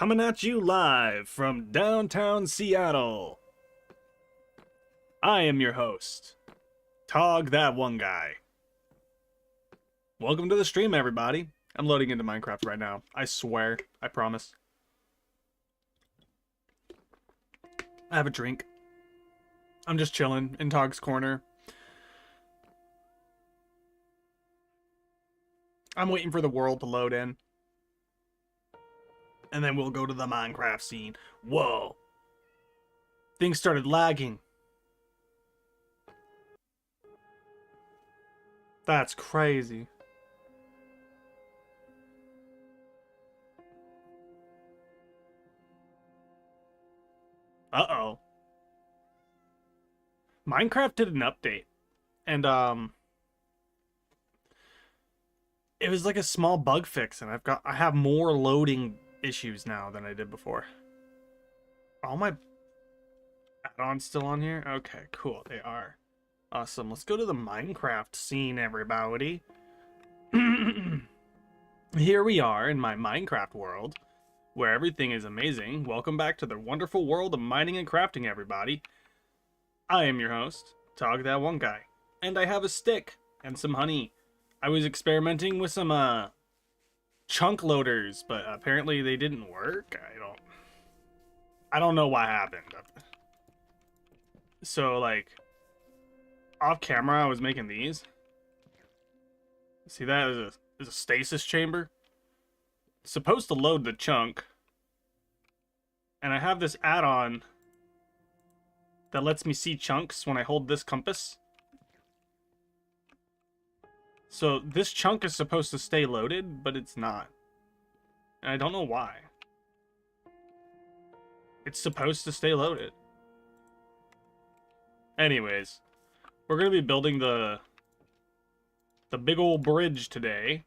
Coming at you live from downtown Seattle. I am your host, TOGthatoneguy. Welcome to the stream, everybody. I'm loading into Minecraft right now. I swear. I promise. I have a drink. I'm just chilling in Tog's corner. I'm waiting for the world to load in. And then we'll go to the Minecraft scene. Whoa. Things started lagging. That's crazy. Uh-oh. Minecraft did an update. And, it was like a small bug fix, and I have more loading issues now than I did before. All my add-ons still on here? Okay, cool. They are. Awesome. Let's go to the Minecraft scene, everybody. Here we are in my Minecraft world, where everything is amazing. Welcome back to the wonderful world of mining and crafting, everybody. I am your host, TOGthatoneguy, and I have a stick and some honey. I was experimenting with some chunk loaders, but apparently they didn't work. I don't know what happened. So, like, off camera I was making these. See that is a stasis chamber. It's supposed to load the chunk. And I have this add-on that lets me see chunks when I hold this compass. So this chunk is supposed to stay loaded, but it's not. And I don't know why. It's supposed to stay loaded. Anyways, we're going to be building the big old bridge today.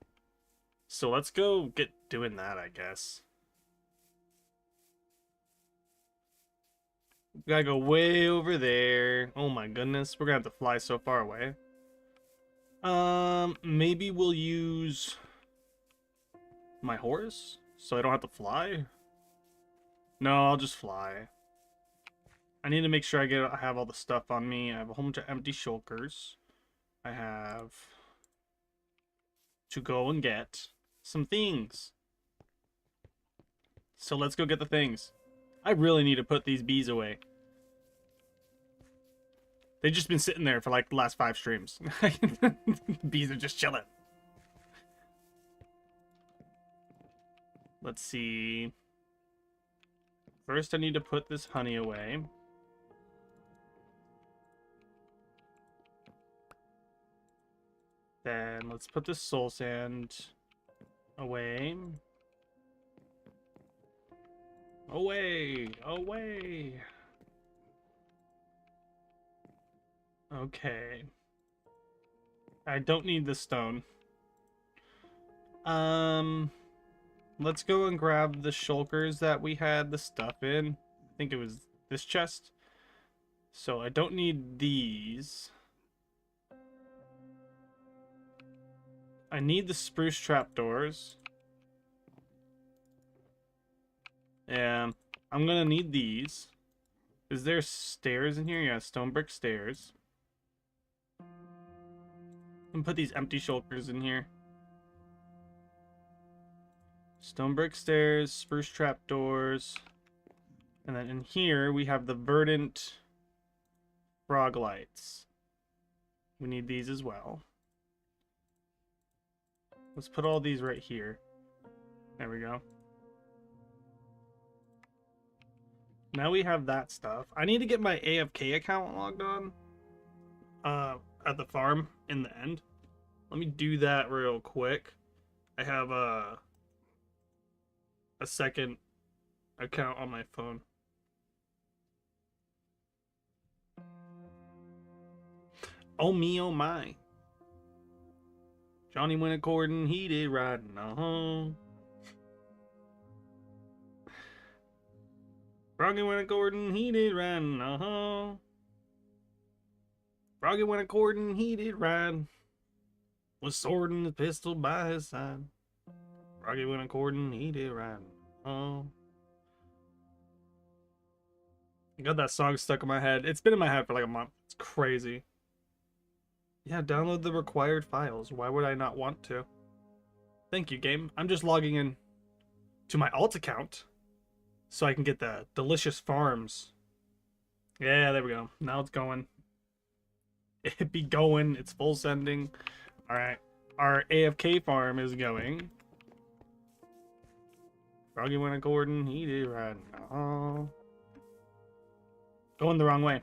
So let's go get doing that, I guess. We gotta go way over there. Oh my goodness, we're gonna have to fly so far away. Maybe we'll use my horse so I don't have to fly. No, I'll just fly. I need to make sure I have all the stuff on me. I have a whole bunch of empty shulkers. I have to go and get some things. So let's go get the things. I really need to put these bees away. They've just been sitting there for like the last 5 streams. Bees are just chilling. Let's see. First, I need to put this honey away. Then let's put this soul sand away. Away! Away! Okay. I don't need the stone. Let's go and grab the shulkers that we had the stuff in. I think it was this chest. So I don't need these. I need the spruce trapdoors. Yeah, I'm gonna need these. Is there stairs in here? Yeah, stone brick stairs. And put these empty shulkers in here. Stone brick stairs, spruce trapdoors. And then in here we have the verdant frog lights. We need these as well. Let's put all these right here. There we go. Now we have that stuff. I need to get my AFK account logged on at the farm in the end. Let me do that real quick. I have a second account on my phone. Oh me, oh my. Johnny went according, he did riding, Froggy went according, he did riding, Froggy went according, he did ride. With sword and his pistol by his side. Froggy went according, he did riding, I got that song stuck in my head. It's been in my head for like a month. It's crazy. Yeah, download the required files. Why would I not want to? Thank you, game. I'm just logging in to my alt account so I can get the delicious farms. Yeah, there we go. Now it's going. It be going. It's full sending. All right. Our AFK farm is going. Froggy went a Gordon. He did right now. Going the wrong way.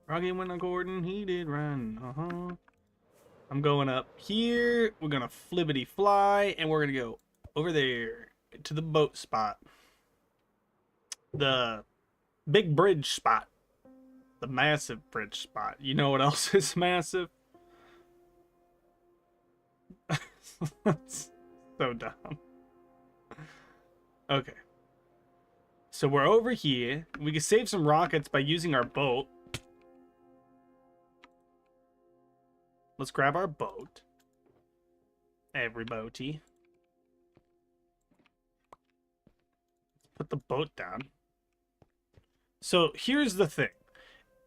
Froggy went a Gordon. He did right now. I'm going up here. We're going to flippity fly. And we're going to go over there to the boat spot. The big bridge spot. The massive bridge spot. You know what else is massive? That's so dumb. Okay. So we're over here. We can save some rockets by using our boat. Let's grab our boat. Everybody. Put the boat down. So here's the thing.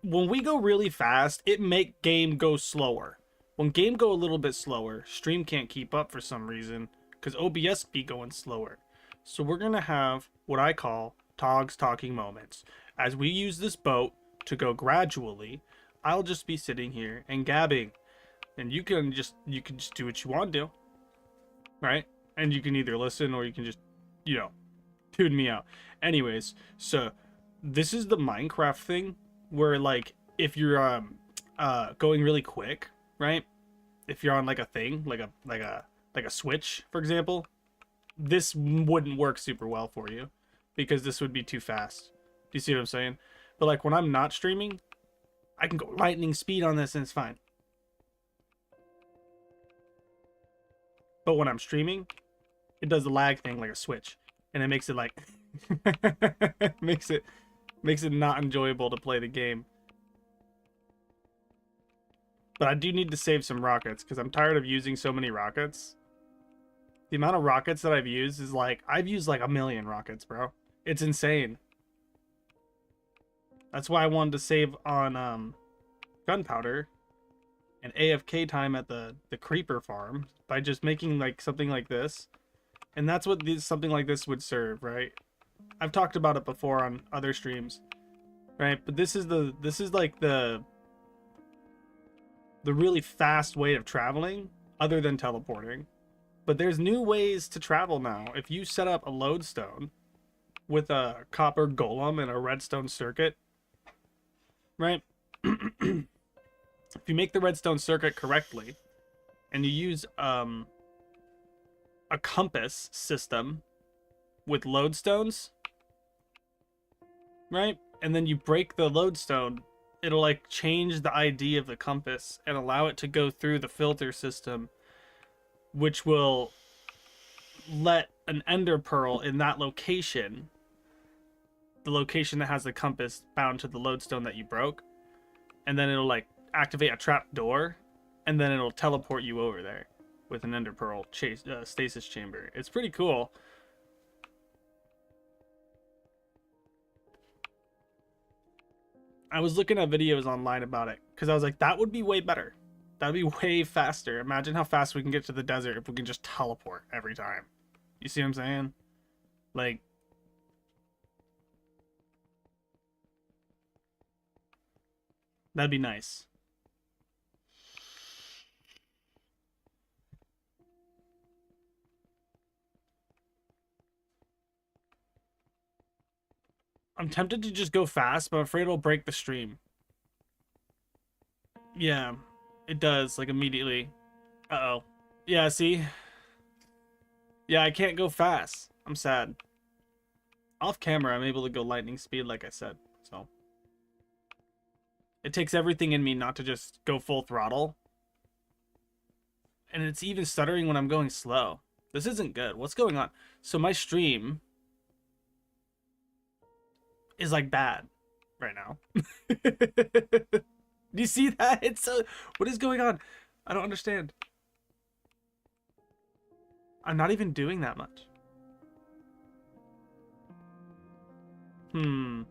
When we go really fast, it make game go slower. When game go a little bit slower, stream can't keep up for some reason because OBS be going slower. So we're going to have what I call Tog's talking moments. As we use this boat to go gradually, I'll just be sitting here and gabbing. And you can just do what you want to do. Right? And you can either listen or you can just, you know, tune me out. Anyways, so this is the Minecraft thing where like if you're going really quick, right? If you're on like a thing, like a switch, for example, this wouldn't work super well for you because this would be too fast. Do you see what I'm saying? But like when I'm not streaming, I can go lightning speed on this and it's fine. But when I'm streaming, it does the lag thing like a switch, and it makes it like makes it not enjoyable to play the game. But I do need to save some rockets because I'm tired of using so many rockets. The amount of rockets that I've used is like I've used like 1,000,000 rockets, bro. It's insane. That's why I wanted to save on gunpowder and AFK time at the creeper farm by just making like something like this. And that's what something like this would serve, right? I've talked about it before on other streams, right? But this is like the really fast way of traveling other than teleporting. But there's new ways to travel now. If you set up a lodestone with a copper golem and a redstone circuit, right? If you make the redstone circuit correctly and you use a compass system with lodestones, right? And then you break the lodestone, it'll like change the ID of the compass and allow it to go through the filter system, which will let an ender pearl in that location, the location that has the compass bound to the lodestone that you broke, and then it'll like activate a trap door, and then it'll teleport you over there with an ender pearl stasis chamber. It's pretty cool. I was looking at videos online about it because I was like, that would be way better. That'd be way faster. Imagine how fast we can get to the desert if we can just teleport every time. You see what I'm saying? Like, that'd be nice. I'm tempted to just go fast, but I'm afraid it'll break the stream. Yeah, it does, like immediately. Uh-oh. Yeah, see? Yeah, I can't go fast. I'm sad. Off camera, I'm able to go lightning speed, like I said, so. It takes everything in me not to just go full throttle. And it's even stuttering when I'm going slow. This isn't good. What's going on? So my stream is like bad right now. Do you see that? It's so... What is going on? I don't understand. I'm not even doing that much. Hmm.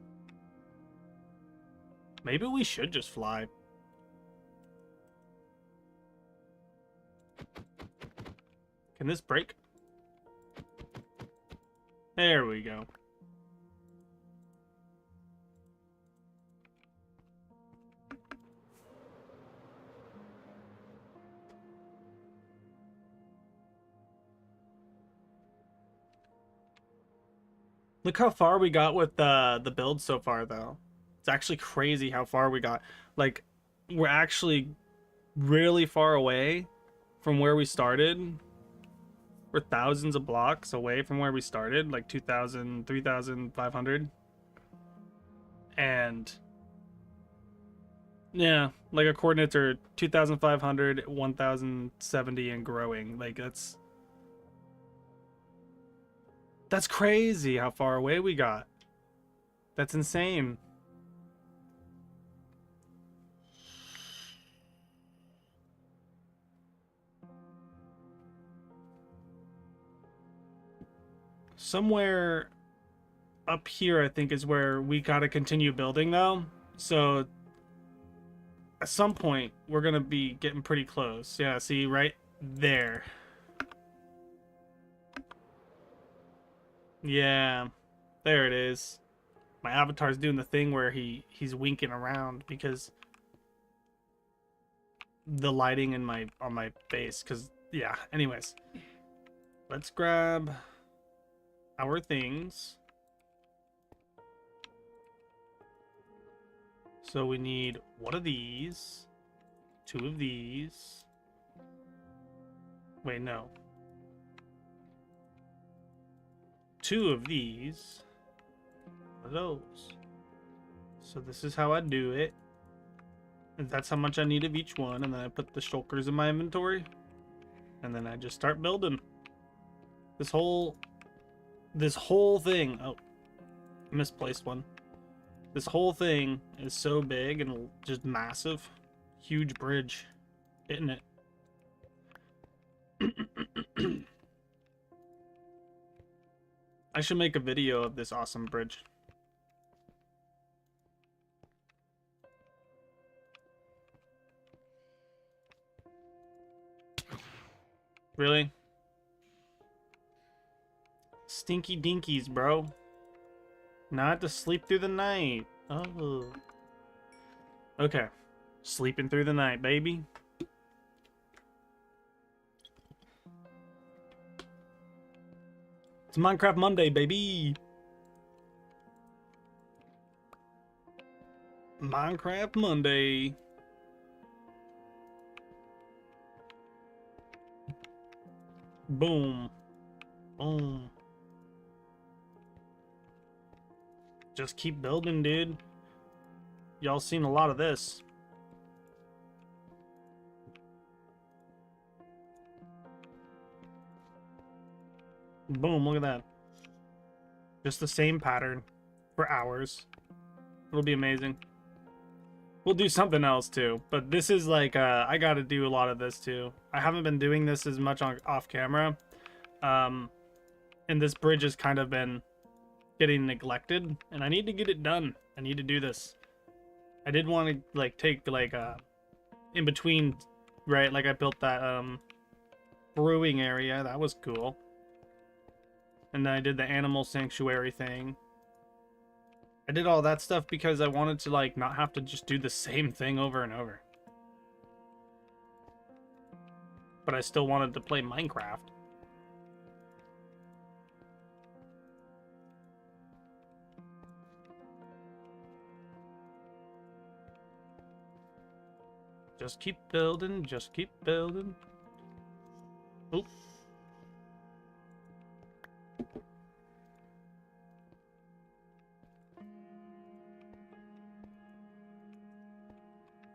Maybe we should just fly. Can this break? There we go. Look how far we got with the build so far, though. It's actually crazy how far we got. Like, we're actually really far away from where we started. We're thousands of blocks away from where we started, like 2,000, 3,500. And yeah, like our coordinates are 2,500, 1,070, and growing. Like that's crazy how far away we got. That's insane. Somewhere up here, I think, is where we gotta continue building, though. So at some point, we're gonna be getting pretty close. Yeah, see, right there. Yeah, there it is. My avatar's doing the thing where he's winking around because the lighting in my on my face. Because yeah. Anyways, let's grab our things. So we need one of these, two of these. Wait, no. Two of these. One of those. So this is how I do it. And that's how much I need of each one. And then I put the shulkers in my inventory. And then I just start building. This whole thing. Oh, misplaced one. This whole thing is so big and just massive. Huge bridge. Isn't it? I should make a video of this awesome bridge. Really? Stinky dinkies, bro. Not to sleep through the night. Oh. Okay. Sleeping through the night, baby. It's Minecraft Monday, baby. Minecraft Monday. Boom. Boom. Just keep building, dude. Y'all seen a lot of this. Boom, look at that. Just the same pattern for hours. It'll be amazing. We'll do something else too, but this is like I gotta do a lot of this too. I haven't been doing this as much off camera, and this bridge has kind of been getting neglected, and I need to get it done. I need to do this. I did want to like take like in between, right? Like I built that brewing area. That was cool. And then I did the animal sanctuary thing. I did all that stuff because I wanted to like not have to just do the same thing over and over. But I still wanted to play Minecraft. Just keep building, just keep building. Oop.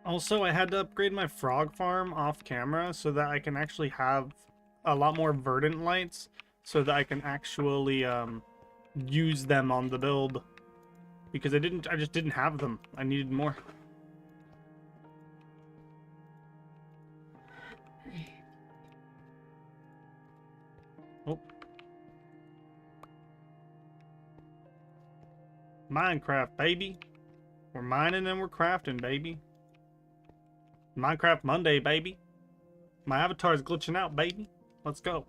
Also, I had to upgrade my frog farm off camera so that I can actually have a lot more verdant lights so that I can actually use them on the build. Because I just didn't have them. I needed more. Oh. Minecraft, baby. We're mining and we're crafting, baby. Minecraft Monday, baby. My avatar is glitching out, baby. Let's go.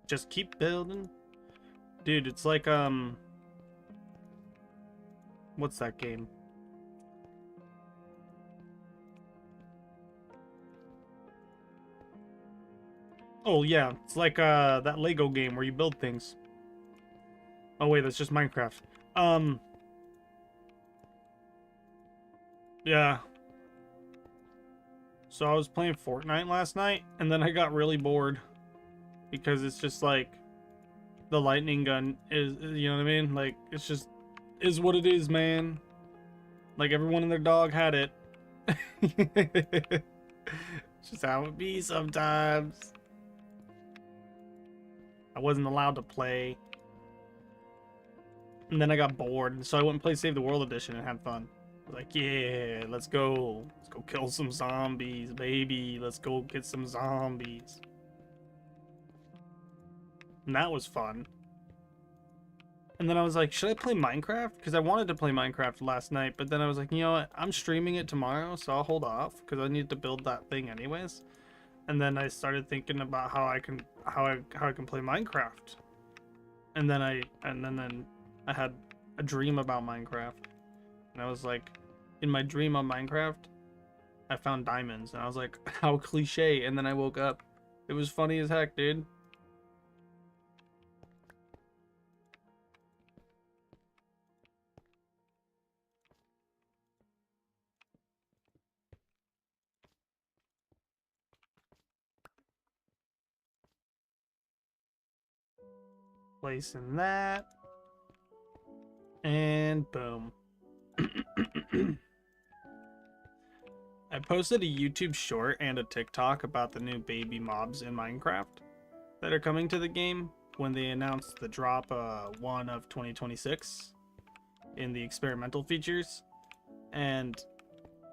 Just keep building. Dude, it's like, what's that game? Oh, yeah. It's like, that Lego game where you build things. Oh, wait, that's just Minecraft. Yeah. So I was playing Fortnite last night, and then I got really bored. Because it's just like, the lightning gun is, you know what I mean? Like, it's just, is what it is, man. Like, everyone and their dog had it. It's just how it be sometimes. I wasn't allowed to play. And then I got bored, so I went and played Save the World Edition and had fun. I was like, yeah, let's go. Let's go kill some zombies, baby. Let's go get some zombies. And that was fun. And then I was like, should I play Minecraft? Because I wanted to play Minecraft last night, but then I was like, you know what? I'm streaming it tomorrow, so I'll hold off because I need to build that thing anyways. And then I started thinking about how I can play Minecraft. And then I had a dream about Minecraft. And I was like, in my dream on Minecraft, I found diamonds, and I was like, how cliche. And then I woke up. It was funny as heck, dude. Placing that. And boom. I posted a YouTube short and a TikTok about the new baby mobs in Minecraft that are coming to the game when they announced the drop 1 of 2026 in the experimental features. And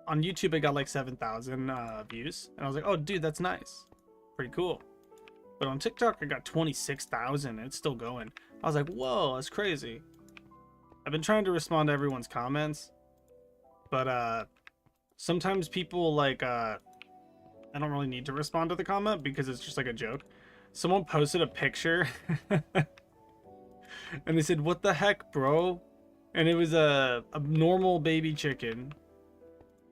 on YouTube, it got like 7,000 views. And I was like, oh, dude, that's nice. Pretty cool. But on TikTok, I got 26,000 and it's still going. I was like, whoa, that's crazy. I've been trying to respond to everyone's comments, but sometimes people like, I don't really need to respond to the comment because it's just like a joke. Someone posted a picture and they said, what the heck, bro? And it was a normal baby chicken,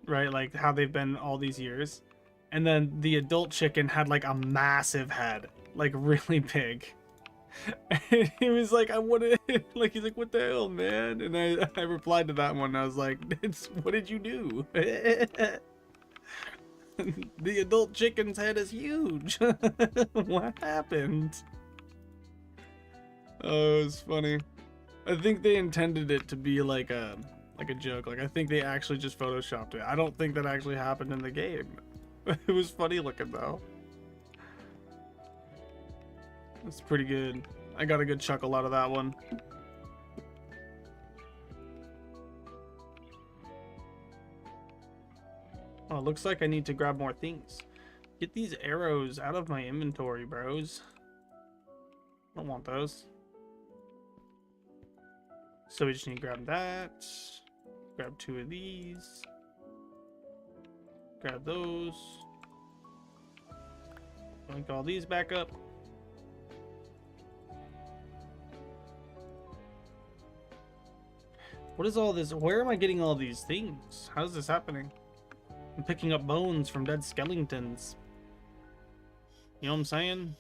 right? Like how they've been all these years. And then the adult chicken had like a massive head, like really big. And he was like, I want to, like, he's like, what the hell, man? And I replied to that one. I was like, what did you do? The adult chicken's head is huge. What happened? Oh, it was funny. I think they intended it to be like a joke. Like, I think they actually just photoshopped it. I don't think that actually happened in the game. It was funny looking though. That's pretty good. I got a good chuckle out of that one. Oh, it looks like I need to grab more things. Get these arrows out of my inventory, bros. I don't want those. So we just need to grab that. Grab 2 of these. Grab those. Link all these back up. What is all this? Where am I getting all these things? How is this happening? I'm picking up bones from dead skeletons. You know what I'm saying?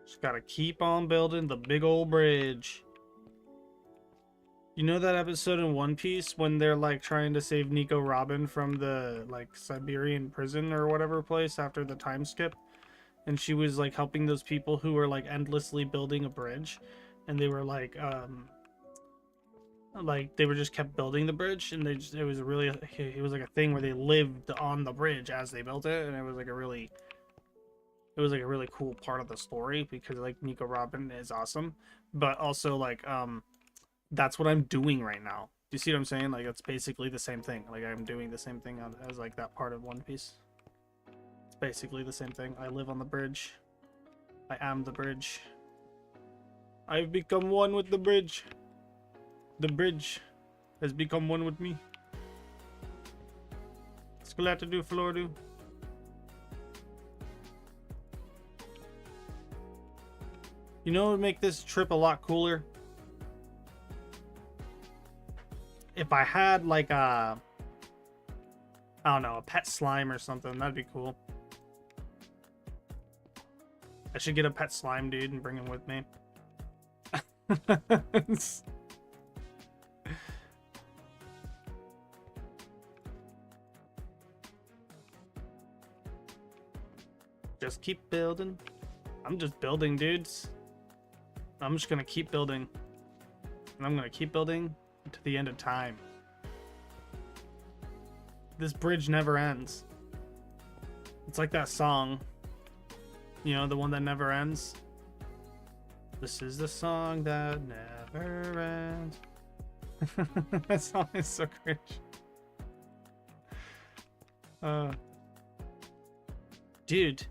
Just gotta keep on building the big old bridge. You know that episode in One Piece when they're like trying to save Nico Robin from the like Siberian prison or whatever place after the time skip? And she was like helping those people who were like endlessly building a bridge, and they were like they were just kept building the bridge, and it was like a thing where they lived on the bridge as they built it, and it was it was like a really cool part of the story because like Nico Robin is awesome, but also like that's what I'm doing right now. Do you see what I'm saying? Like it's basically the same thing. Like I'm doing the same thing as like that part of One Piece. It's basically the same thing. I live on the bridge. I am the bridge. I've become one with the bridge. The bridge has become one with me. Skeletadu Flordu. You know what would make this trip a lot cooler? If I had like a, I don't know, a pet slime or something, that'd be cool. I should get a pet slime, dude, and bring him with me. Just keep building. I'm just building, dudes. I'm just gonna keep building. And I'm gonna keep building to the end of time. This bridge never ends. It's like that song. You know, the one that never ends. This is the song that never ends. That song is so cringe. Dude.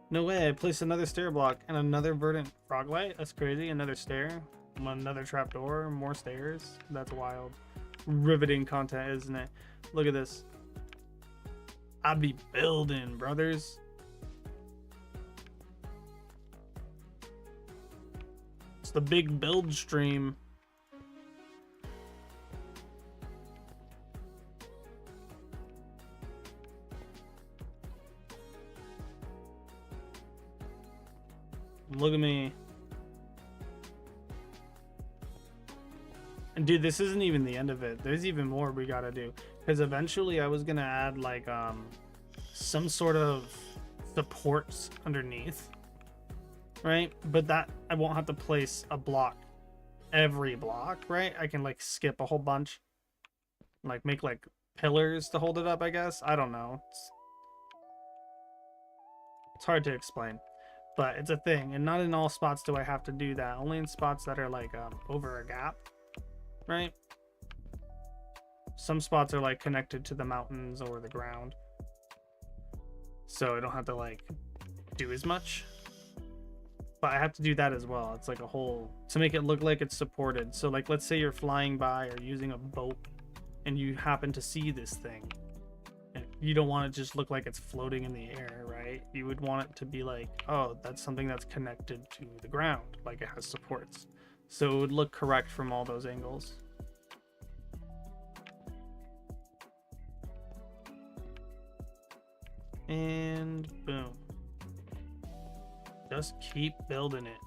No way, I placed another stair block and another verdant frog light. That's crazy. Another stair, another trapdoor, more stairs. That's wild. Riveting content, isn't it? Look at this. I be building, brothers. It's the big build stream. Look at me. And dude, this isn't even the end of it. There's even more we gotta do. Because eventually I was gonna add like some sort of supports underneath. Right? But that I won't have to place a block every block, right? I can like skip a whole bunch. Like make like pillars to hold it up, I guess. I don't know. It's hard to explain. But it's a thing, and not in all spots do I have to do that. Only in spots that are like over a gap, right? Some spots are like connected to the mountains or the ground, so I don't have to like do as much. But I have to do that as well. It's like a whole to make it look like it's supported. So like, let's say you're flying by or using a boat, and you happen to see this thing. You don't want it to just look like it's floating in the air, right? You would want it to be like, oh, that's something that's connected to the ground, like it has supports. So it would look correct from all those angles. And boom. Just keep building it.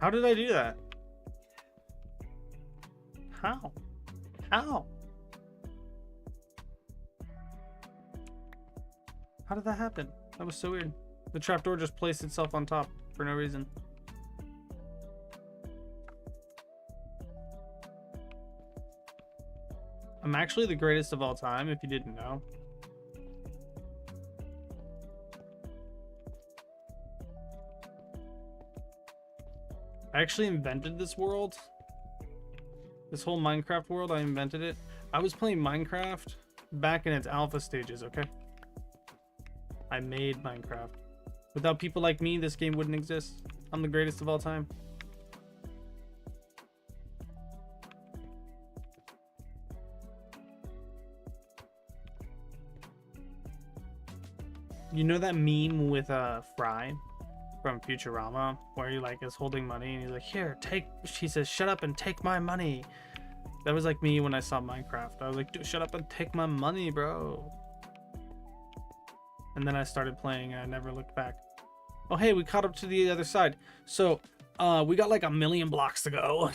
How did I do that? How? How? How did that happen? That was so weird. The trapdoor just placed itself on top for no reason. I'm actually the greatest of all time, if you didn't know. I actually invented this world. This whole Minecraft world, I invented it. I was playing Minecraft back in its alpha stages, okay? I made Minecraft. Without people like me, this game wouldn't exist. I'm the greatest of all time. You know that meme with Fry from Futurama where he like is holding money and he's like, here, take, she says, shut up and take my money. That was like me when I saw Minecraft. I was like, dude, shut up and take my money, bro. And then I started playing and I never looked back. Oh, hey, we caught up to the other side. So we got like 1,000,000 blocks to go.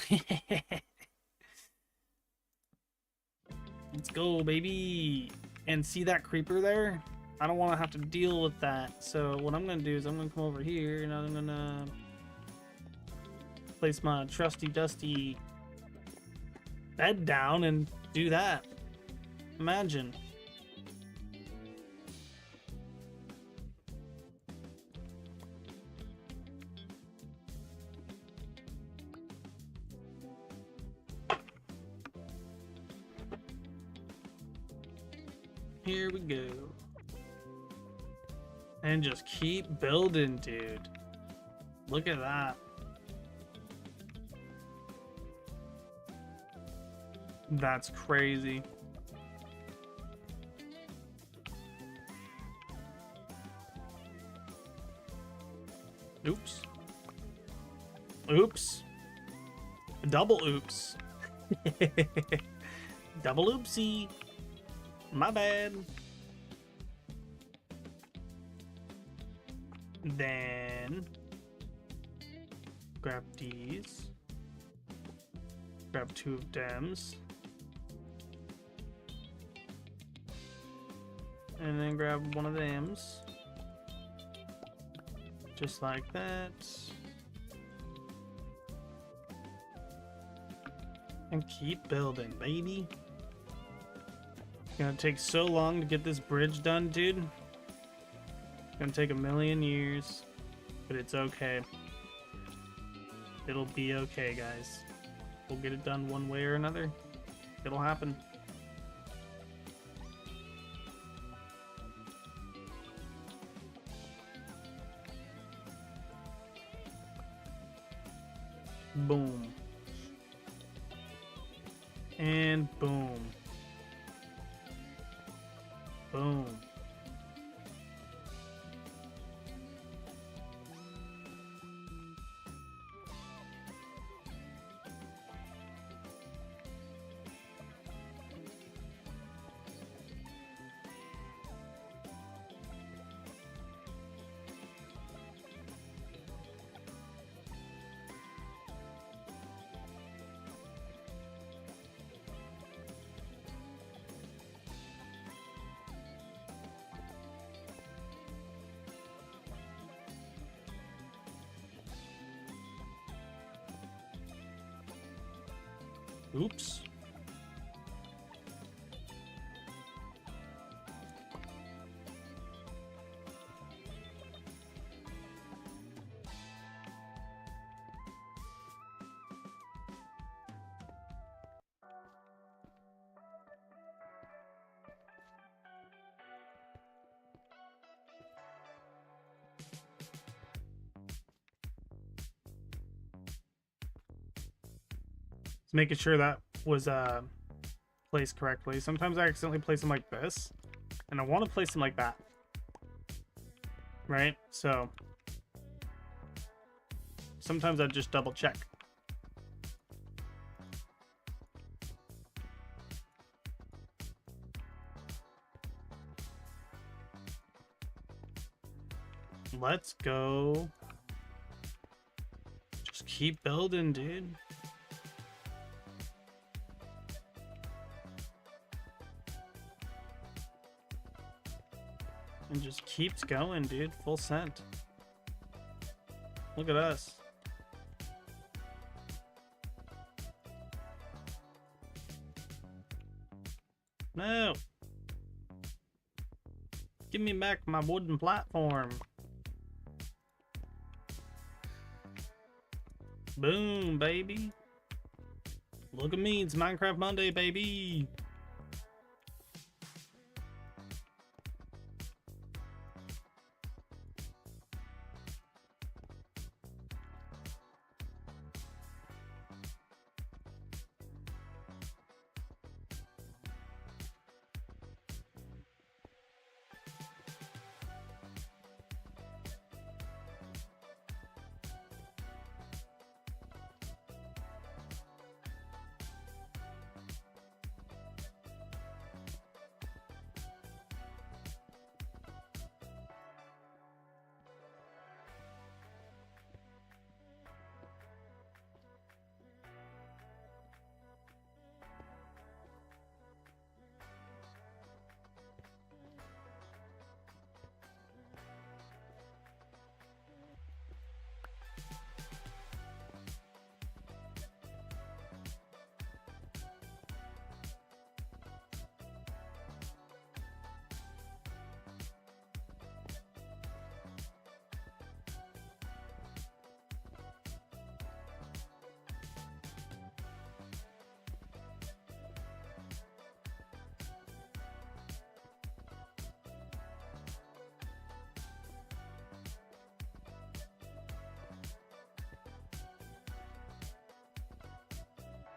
Let's go, baby. And see that creeper there? I don't want to have to deal with that. So what I'm going to do is I'm going to come over here and I'm going to place my trusty dusty bed down and do that. Imagine. Here we go. And just keep building, dude. Look at that. That's crazy. Oops. Oops. Double oops. Double oopsie. My bad. Then grab these. Grab 2 of them's. And then grab 1 of them's. Just like that. And keep building, baby. It's gonna take so long to get this bridge done, dude. It's gonna take 1,000,000 years, but it's okay. It'll be okay, guys. We'll get it done one way or another. It'll happen. Boom. And boom. Boom. Oops. Just making sure that was placed correctly. Sometimes I accidentally place them like this, and I want to place them like that. Right? So sometimes I just double check. Let's go. Just keep building, dude. And just keeps going, dude. Full sent. Look at us. No. Give me back my wooden platform. Boom, baby. Look at me. It's Minecraft Monday, baby.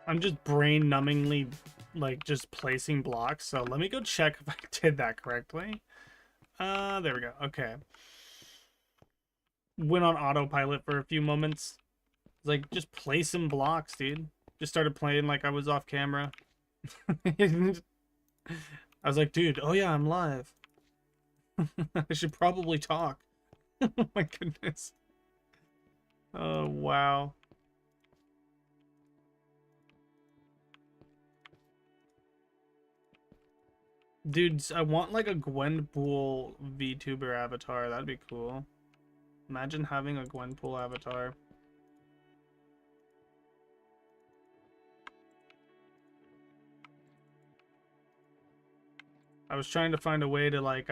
I'm just brain numbingly, like, just placing blocks. So let me go check if I did that correctly. There we go. Okay. Went on autopilot for a few moments. Like, just play some blocks, dude. Just started playing like I was off camera. I was like, dude, oh yeah, I'm live. I should probably talk. Oh my goodness. Oh, wow. Dudes, I want like a Gwenpool VTuber avatar. That'd be cool. Imagine having a Gwenpool avatar. I was trying to find a way to like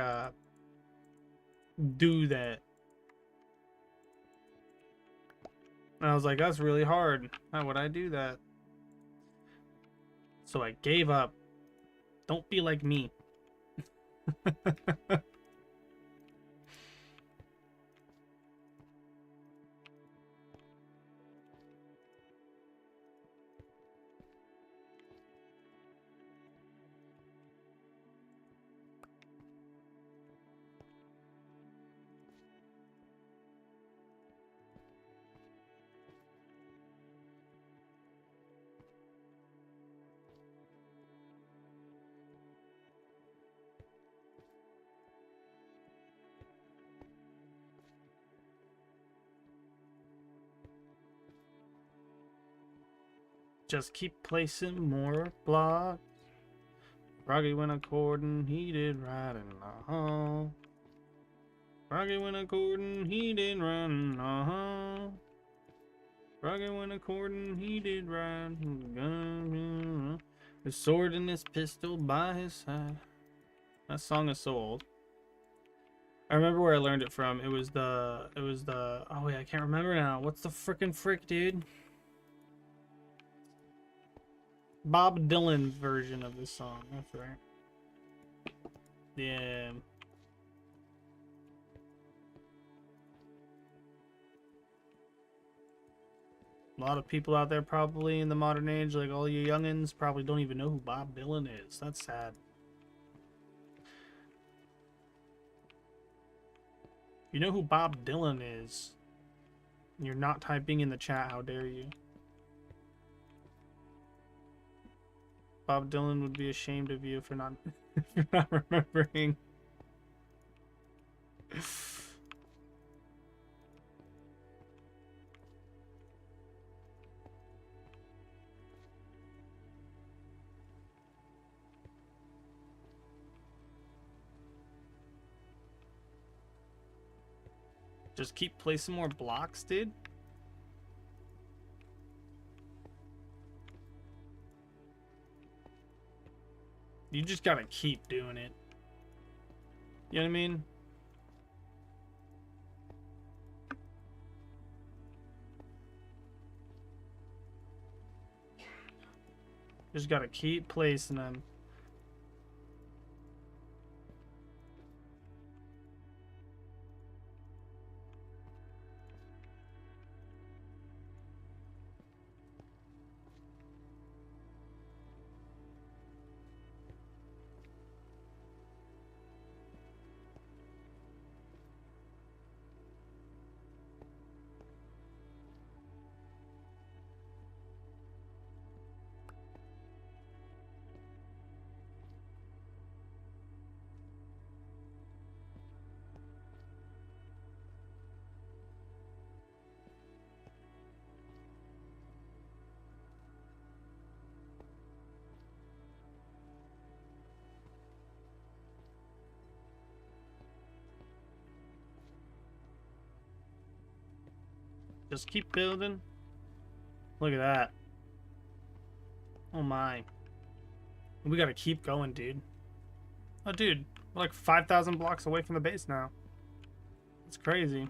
do that. And I was like, that's really hard. How would I do that? So I gave up. Don't be like me. Just keep placing more blocks. Froggy went a courtin', he did right in the hall. Froggy went a courtin', he did right in the hall. Froggy went a courtin', he did right. His sword and his pistol by his side. That song is so old. I remember where I learned it from. It was the oh wait, I can't remember now. What's the frickin' frick, dude? Bob Dylan version of this song. That's right. Yeah. A lot of people out there probably in the modern age, like all you youngins, probably don't even know who Bob Dylan is. That's sad. You know who Bob Dylan is. You're not typing in the chat, how dare you. Bob Dylan would be ashamed of you for not, for not remembering. Just keep placing more blocks, dude. You just gotta keep doing it. You know what I mean? Just gotta keep placing them. Just keep building. Look at that. Oh my. We gotta keep going, dude. Oh, dude. We're like 5,000 blocks away from the base now. It's crazy.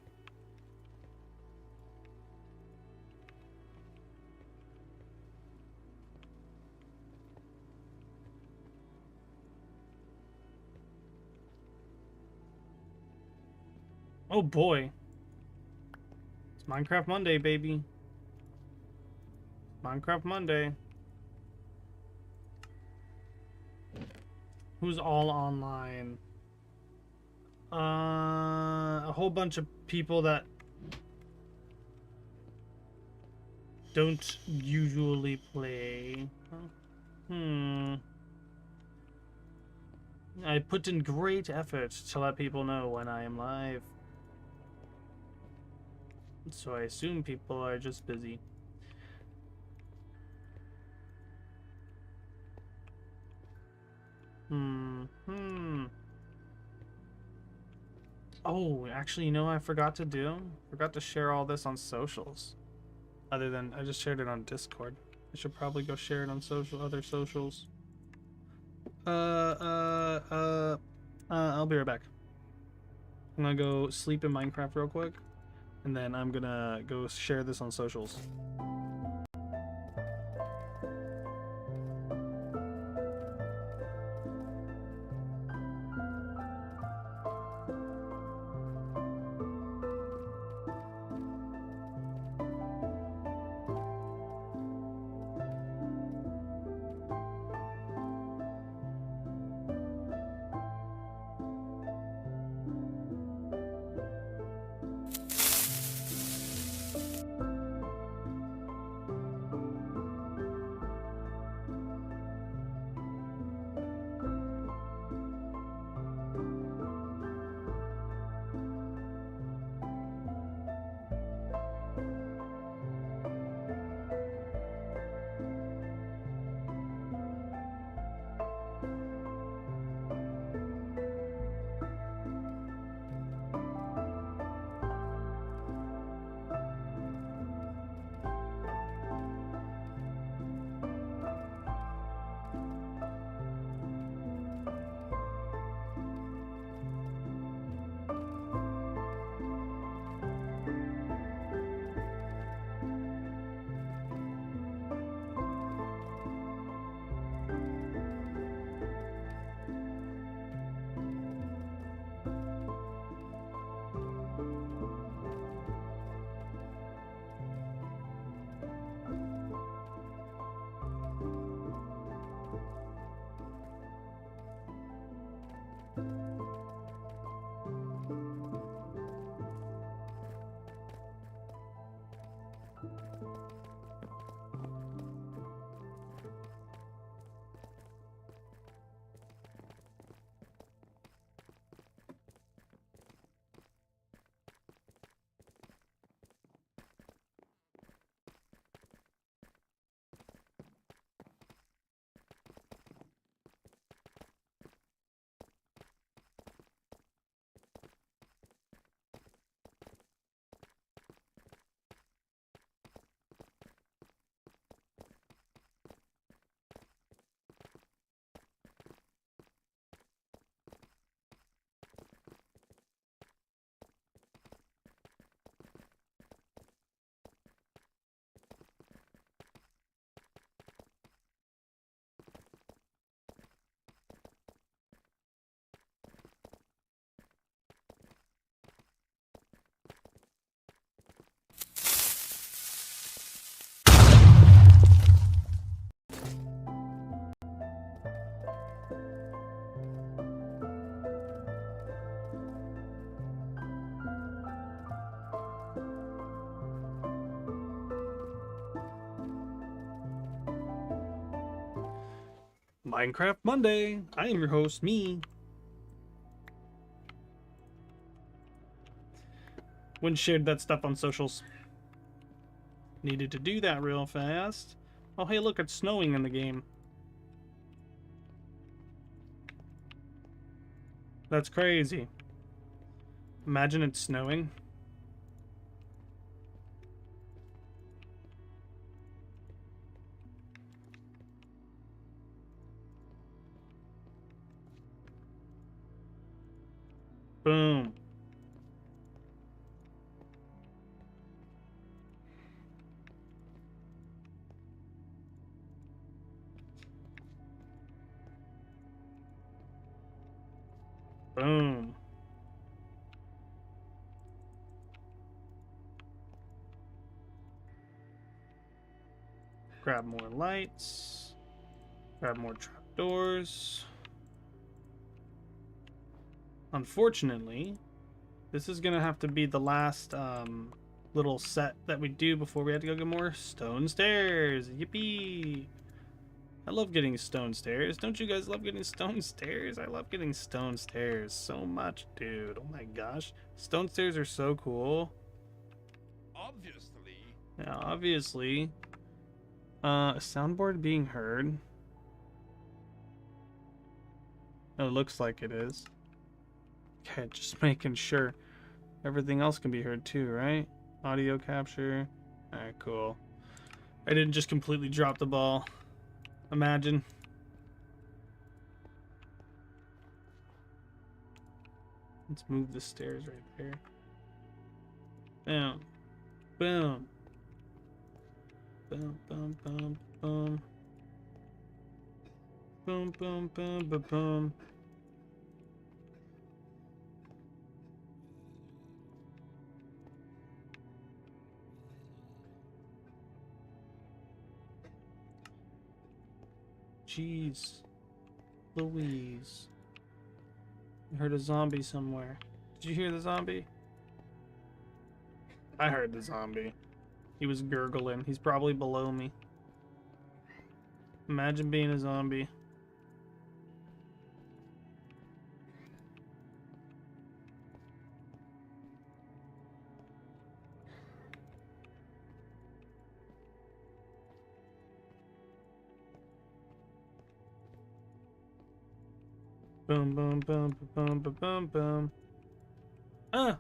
Oh boy. It's Minecraft Monday, baby. Minecraft Monday. Who's all online? A whole bunch of people that don't usually play. I put in great effort to let people know when I am live. So I assume people are just busy. Oh, actually, you know what I forgot to do? Forgot to share all this on socials. Other than, I just shared it on Discord. I should probably go share it on other socials. I'll be right back. I'm gonna go sleep in Minecraft real quick, and then I'm gonna go share this on socials. Minecraft Monday. I am your host, me. When shared that stuff on socials. Needed to do that real fast. Oh, hey, look, it's snowing in the game. That's crazy. Imagine it's snowing. Boom. Boom. Grab more lights. Grab more trapdoors. unfortunately, this is gonna have to be the last little set that we do before we have to go get more stone stairs. Yippee! I love getting stone stairs. Don't you guys love getting stone stairs? I love getting stone stairs so much, dude. Oh my gosh. Stone stairs are so cool. Obviously. Yeah, obviously. A soundboard being heard. It looks like it is. Okay, just making sure. Everything else can be heard too, right? Audio capture. Alright, cool. I didn't just completely drop the ball. Imagine. Let's move the stairs right there. Boom. Boom. Boom, boom, boom, boom. Boom, boom, boom, boom, boom. Jeez. Louise. I heard a zombie somewhere. Did you hear the zombie? I heard the zombie. He was gurgling. He's probably below me. Imagine being a zombie. Boom, boom, boom, boom, boom, boom, boom. Ah!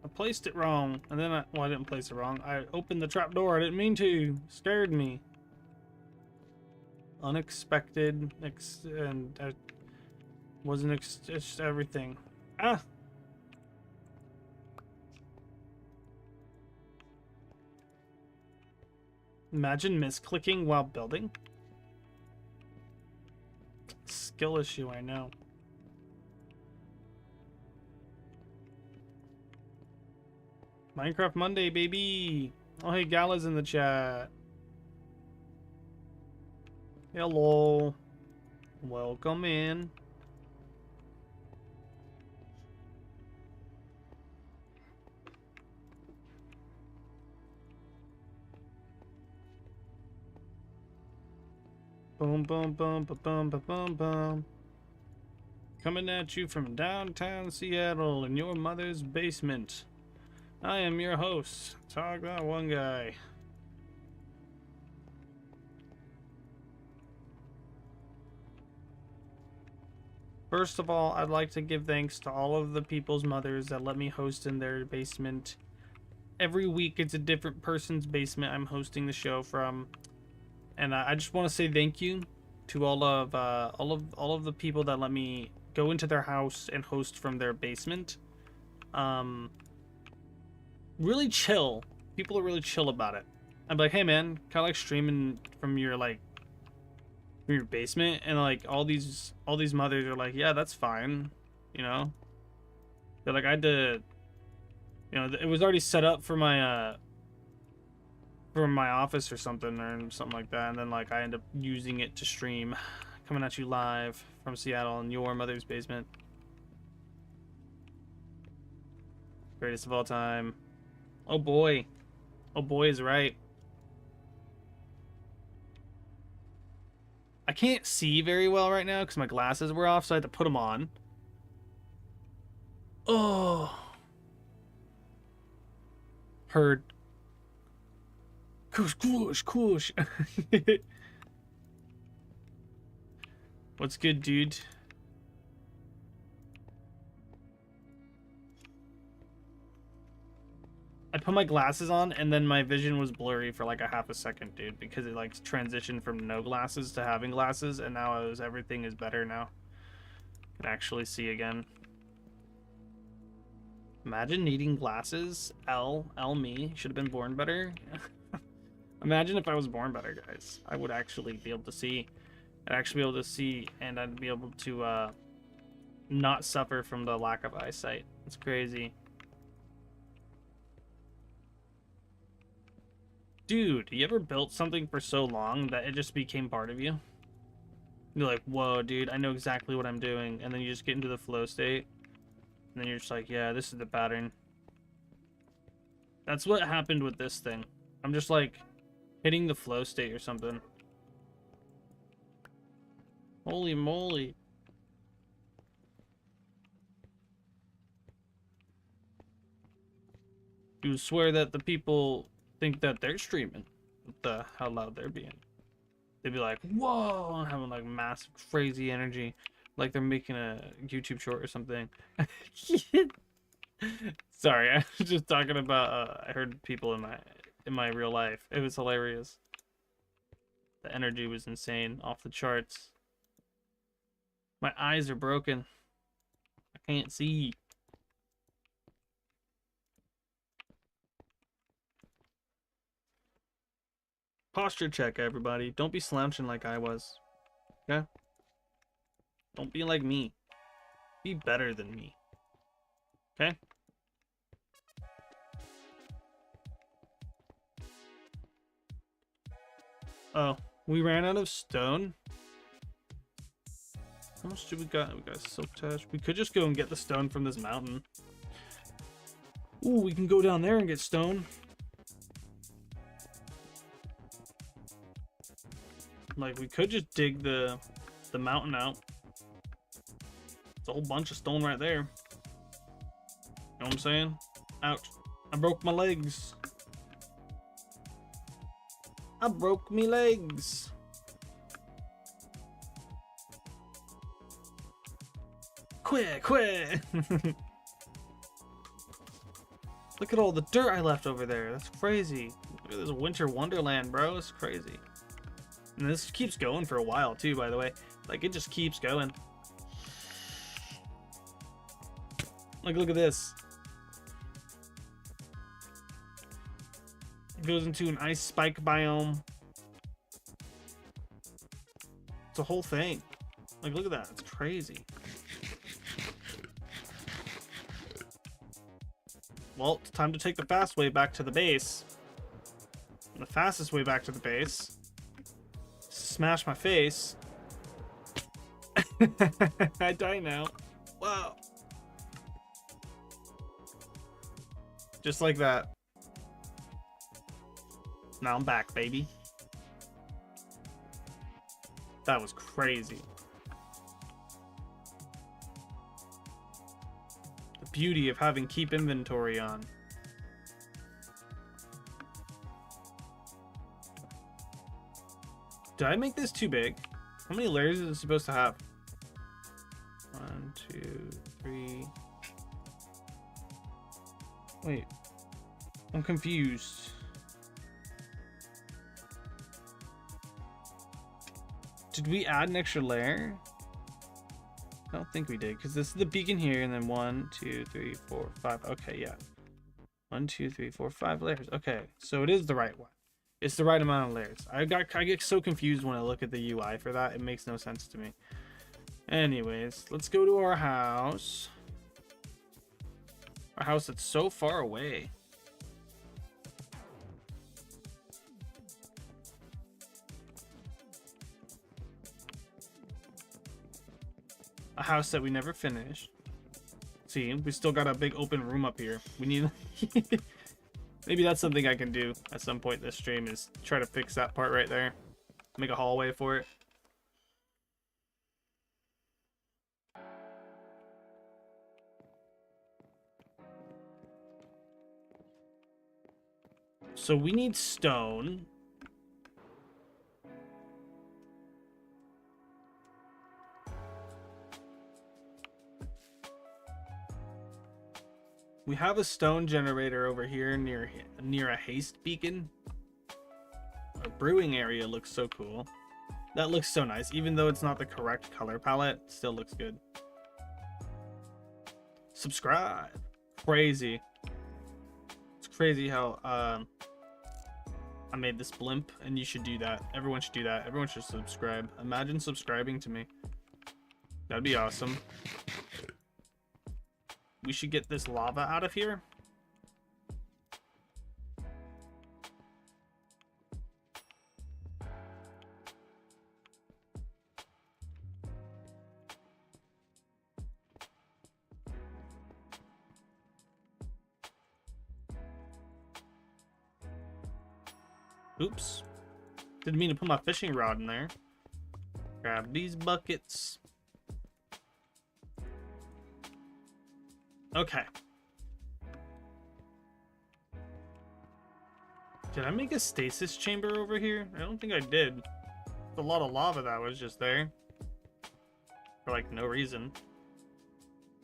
I placed it wrong. And then well, I didn't place it wrong. I opened the trap door. I didn't mean to. Scared me. Unexpected. And I wasn't just everything. Ah! Imagine misclicking while building. Skill issue, I know. Minecraft Monday, baby. Oh, hey, Gala's in the chat. Hello. Welcome in. Boom, boom, boom, boom, boom, boom, boom, boom. Coming at you from downtown Seattle in your mother's basement. I am your host, TOGthatoneguy. First of all, I'd like to give thanks to all of the people's mothers that let me host in their basement. Every week it's a different person's basement I'm hosting the show from. And I just want to say thank you to all of the people that let me go into their house and host from their basement. Really chill. People are really chill about it. I'm like, hey man, kind of like streaming from your from your basement, and like all these mothers are like, yeah, that's fine, you know. They're like, I had to, you know, it was already set up for my office or something like that, and then like I end up using it to stream, coming at you live from Seattle in your mother's basement. Greatest of all time. Oh boy. Oh boy is right. I can't see very well right now because my glasses were off, so I had to put them on. Oh. Heard. Kush. What's good, dude? I put my glasses on and then my vision was blurry for like a half a second, dude, because it like transitioned from no glasses to having glasses, and now everything is better now. I can actually see again. Imagine needing glasses. L me. Should have been born better. Imagine if I was born better, guys. I would actually be able to see. I'd actually be able to see, and I'd be able to not suffer from the lack of eyesight. It's crazy. Dude, you ever built something for so long that it just became part of you? You're like, whoa, dude, I know exactly what I'm doing. And then you just get into the flow state. And then you're just like, yeah, this is the pattern. That's what happened with this thing. I'm just like hitting the flow state or something. Holy moly. You swear that the people think that they're streaming with how loud they're being. They'd be like, whoa, and having like massive crazy energy, like they're making a YouTube short or something. Sorry, I was just talking about I heard people in my real life. It was hilarious. The energy was insane, off the charts. My eyes are broken. I can't see. Posture check, everybody. Don't be slouching like I was. Okay? Don't be like me. Be better than me. Okay? Oh, we ran out of stone. How much do we got? We got silk touch. We could just go and get the stone from this mountain. Ooh, we can go down there and get stone. Like, we could just dig the mountain out. It's a whole bunch of stone right there. You know what I'm saying? Ouch. I broke my legs. I broke me legs. Quit. Look at all the dirt I left over there. That's crazy. Look at this winter wonderland, bro. It's crazy. And this keeps going for a while too, by the way. Like, it just keeps going. Like, look at this. It goes into an ice spike biome. It's a whole thing. Like, look at that. It's crazy. Well, it's time to take the fast way back to the base. And the fastest way back to the base. Smash my face. I die now. Wow. Just like that. Now I'm back, baby. That was crazy. The beauty of having keep inventory on. Did I make this too big? How many layers is it supposed to have? 1, 2, 3. Wait. I'm confused. Did we add an extra layer? I don't think we did, because this is the beacon here, and then 1, 2, 3, 4, 5. Okay, yeah. 1, 2, 3, 4, 5 layers. Okay, so it is the right one. It's the right amount of layers. I get so confused when I look at the UI for that. It makes no sense to me. Anyways, let's go to our house. Our house that's so far away. A house that we never finished. See, we still got a big open room up here. We need... Maybe that's something I can do at some point this stream, is try to fix that part right there. Make a hallway for it. So we need stone. We have a stone generator over here near a haste beacon. Our brewing area looks so cool. That looks so nice. Even though it's not the correct color palette, it still looks good. Subscribe. Crazy. It's crazy how I made this blimp, and you should do that. Everyone should do that. Everyone should subscribe. Imagine subscribing to me. That'd be awesome. We should get this lava out of here. Oops. Didn't mean to put my fishing rod in there. Grab these buckets. Okay. Did I make a stasis chamber over here? I don't think I did. It's a lot of lava that was just there. For like no reason.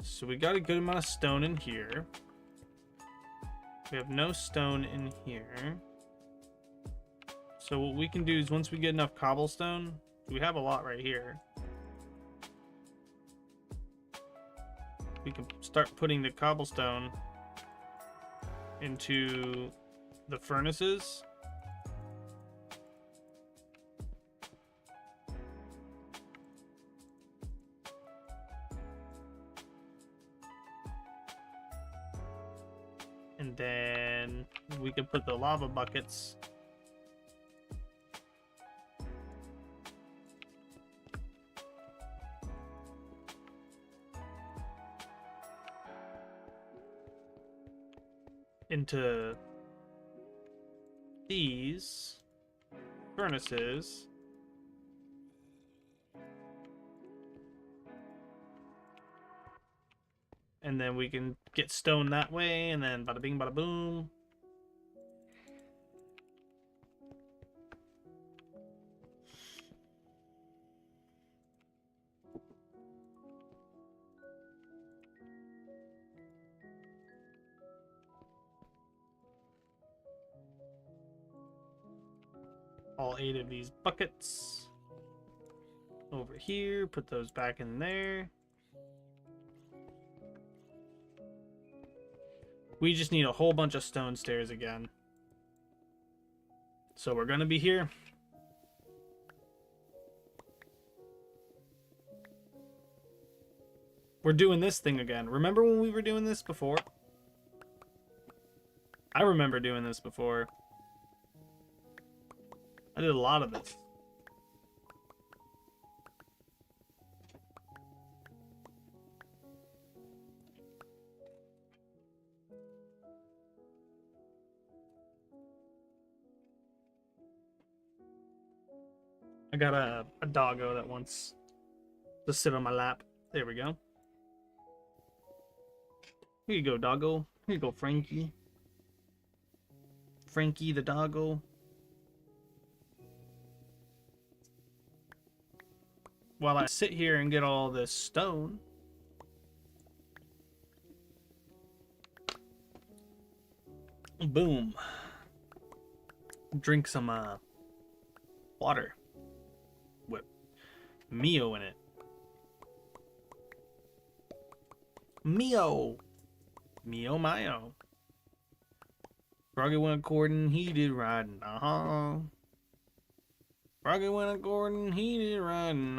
So we got a good amount of stone in here. We have no stone in here. So what we can do is once we get enough cobblestone, we have a lot right here. We can start putting the cobblestone into the furnaces. And then we can put the lava buckets into these furnaces. And then we can get stone that way, and then bada bing, bada boom. All 8 of these buckets over here, put those back in there. We just need a whole bunch of stone stairs again. So we're gonna be here. We're doing this thing again. Remember when we were doing this before? I remember doing this before. I did a lot of this. I got a doggo that wants to sit on my lap. There we go. Here you go, doggo. Here you go, Frankie. Frankie the doggo. While I sit here and get all this stone, boom. Drink some water with Mio in it. Mio Mayo. Froggy went according, he did riding, Froggy went according, he did riding,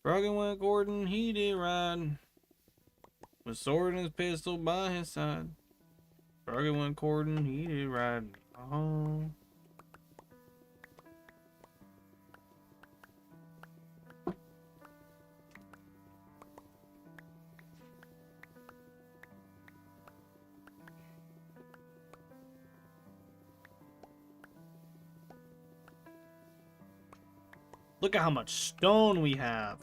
Froggy went according, he did riding. With sword and his pistol by his side. Froggy went according, he did riding, Look at how much stone we have.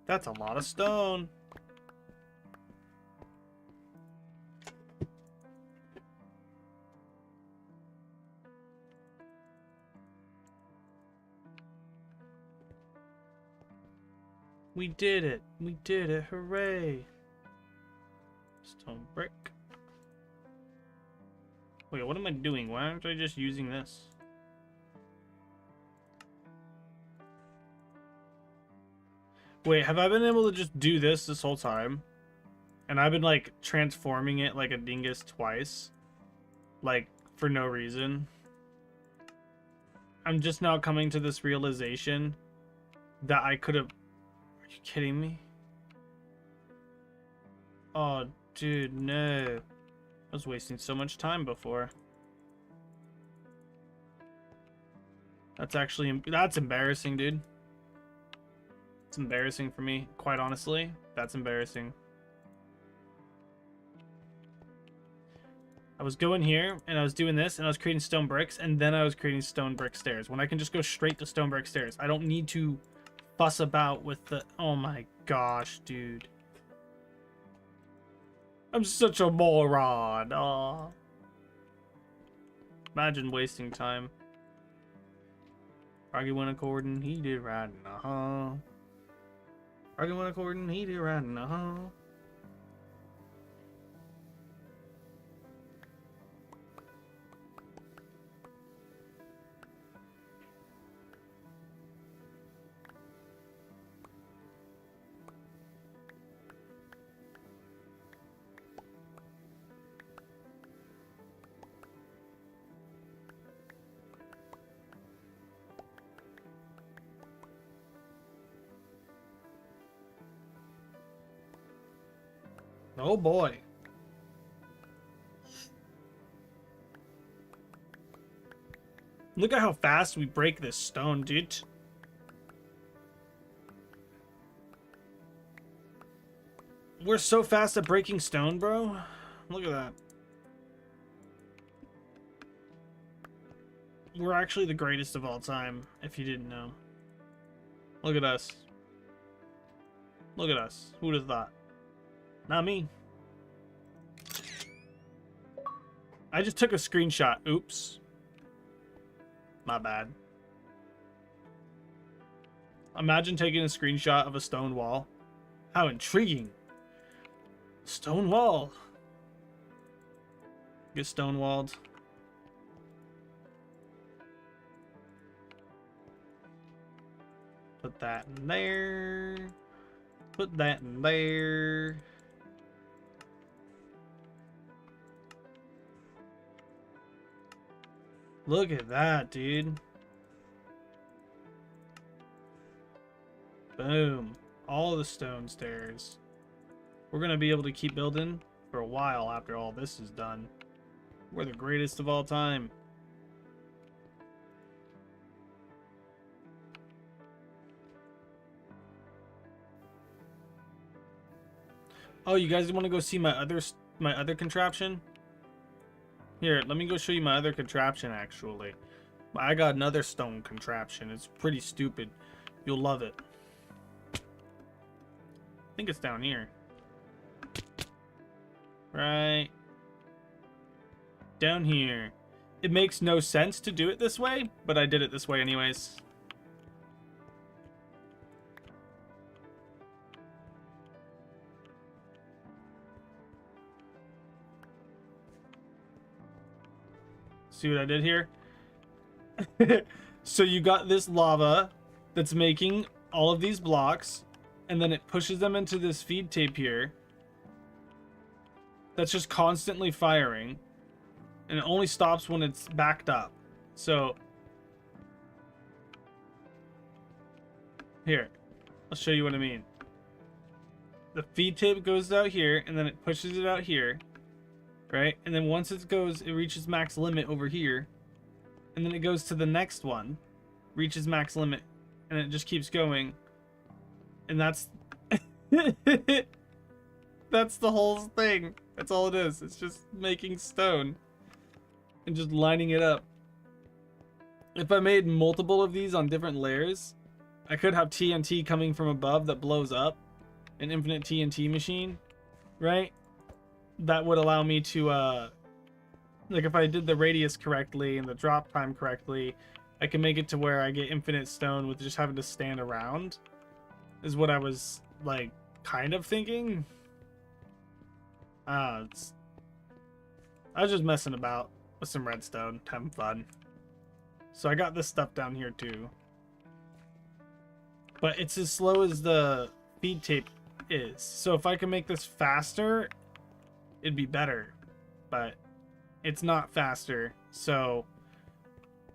That's a lot of stone. We did it. We did it. Hooray. Stone brick. Wait, what am I doing? Why aren't I just using this? Wait, have I been able to just do this whole time? And I've been, like, transforming it like a dingus twice? Like, for no reason? I'm just now coming to this realization that I could have... Are you kidding me? Oh, dude, no. I was wasting so much time before. That's actually... That's embarrassing, dude. It's embarrassing for me, quite honestly. That's embarrassing. I was going here, and I was doing this, and I was creating stone bricks, and then I was creating stone brick stairs. When I can just go straight to stone brick stairs. I don't need to fuss about with the... Oh my gosh, dude. I'm such a moron. Aw. Imagine wasting time. Arguing according, he did right in the hall. Arguing according, he did right in the hall. Oh boy. Look at how fast we break this stone, dude. We're so fast at breaking stone, bro. Look at that. We're actually the greatest of all time, if you didn't know. Look at us. Look at us. Who'd have thought? Not me. I just took a screenshot. Oops. My bad. Imagine taking a screenshot of a stone wall. How intriguing. Stone wall. Get stonewalled. Put that in there. Put that in there. Look at that, dude. Boom. All the stone stairs. We're going to be able to keep building for a while after all this is done. We're the greatest of all time. Oh, you guys want to go see my other contraption? Here, let me go show you my other contraption, actually. I got another stone contraption. It's pretty stupid. You'll love it. I think it's down here. Right. Down here. It makes no sense to do it this way, but I did it this way anyways. See what I did here? So you got this lava that's making all of these blocks, and then it pushes them into this feed tape here that's just constantly firing, and it only stops when it's backed up. So here, I'll show you what I mean. The feed tape goes out here, and then it pushes it out here. Right? And then once it reaches max limit over here. And then it goes to the next one. Reaches max limit. And it just keeps going. And that's... that's the whole thing. That's all it is. It's just making stone. And just lining it up. If I made multiple of these on different layers, I could have TNT coming from above that blows up. An infinite TNT machine. Right? That would allow me to, like if I did the radius correctly and the drop time correctly, I can make it to where I get infinite stone with just having to stand around, is what I was, like, kind of thinking. I was just messing about with some redstone, having fun. So I got this stuff down here too. But it's as slow as the feed tape is. So if I can make this faster, it'd be better, but it's not faster, so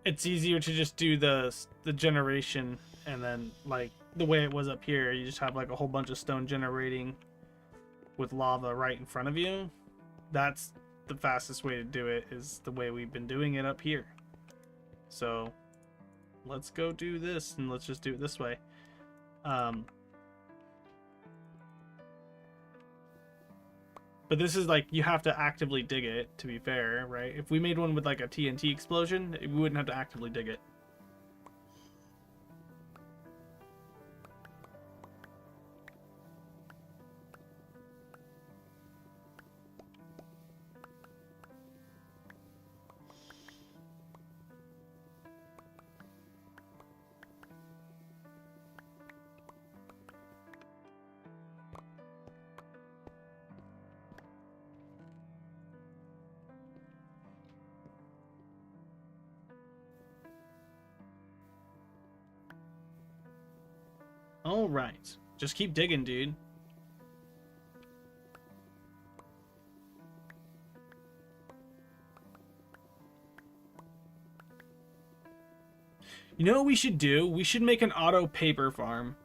it's easier to just do the generation, and then like the way it was up here, you just have like a whole bunch of stone generating with lava right in front of you. That's the fastest way to do it, is the way we've been doing it up here. So let's go do this, and let's just do it this way. But this is like, you have to actively dig it, to be fair, right? If we made one with like a TNT explosion, we wouldn't have to actively dig it. All right, just keep digging, dude. You know what we should do? We should make an auto paper farm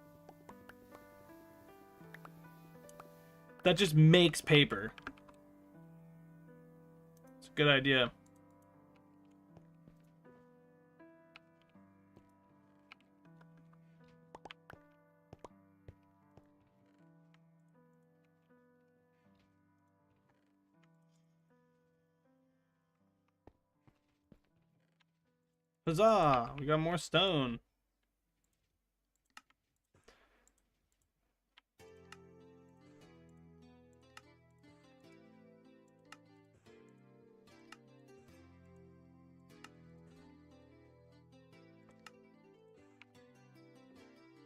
that just makes paper. It's a good idea. Huzzah! We got more stone.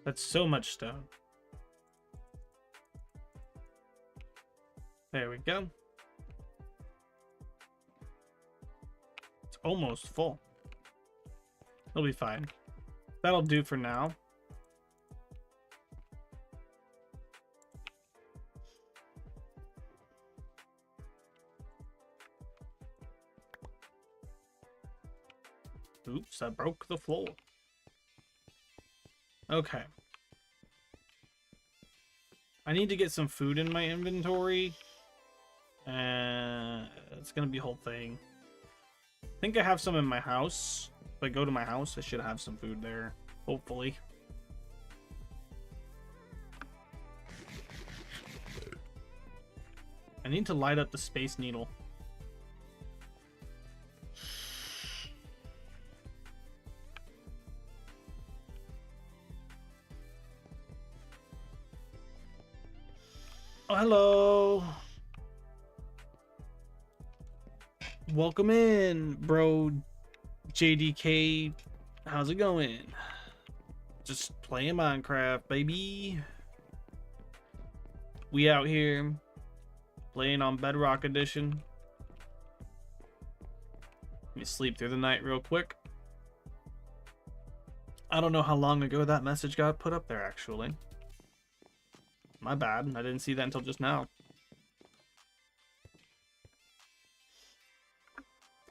That's so much stone. There we go. It's almost full. It'll be fine. That'll do for now. Oops, I broke the floor. Okay. I need to get some food in my inventory. It's gonna be a whole thing. I think I have some in my house. If I go to my house, I should have some food there. Hopefully. I need to light up the Space Needle. Oh, hello. Welcome in, bro. JDK. How's it going? Just playing Minecraft, baby. We out here playing on Bedrock Edition. Let me sleep through the night real quick. I don't know how long ago that message got put up there, actually. My bad. I didn't see that until just now.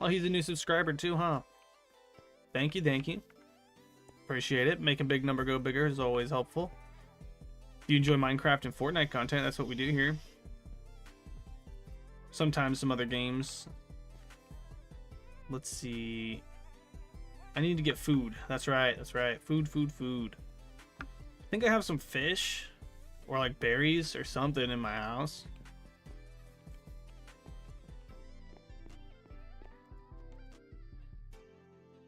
Oh, he's a new subscriber too, huh? Thank you, thank you. Appreciate it. Making big number go bigger is always helpful. If you enjoy Minecraft and Fortnite content, that's what we do here. Sometimes some other games. Let's see. I need to get food. That's right, that's right. Food, food, food. I think I have some fish or like berries or something in my house.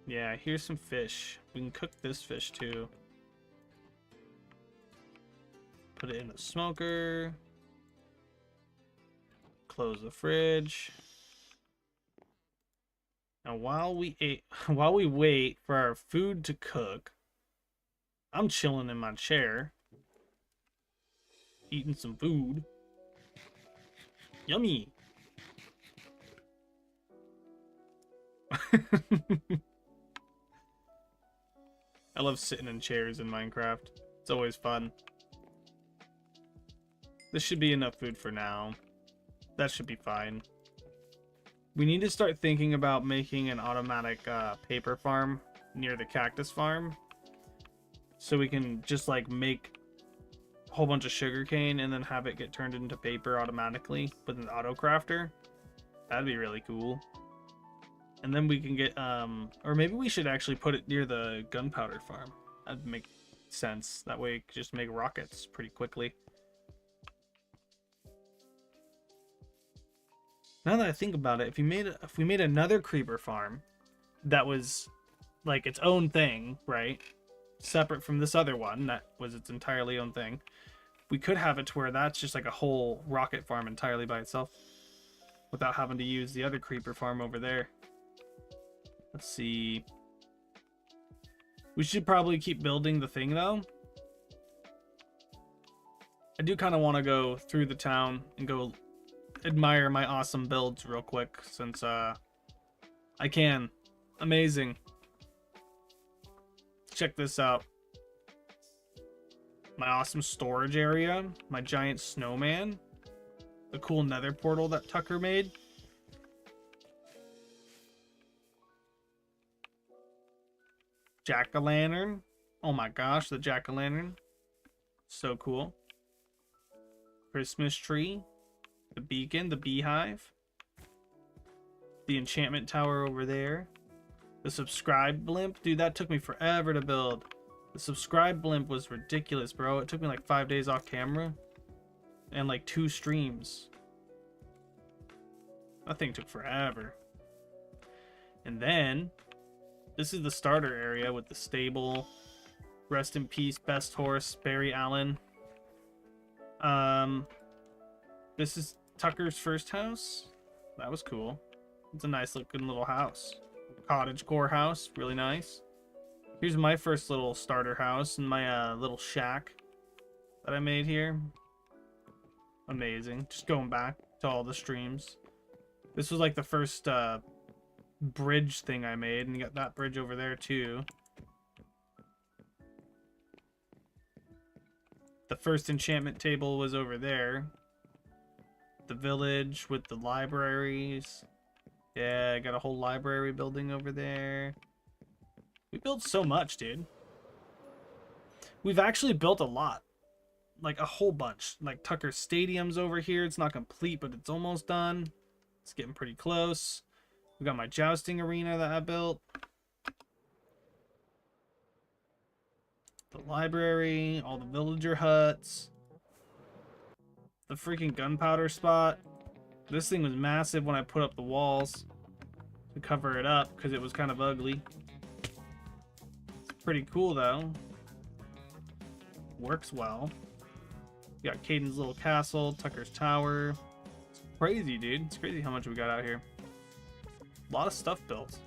Yeah, here's some fish. We can cook this fish too. Put it in the smoker. Close the fridge. Now while we wait for our food to cook, I'm chilling in my chair, eating some food. Yummy. I love sitting in chairs in Minecraft. It's always fun. This should be enough food for now. That should be fine. We need to start thinking about making an automatic paper farm near the cactus farm. So we can just like make a whole bunch of sugarcane and then have it get turned into paper automatically with an auto crafter. That'd be really cool. And then we can get, or maybe we should actually put it near the gunpowder farm. That'd make sense. That way we could just make rockets pretty quickly. Now that I think about it, if we made another creeper farm that was like its own thing, right? Separate from this other one that was its entirely own thing. We could have it to where that's just like a whole rocket farm entirely by itself without having to use the other creeper farm over there. Let's see. We should probably keep building the thing though. I do kind of want to go through the town and go admire my awesome builds real quick since I can. Amazing. Check this out. My awesome storage area, my giant snowman, the cool nether portal that Tucker made. Jack-o'-lantern. Oh my gosh, the jack-o'-lantern. So cool. Christmas tree. The beacon, the beehive. The enchantment tower over there. The subscribe blimp. Dude, that took me forever to build. The subscribe blimp was ridiculous, bro. It took me like 5 days off camera. And like 2 streams. That thing took forever. And then, this is the starter area with the stable. Rest in peace, best horse, Barry Allen. This is Tucker's first house. That was cool. It's a nice looking little house. Cottage core house, really nice. Here's my first little starter house and my little shack that I made here. Amazing. Just going back to all the streams. This was like the first bridge thing I made, and you got that bridge over there too. The first enchantment table was over there. The village with the libraries. Yeah, I got a whole library building over there. We built so much, dude. We've actually built a lot. Like a whole bunch. Like Tucker's Stadium's over here. It's not complete, but it's almost done. It's getting pretty close. We got my jousting arena that I built. The library, all the villager huts. The freaking gunpowder spot. This thing was massive when I put up the walls to cover it up because it was kind of ugly. It's pretty cool though. Works well. We got Caden's little castle, Tucker's tower. It's crazy, dude. It's crazy how much we got out here. A lot of stuff built.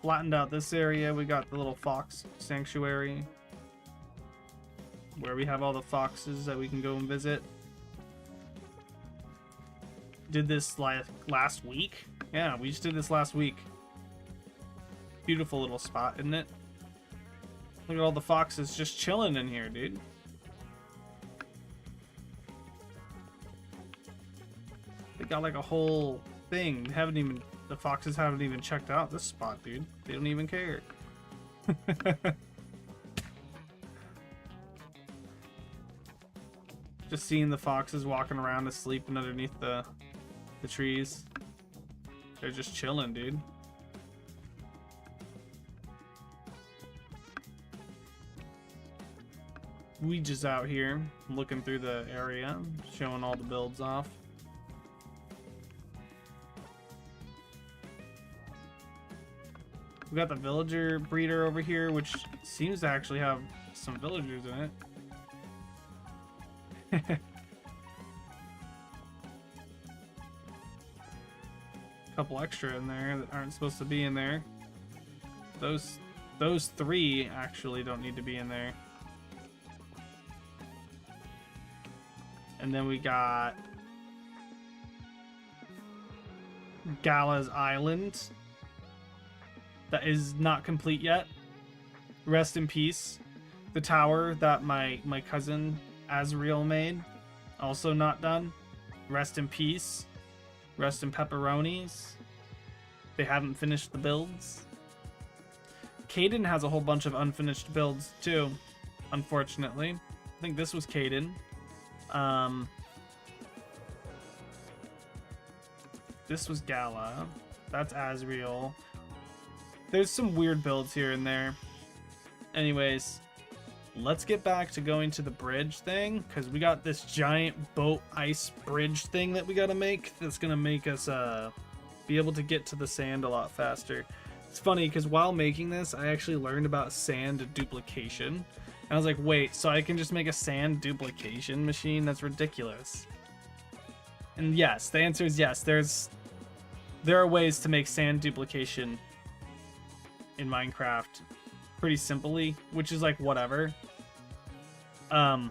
Flattened out this area. We got the little fox sanctuary where we have all the foxes that we can go and visit. Did this like last week. Yeah, we just did this last week. Beautiful little spot, isn't it? Look at all the foxes just chilling in here, dude. They got like a whole thing. They haven't even, the foxes haven't even checked out this spot, dude. They don't even care. Just seeing the foxes walking around asleep and underneath the trees. They're just chilling, dude. We just out here looking through the area, showing all the builds off. We got the villager breeder over here, which seems to actually have some villagers in it. Couple extra in there that aren't supposed to be in there. Those 3 actually don't need to be in there. And then we got Gala's Island. That is not complete yet. Rest in peace. The tower that my cousin Azriel made. Also not done. Rest in peace. Rest in pepperonis. They haven't finished the builds. Caden has a whole bunch of unfinished builds too, unfortunately. I think this was Caden. This was Gala. That's Azriel. There's some weird builds here and there. Anyways, let's get back to going to the bridge thing, because we got this giant boat ice bridge thing that we got to make that's going to make us be able to get to the sand a lot faster. It's funny because while making this, I actually learned about sand duplication. And I was like, wait, so I can just make a sand duplication machine? That's ridiculous. And yes, the answer is yes. There are ways to make sand duplication in Minecraft pretty simply, which is like whatever. I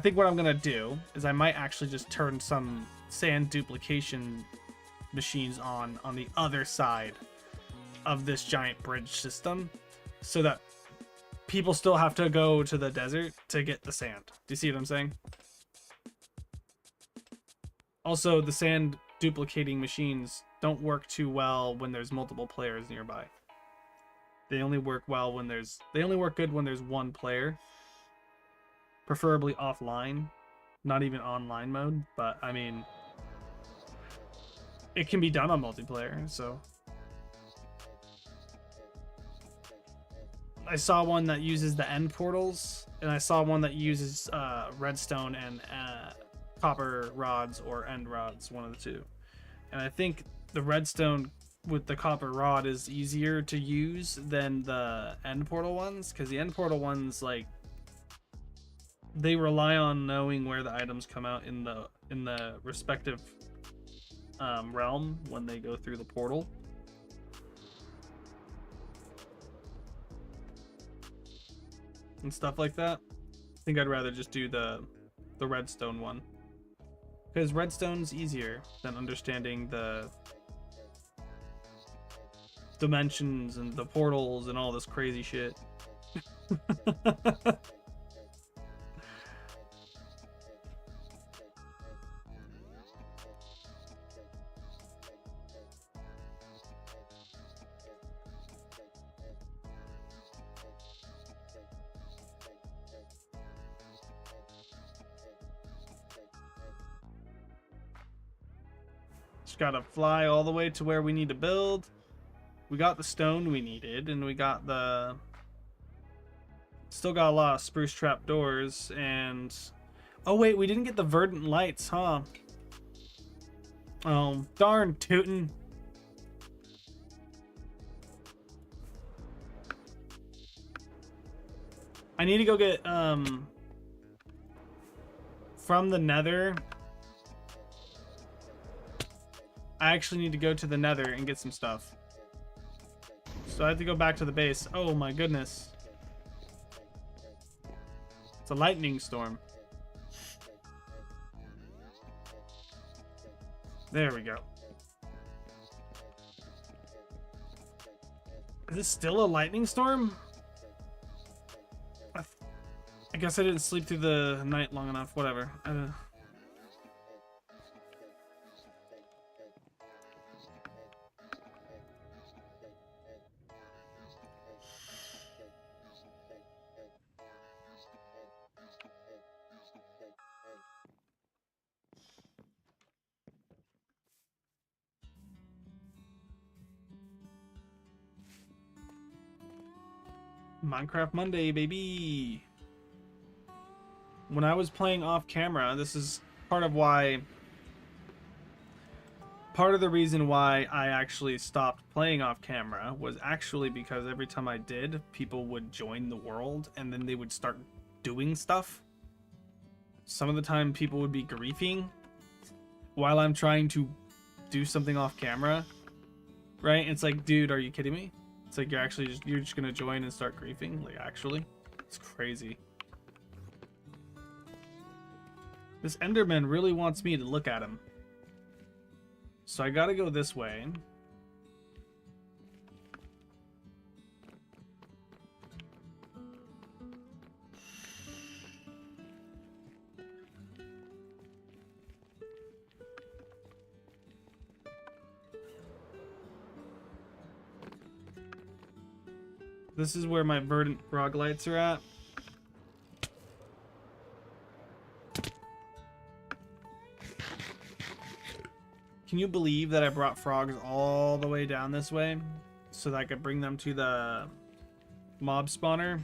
think what I'm gonna do is I might actually just turn some sand duplication machines on the other side of this giant bridge system, so that people still have to go to the desert to get the sand. Do you see what I'm saying? Also, the sand duplicating machines don't work too well when there's multiple players nearby. They only work well when they only work good when there's one player, preferably offline, not even online mode, but I mean, it can be done on multiplayer. So I saw one that uses the end portals, and I saw one that uses redstone and copper rods or end rods, one of the two. And I think the redstone with the copper rod is easier to use than the end portal ones, because the end portal ones, like, they rely on knowing where the items come out in the respective realm when they go through the portal. And stuff like that. I think I'd rather just do the redstone one, because redstone's easier than understanding the dimensions and the portals and all this crazy shit. Just gotta fly all the way to where we need to build. We got the stone we needed, and we got the... Still got a lot of spruce trap doors, and... Oh wait, we didn't get the verdant lights, huh? Oh, darn tootin'. I need to go get, from the nether... I actually need to go to the nether and get some stuff. So I have to go back to the base. Oh my goodness. It's a lightning storm. There we go. Is this still a lightning storm? I guess I didn't sleep through the night long enough. Whatever. Minecraft Monday, baby. When I was playing off camera, this is part of the reason why I actually stopped playing off camera was actually because every time I did, people would join the world and then they would start doing stuff. Some of the time people would be griefing while I'm trying to do something off camera, right? It's like, dude, are you kidding me? It's like you're just gonna join and start griefing? Like, actually? It's crazy. This Enderman really wants me to look at him. So I gotta go this way. This is where my verdant frog lights are at. Can you believe that I brought frogs all the way down this way so that I could bring them to the mob spawner?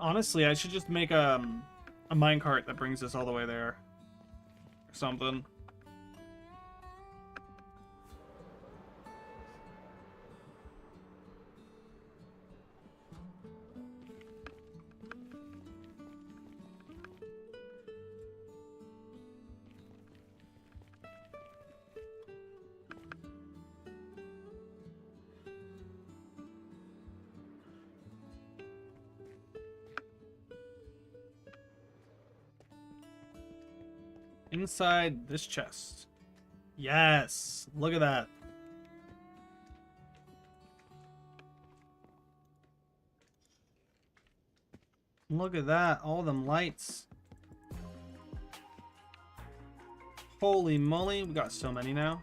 Honestly, I should just make a minecart that brings us all the way there. Or something. Inside this chest. Yes! Look at that. Look at that. All them lights. Holy moly. We got so many now.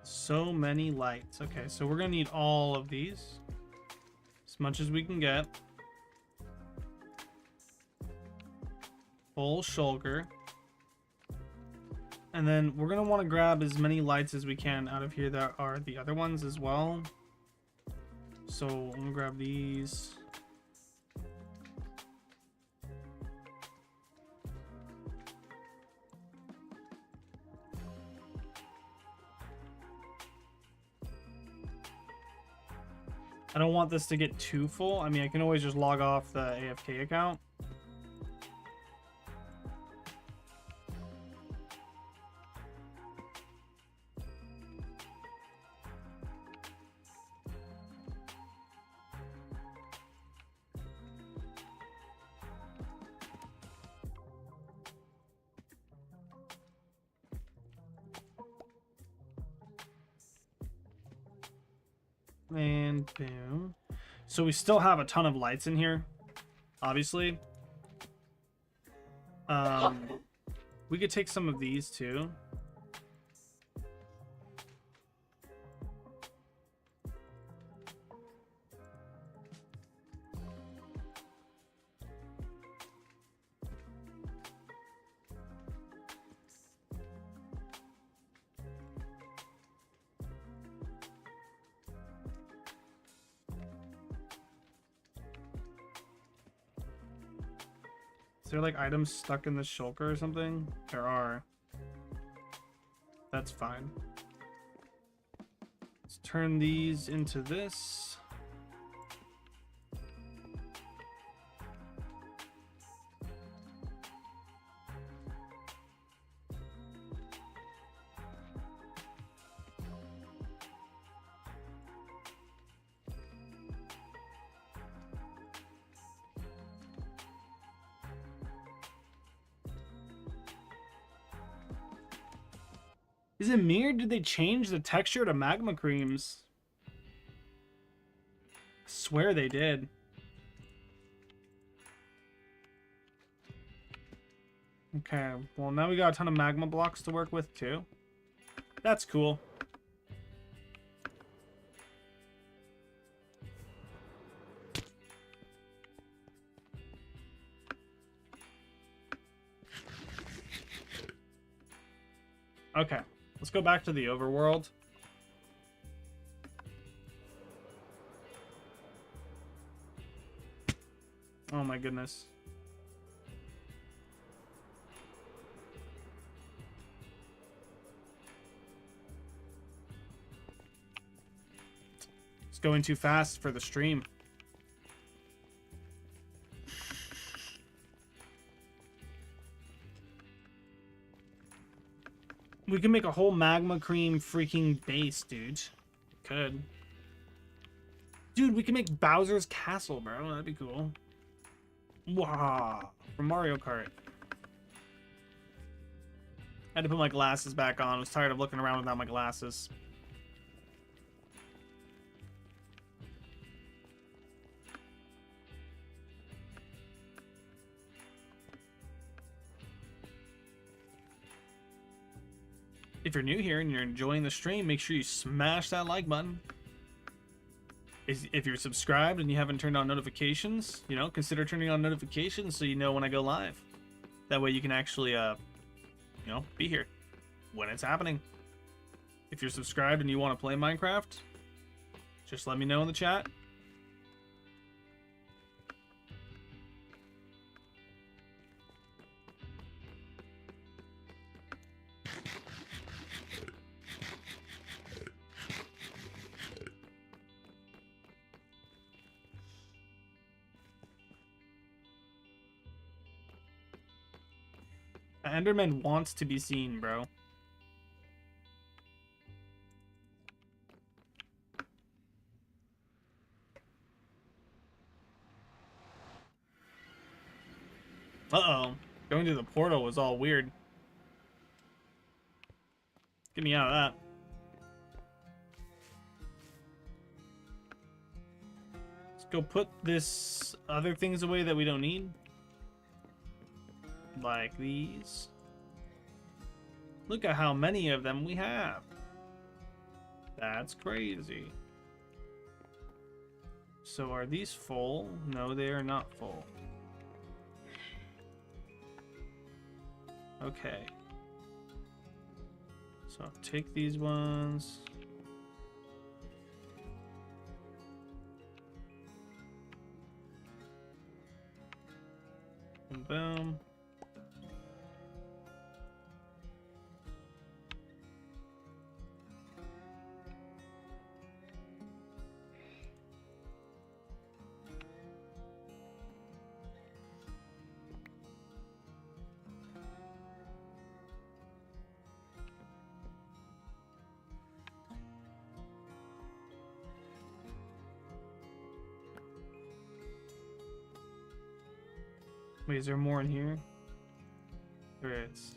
So many lights. Okay, so we're gonna need all of these. As much as we can get. Full shulker. And then we're gonna want to grab as many lights as we can out of here that are the other ones as well. So I'm gonna grab these. I don't want this to get too full. I mean, I can always just log off the AFK account. And boom. So we still have a ton of lights in here, obviously. We could take some of these too. Is there like items stuck in the shulker or something? There are. That's fine. Let's turn these into this. Is it me or did they change the texture to magma creams? I swear they did. Okay, well now we got a ton of magma blocks to work with too. That's cool. Okay. Let's go back to the overworld. Oh my goodness. It's going too fast for the stream. We can make a whole magma cream freaking base, dude. Could. Dude, we can make Bowser's Castle, bro. That'd be cool. Wow. From Mario Kart. I had to put my glasses back on. I was tired of looking around without my glasses. If you're new here and you're enjoying the stream, make sure you smash that like button. If you're subscribed and you haven't turned on notifications, you know, consider turning on notifications so you know when I go live. That way you can actually, you know, be here when it's happening. If you're subscribed and you want to play Minecraft, just let me know in the chat. Enderman wants to be seen, bro. Uh-oh. Going to the portal was all weird. Get me out of that. Let's go put this other things away that we don't need. Like these. Look at how many of them we have. That's crazy. So are these full? No, they are not full. Okay. So I'll take these ones. And boom. Wait, is there more in here? There is.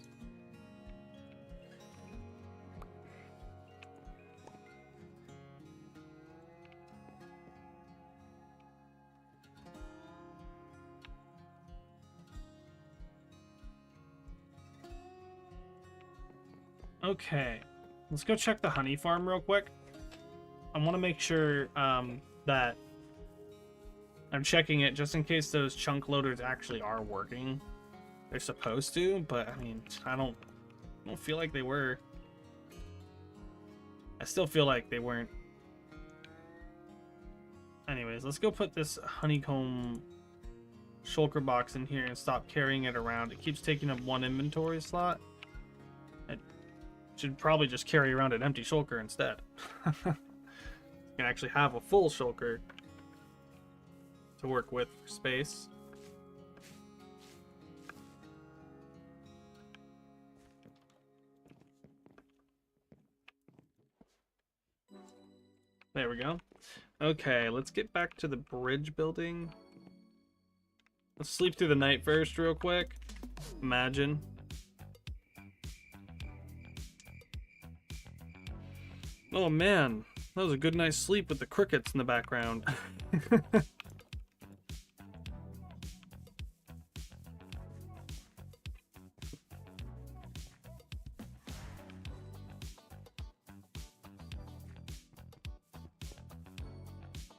Okay, let's go check the honey farm real quick. I want to make sure that I'm checking it just in case those chunk loaders actually are working. They're supposed to, but I mean, I don't feel like they were. I still feel like they weren't. Anyways, let's go put this honeycomb shulker box in here and stop carrying it around. It keeps taking up one inventory slot. It should probably just carry around an empty shulker instead. You can actually have a full shulker to work with for space. There we go. Okay, let's get back to the bridge building. Let's sleep through the night first real quick. Imagine. Oh man, that was a good night's sleep with the crickets in the background.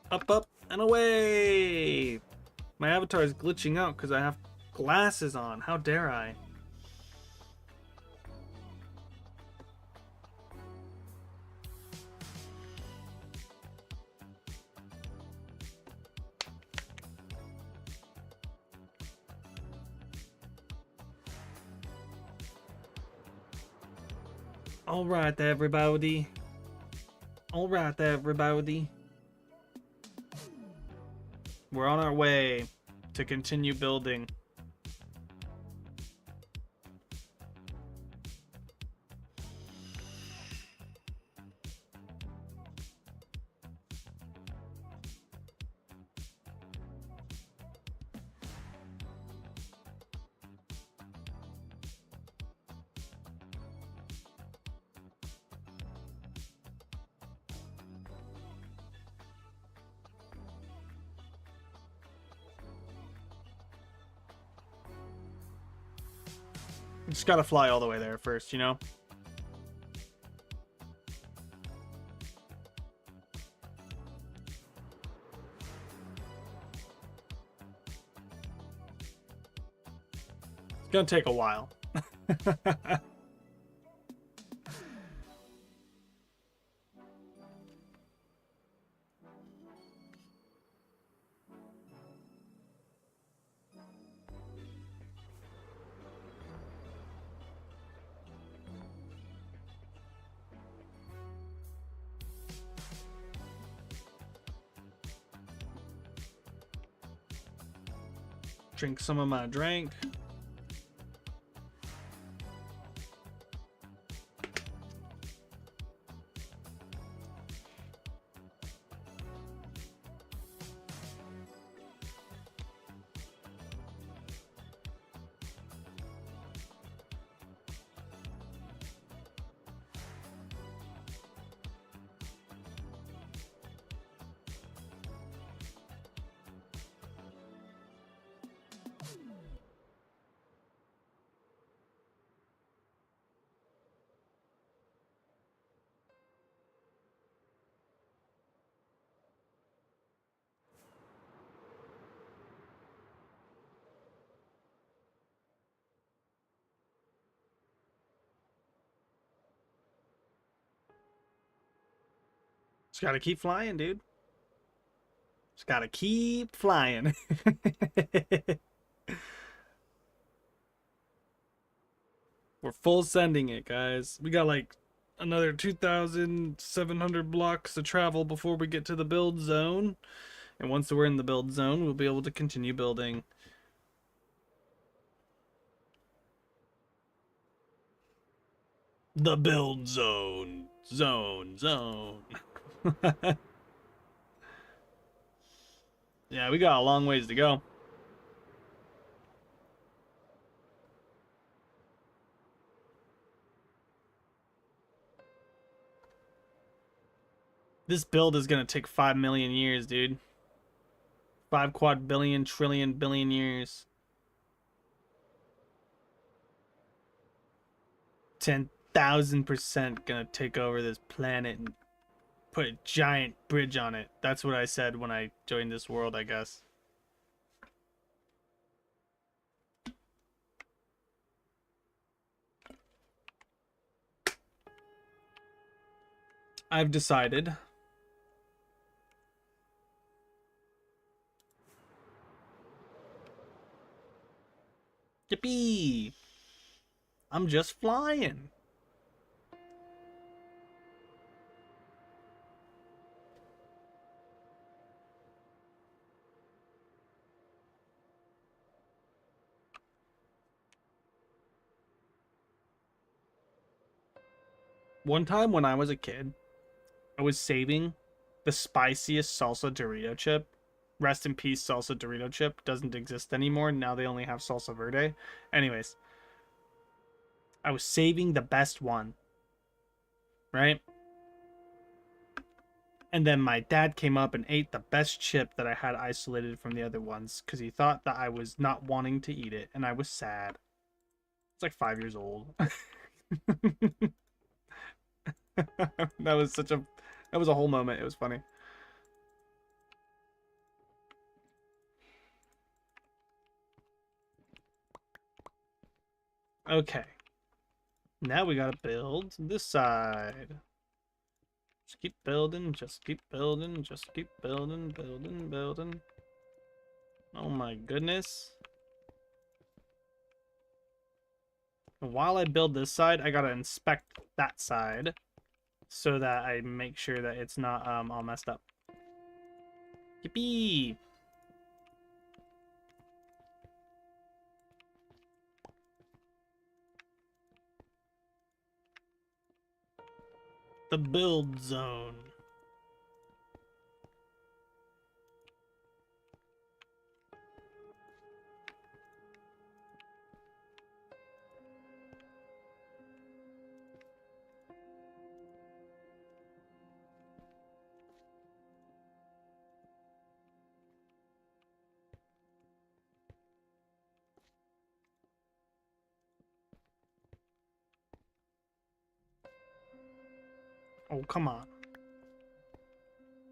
Up, up, and away! My avatar is glitching out because I have glasses on. How dare I? Alright, everybody. Alright, everybody. We're on our way to continue building. Just gotta fly all the way there first, you know? It's gonna take a while. Drink some of my drink. Just gotta keep flying, dude. Just gotta keep flying. We're full sending it, guys. We got like another 2,700 blocks to travel before we get to the build zone. And once we're in the build zone, we'll be able to continue building. The build zone. Zone. Yeah, we got a long ways to go. This build is gonna take 5 million years, dude. 5 quad billion, trillion, billion years. 10,000% gonna take over this planet and put a giant bridge on it. That's what I said when I joined this world, I guess. I've decided. Yippee! I'm just flying. One time when I was a kid, I was saving the spiciest salsa Dorito chip. Rest in peace, salsa Dorito chip doesn't exist anymore. Now they only have salsa verde. Anyways, I was saving the best one, right? And then my dad came up and ate the best chip that I had isolated from the other ones because he thought that I was not wanting to eat it, and I was sad. It's like 5 years old. That was a whole moment. It was funny. Okay. Now we gotta build this side. Just keep building, just keep building, just keep building, building. Oh my goodness. And while I build this side, I gotta inspect that side so that I make sure that it's not all messed up. Yippee! The build zone. Oh, come on.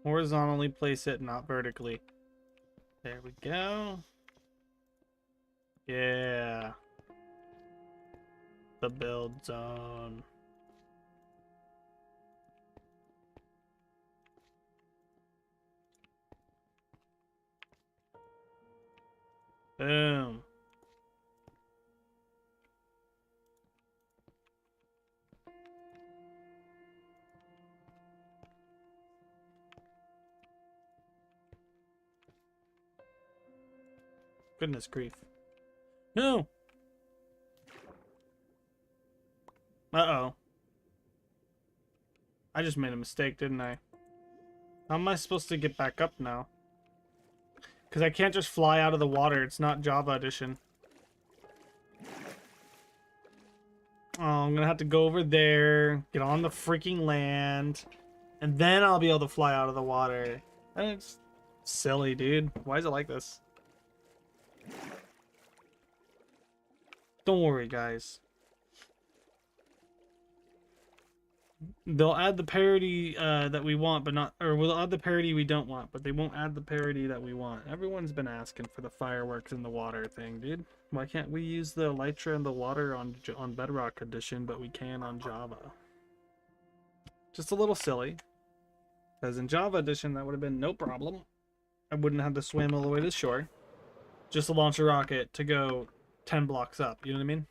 Horizontally place it, not vertically. There we go. Yeah. The build zone. Boom. Goodness grief. No! Uh-oh. I just made a mistake, didn't I? How am I supposed to get back up now? Because I can't just fly out of the water. It's not Java Edition. Oh, I'm going to have to go over there, get on the freaking land, and then I'll be able to fly out of the water. It's silly, dude. Why is it like this? Don't worry, guys. They'll add the parody that we want, but not, or we'll add the parody we don't want, but they won't add the parody that we want. Everyone's been asking for the fireworks in the water thing, dude. Why can't we use the elytra and the water on Bedrock Edition, but we can on Java? Just a little silly. Because in Java Edition, that would have been no problem. I wouldn't have to swim all the way to shore. Just to launch a rocket to go 10 blocks up, you know what I mean?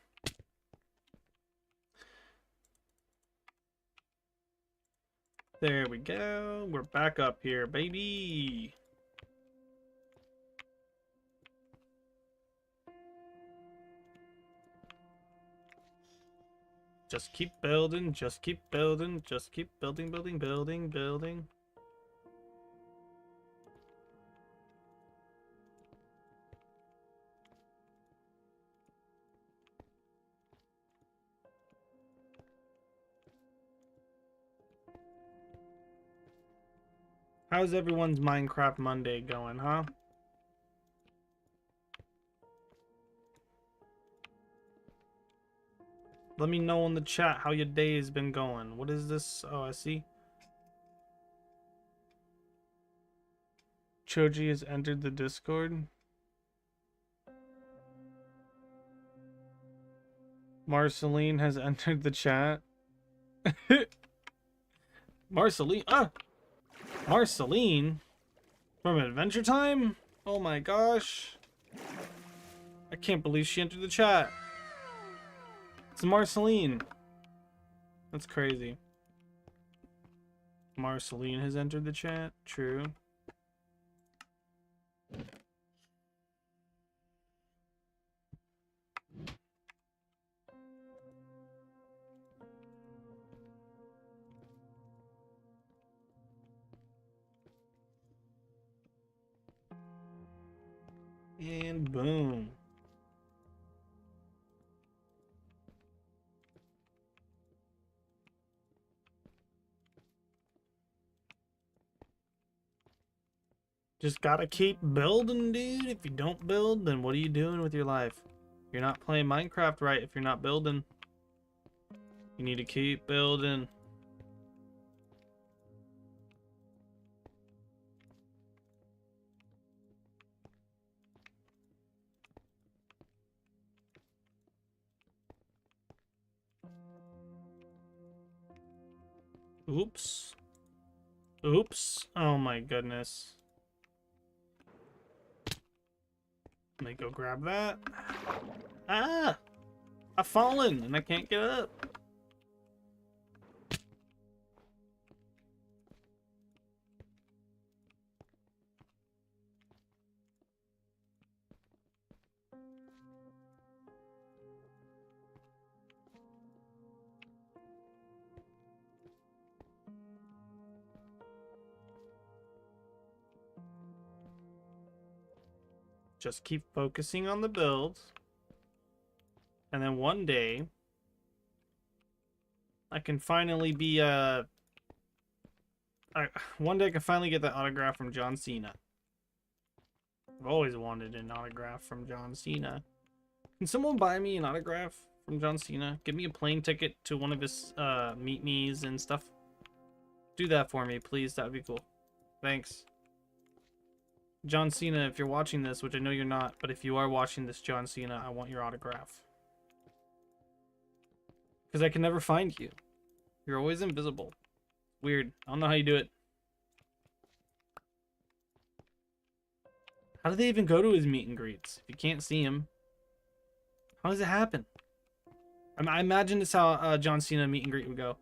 There we go. We're back up here, baby. Just keep building, just keep building, just keep building, building, building, building. How's everyone's Minecraft Monday going, huh? Let me know in the chat how your day has been going. What is this? Oh, I see. Choji has entered the Discord. Marceline has entered the chat. Marceline? Ah! Marceline? From Adventure Time? Oh my gosh. I can't believe she entered the chat. It's Marceline. That's crazy. Marceline has entered the chat. True. And boom. Just gotta keep building, dude. If you don't build, then what are you doing with your life? You're not playing Minecraft right if you're not building. You need to keep building. Oops. Oops. Oh my goodness. Let me go grab that. Ah! I've fallen and I can't get up. Just keep focusing on the build. And then one day, I can finally be, one day I can finally get that autograph from John Cena. I've always wanted an autograph from John Cena. Can someone buy me an autograph from John Cena? Give me a plane ticket to one of his, meet me's and stuff. Do that for me, please. That would be cool. Thanks. John Cena, if you're watching this, which I know you're not, but if you are watching this, John Cena, I want your autograph. Because I can never find you. You're always invisible. Weird. I don't know how you do it. How do they even go to his meet and greets if you can't see him? How does it happen? I imagine this how John Cena meet and greet would go.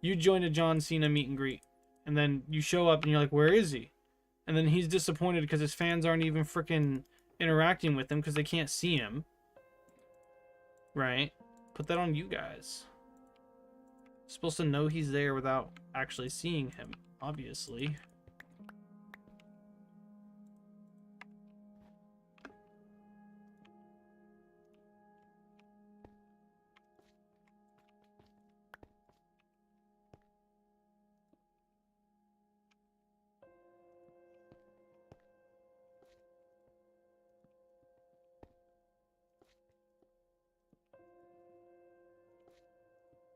You join a John Cena meet and greet, and then you show up and you're like, where is he? And then he's disappointed because his fans aren't even freaking interacting with him because they can't see him. Right? Put that on you guys. You're supposed to know he's there without actually seeing him, obviously.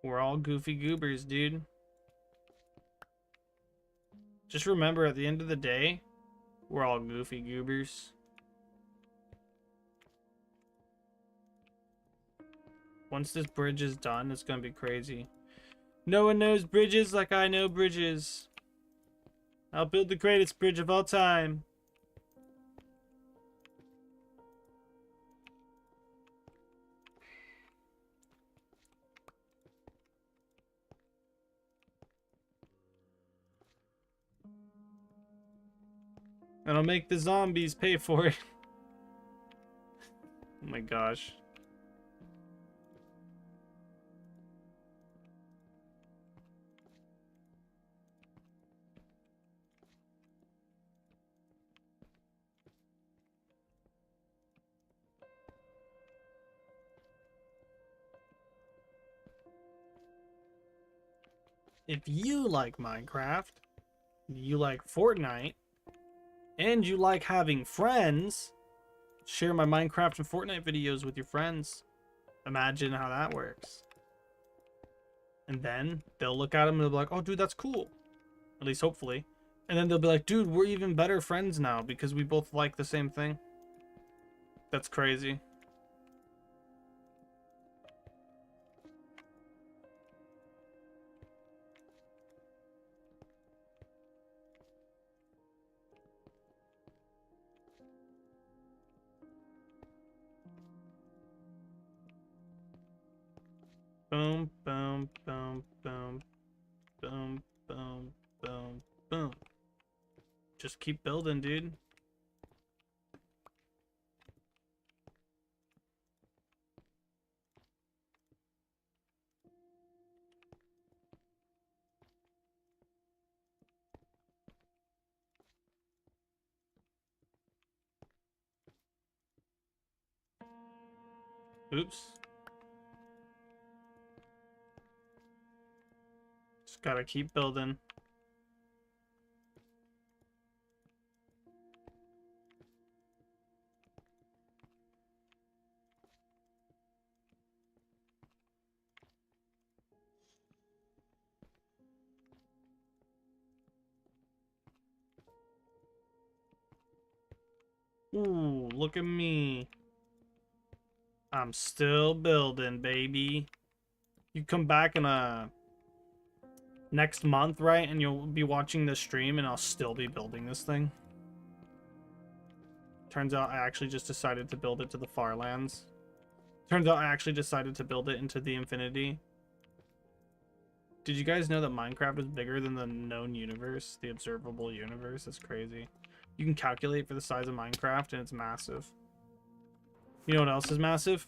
We're all goofy goobers, dude. Just remember, at the end of the day, we're all goofy goobers. Once this bridge is done, it's gonna be crazy. No one knows bridges like I know bridges. I'll build the greatest bridge of all time. And I'll make the zombies pay for it. Oh my gosh. If you like Minecraft, you like Fortnite, and you like having friends, share my Minecraft and Fortnite videos with your friends. Imagine how that works. And then they'll look at them and they'll be like, oh, dude, that's cool. At least hopefully. And then they'll be like, dude, we're even better friends now because we both like the same thing. That's crazy. Boom, boom, boom, boom, boom, boom, boom, boom. Just keep building, dude. Oops. Just gotta keep building. Ooh, look at me. I'm still building, baby. You come back in next month, right? And you'll be watching this stream and I'll still be building this thing. Turns out I actually just decided to build it to the far lands. Turns out I actually decided to build it into the infinity. Did you guys know that Minecraft is bigger than the known universe? The observable universe? That's crazy. You can calculate for the size of Minecraft and it's massive. You know what else is massive?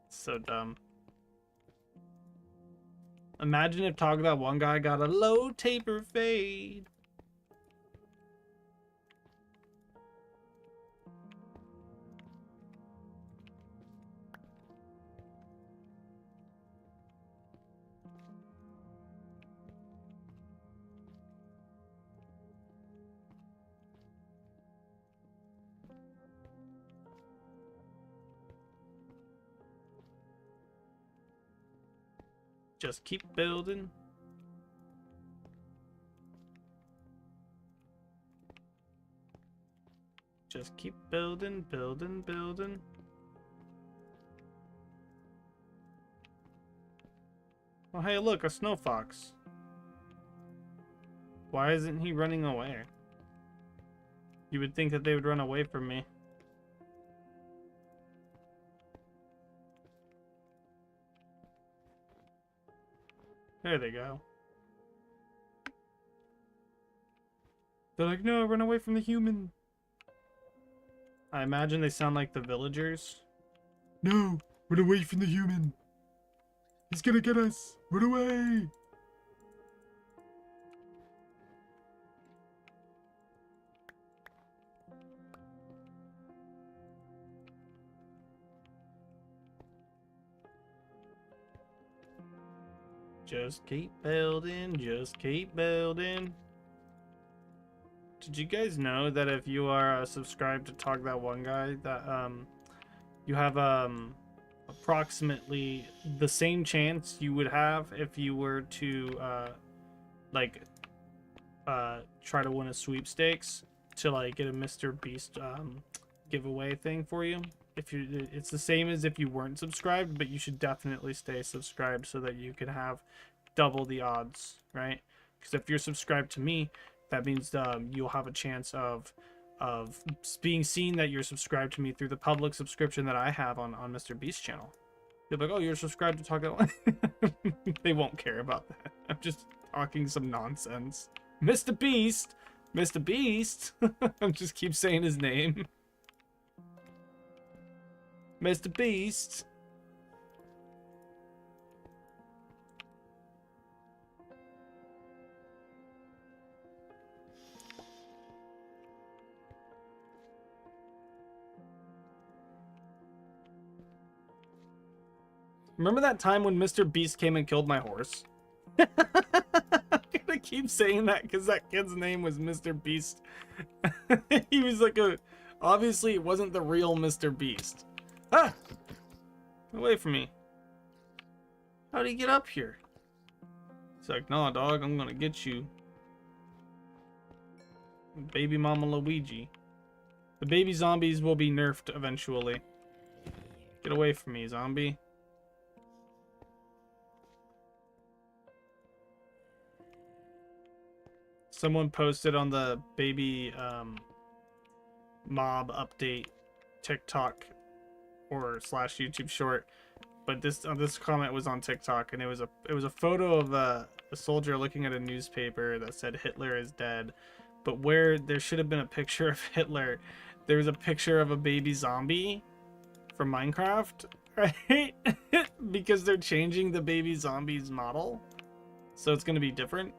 So dumb. Imagine if TOGthatoneguy got a low taper fade. Just keep building. Just keep building, building, building. Oh, hey, look, a snow fox. Why isn't he running away? You would think that they would run away from me. There they go. They're like, no, run away from the human. I imagine they sound like the villagers. No, run away from the human. He's gonna get us. Run away. Just keep building, just keep building. Did you guys know that if you are subscribed to TOGthatoneguy, that you have approximately the same chance you would have if you were to like try to win a sweepstakes to like get a Mr. Beast giveaway thing for you. If you, it's the same as if you weren't subscribed, but you should definitely stay subscribed so that you can have double the odds, right? Because if you're subscribed to me, that means you'll have a chance of being seen that you're subscribed to me through the public subscription that I have on Mr. Beast channel. You're like, oh, you're subscribed to Talk That. They won't care about that. I'm just talking some nonsense. Mr. Beast, Mr. Beast. I just keep saying his name. Mr. Beast. Remember that time when Mr. Beast came and killed my horse? I'm gonna keep saying that because that kid's name was Mr. Beast. He was like a... Obviously, it wasn't the real Mr. Beast. Ah! Away from me. How'd he get up here? He's like, nah, dog, I'm gonna get you. Baby Mama Luigi. The baby zombies will be nerfed eventually. Get away from me, zombie. Someone posted on the baby mob update TikTok or slash YouTube short, but this comment was on TikTok, and it was a photo of a soldier looking at a newspaper that said Hitler is dead, but where there should have been a picture of Hitler, there was a picture of a baby zombie from Minecraft, right? Because they're changing the baby zombie's model, so it's gonna be different.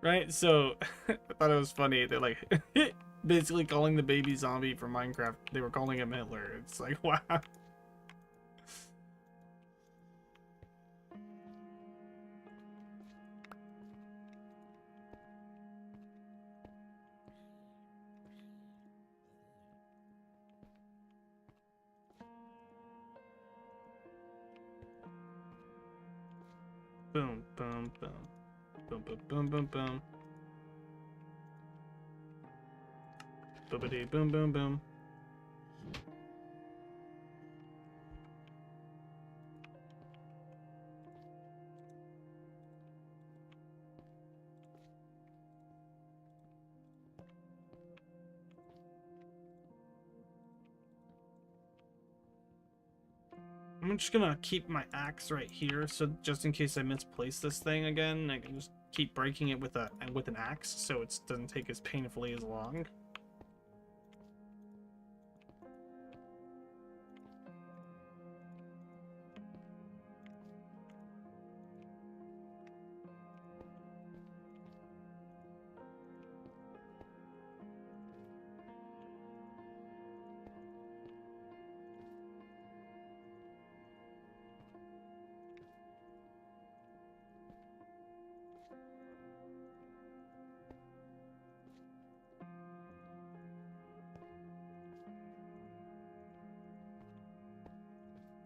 Right, so I thought it was funny. They're like basically calling the baby zombie from Minecraft. They were calling him Hitler. It's like, wow. Boom, boom, boom. Boom, boom, boom, boom, boom. Boobity, boom, boom, boom. I'm just gonna keep my axe right here, so just in case I misplace this thing again, I can just keep breaking it with an axe, so it doesn't take as painfully as long.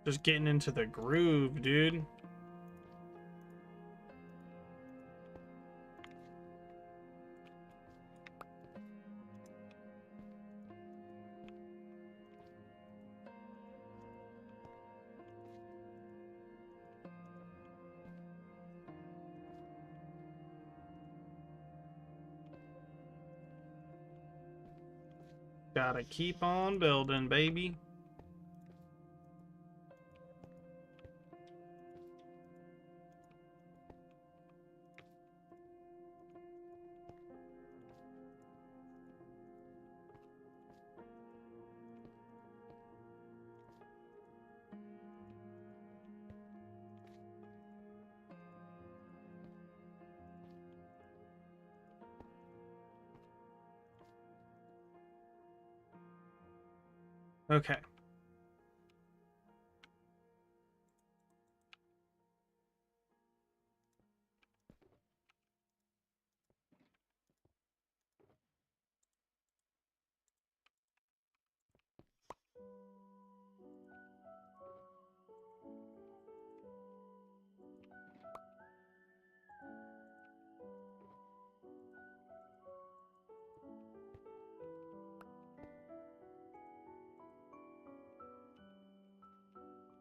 Just getting into the groove, dude. gotta keep on building, baby. Okay.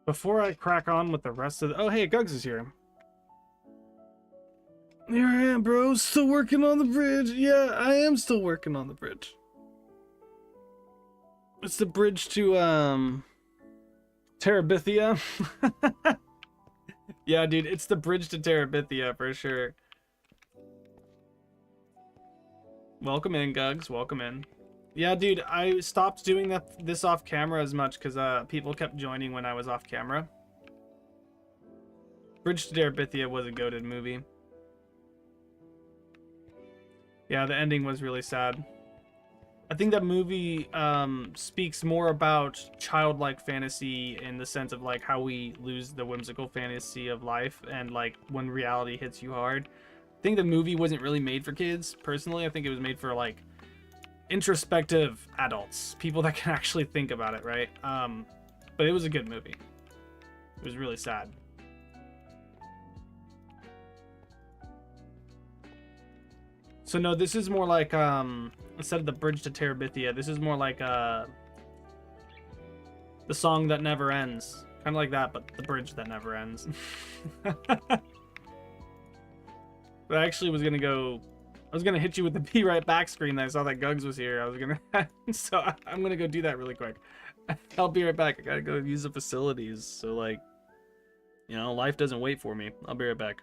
Before I crack on with the rest of the... Oh, hey, Gugs is here. Here I am, bro. Still working on the bridge. Yeah, I am still working on the bridge. It's the bridge to, Terabithia. Yeah, dude, it's the bridge to Terabithia for sure. Welcome in, Gugs. Welcome in. Yeah, dude, I stopped doing this off camera as much because people kept joining when I was off camera. Bridge to Terabithia was a goated movie. Yeah, the ending was really sad. I think that movie speaks more about childlike fantasy in the sense of like how we lose the whimsical fantasy of life and like when reality hits you hard. I think the movie wasn't really made for kids, personally. I think it was made for like introspective adults, people that can actually think about it, right? But it was a good movie. It was really sad. So no, this is more like instead of the bridge to Terabithia, this is more like the song that never ends, kind of like that, but the bridge that never ends. But I actually was gonna go. I was gonna hit you with the be right back screen. That I saw that Gugs was here. I was gonna, so I'm gonna go do that really quick. I'll be right back. I gotta go use the facilities. So like, you know, life doesn't wait for me. I'll be right back.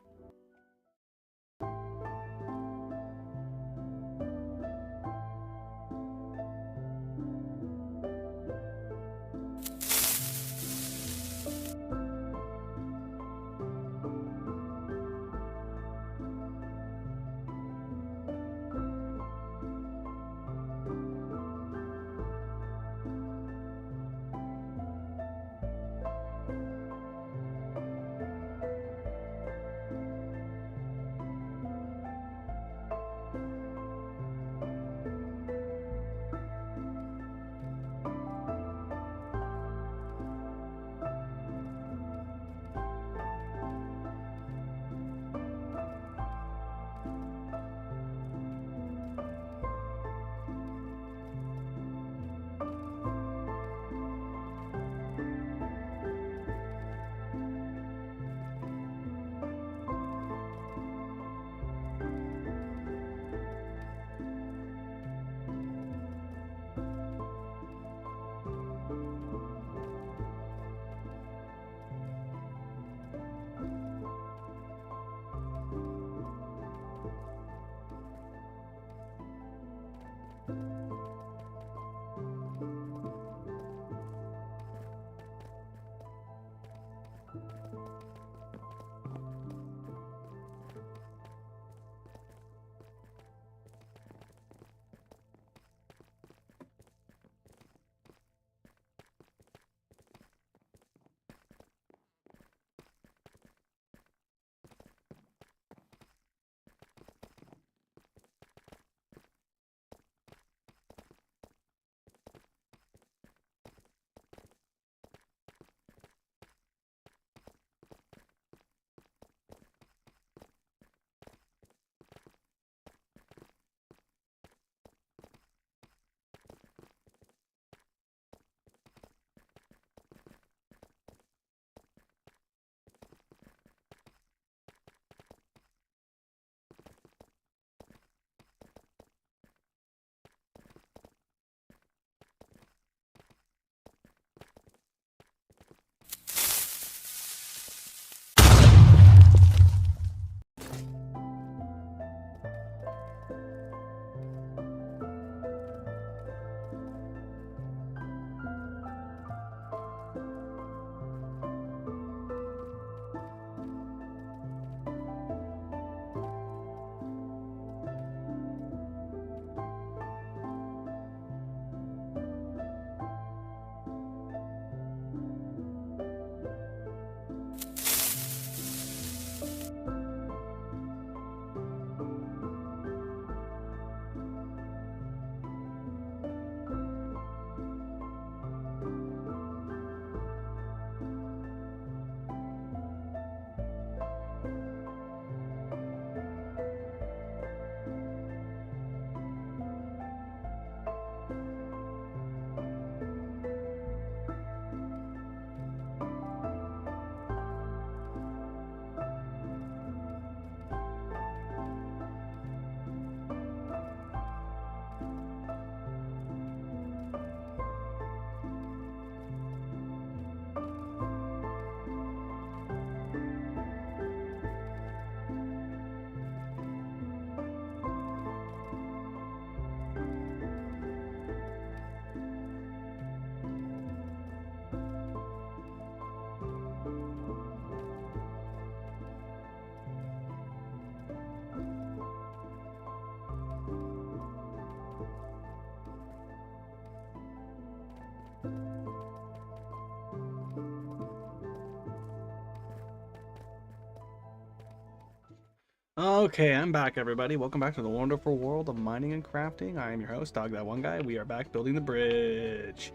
Okay, I'm back, everybody. Welcome back to the wonderful world of mining and crafting. I am your host, TOGthatoneguy. We are back building the bridge.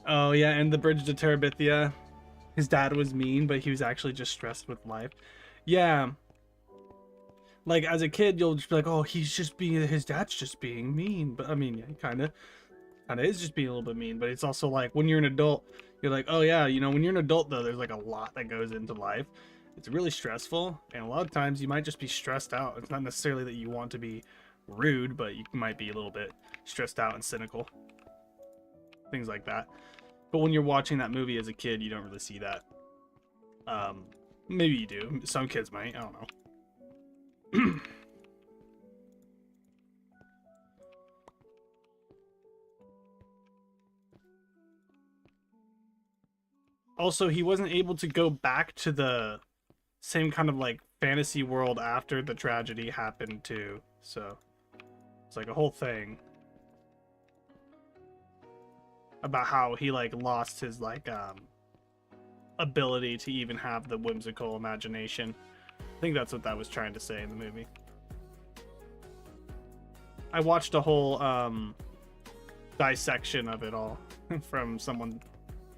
Oh yeah, and the bridge to Terabithia. His dad was mean, but he was actually just stressed with life. Yeah. Like, as a kid, you'll just be like, oh, his dad's just being mean. But, I mean, yeah, he kind of is just being a little bit mean. But it's also like, when you're an adult, you're like, oh yeah, when you're an adult, though, there's like a lot that goes into life. It's really stressful, and a lot of times you might just be stressed out. It's not necessarily that you want to be rude, but you might be a little bit stressed out and cynical. Things like that. But when you're watching that movie as a kid, you don't really see that. Maybe you do. Some kids might. I don't know. Also, he wasn't able to go back to the same kind of like fantasy world after the tragedy happened too. So it's like a whole thing about how he like lost his like ability to even have the whimsical imagination. I think that's what that was trying to say in the movie. I watched a whole dissection of it all from someone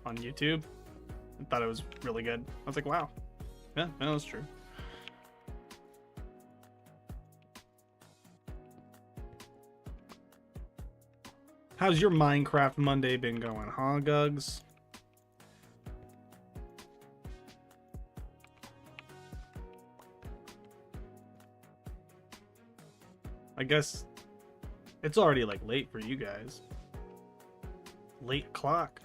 on YouTube. I thought it was really good. I was like, wow. Yeah, that was true. How's your Minecraft Monday been going, huh, Gugs? I guess it's already like late for you guys. Late clock.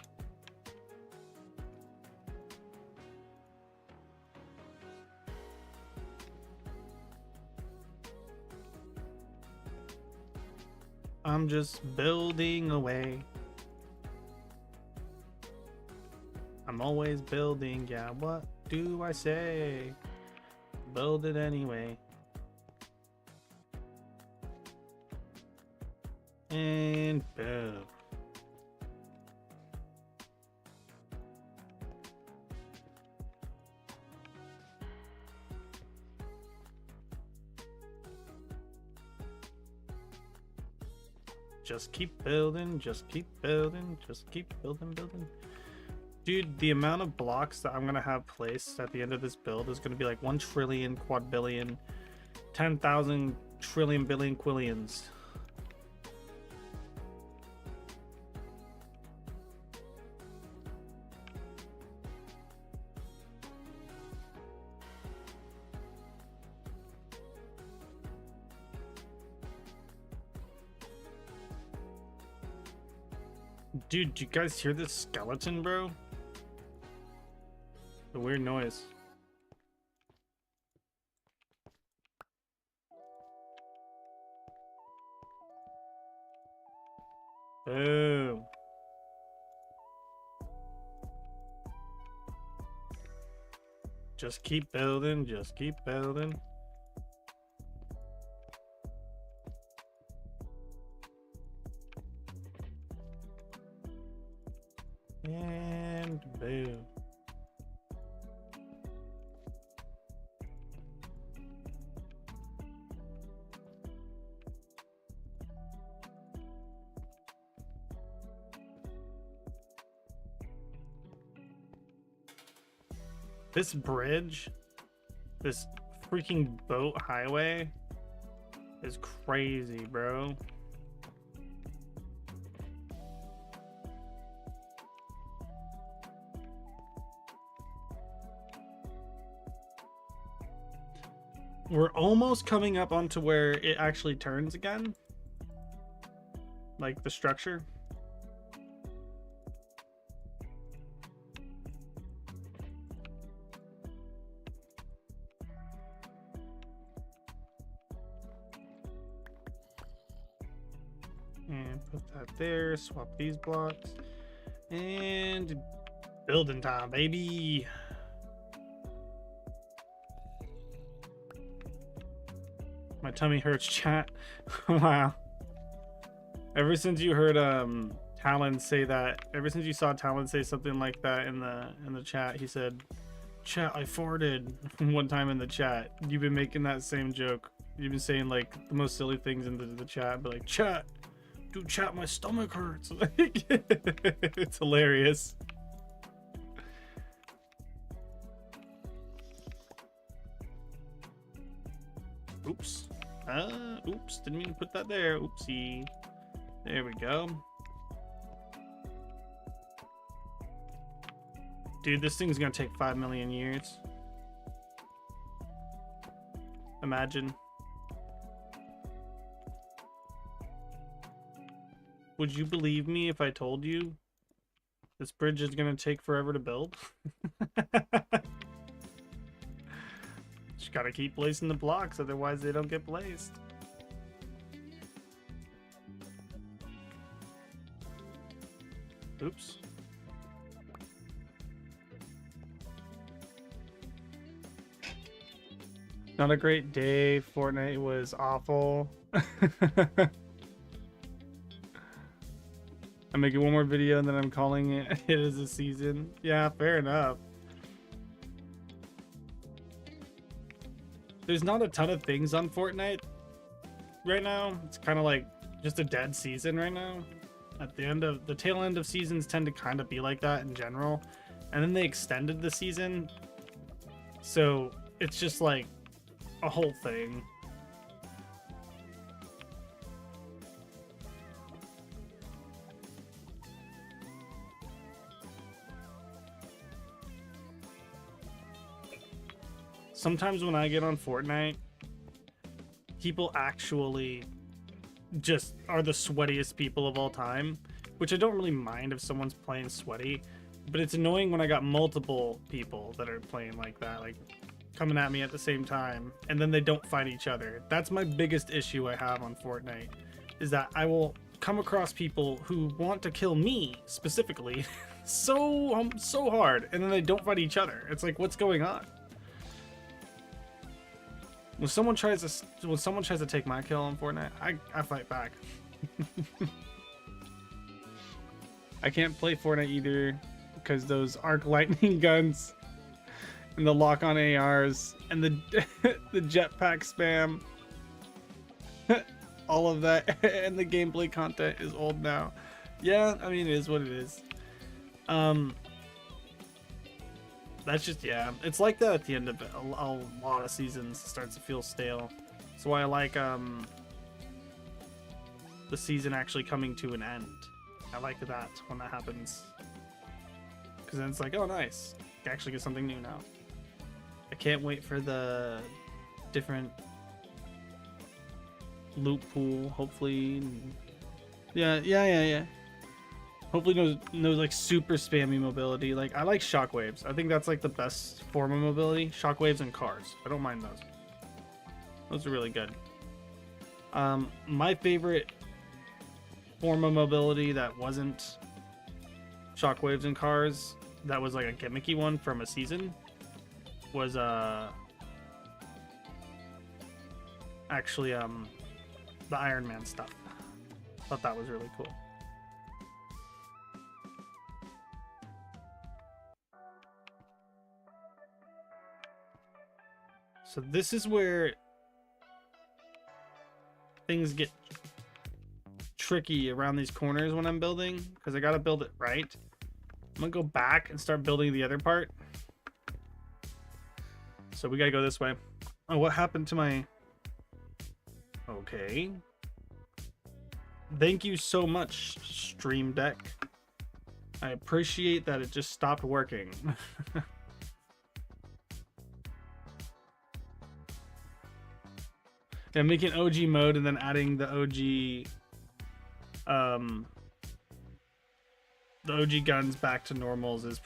I'm just building away. I'm always building, yeah, what do I say? Build it anyway. And boom. Just keep building, just keep building, just keep building. Dude, the amount of blocks that I'm gonna have placed at the end of this build is gonna be like 1 trillion, quadbillion, 10,000 trillion, billion, quillions. Dude, do you guys hear this skeleton, bro? The weird noise. Boom. Just keep building, just keep building. And boom. This bridge, this freaking boat highway is crazy, bro. We're almost coming up onto where it actually turns again. Like the structure. And put that there, swap these blocks. And building time, baby. My tummy hurts, chat. Wow. Ever since you heard Talon say that. Ever since you saw Talon say something like that in the chat, he said, "Chat, I farted." One time in the chat. You've been making that same joke. You've been saying like the most silly things in the chat, but like, "Chat, dude, chat, my stomach hurts." It's hilarious. Oops. Oops, didn't mean to put that there. Oopsie. There we go. Dude, this thing's gonna take 5 million years. Imagine. Would you believe me if I told you this bridge is gonna take forever to build? Just gotta keep placing the blocks, otherwise they don't get placed. Oops. Not a great day. Fortnite was awful. I'm making one more video and then I'm calling it as a season. Yeah, fair enough. There's not a ton of things on Fortnite right now. It's kind of like just a dead season right now. At the tail end of seasons tend to kind of be like that in general. And then they extended the season. So it's just like a whole thing. Sometimes when I get on Fortnite, people actually just are the sweatiest people of all time, which I don't really mind if someone's playing sweaty, but it's annoying when I got multiple people that are playing like that, like coming at me at the same time, and then they don't fight each other. That's my biggest issue I have on Fortnite, is that I will come across people who want to kill me specifically so hard, and then they don't fight each other. It's like, what's going on? When someone tries to take my kill on Fortnite, I fight back. I can't play Fortnite either because those arc lightning guns and the lock-on ARs and the the jetpack spam, all of that, and the gameplay content is old now. Yeah, I mean, it is what it is. That's just, yeah, it's like that at the end of a lot of seasons. It starts to feel stale. That's why I like the season actually coming to an end. I like that when that happens, because then it's like, oh nice, I actually get something new now. I can't wait for the different loot pool, hopefully. Yeah. Hopefully no like super spammy mobility. Like, I like shockwaves. I think that's like the best form of mobility. Shockwaves and cars. I don't mind those. Those are really good. My favorite form of mobility that wasn't shockwaves and cars, that was like a gimmicky one from a season, was actually the Iron Man stuff. Thought that was really cool. So this is where things get tricky around these corners when I'm building, because I gotta build it right. I'm gonna go back and start building the other part. So we gotta go this way. Oh, what happened to my... Okay. Thank you so much, Stream Deck. I appreciate that it just stopped working. Yeah, making OG mode and then adding the OG guns back to normals is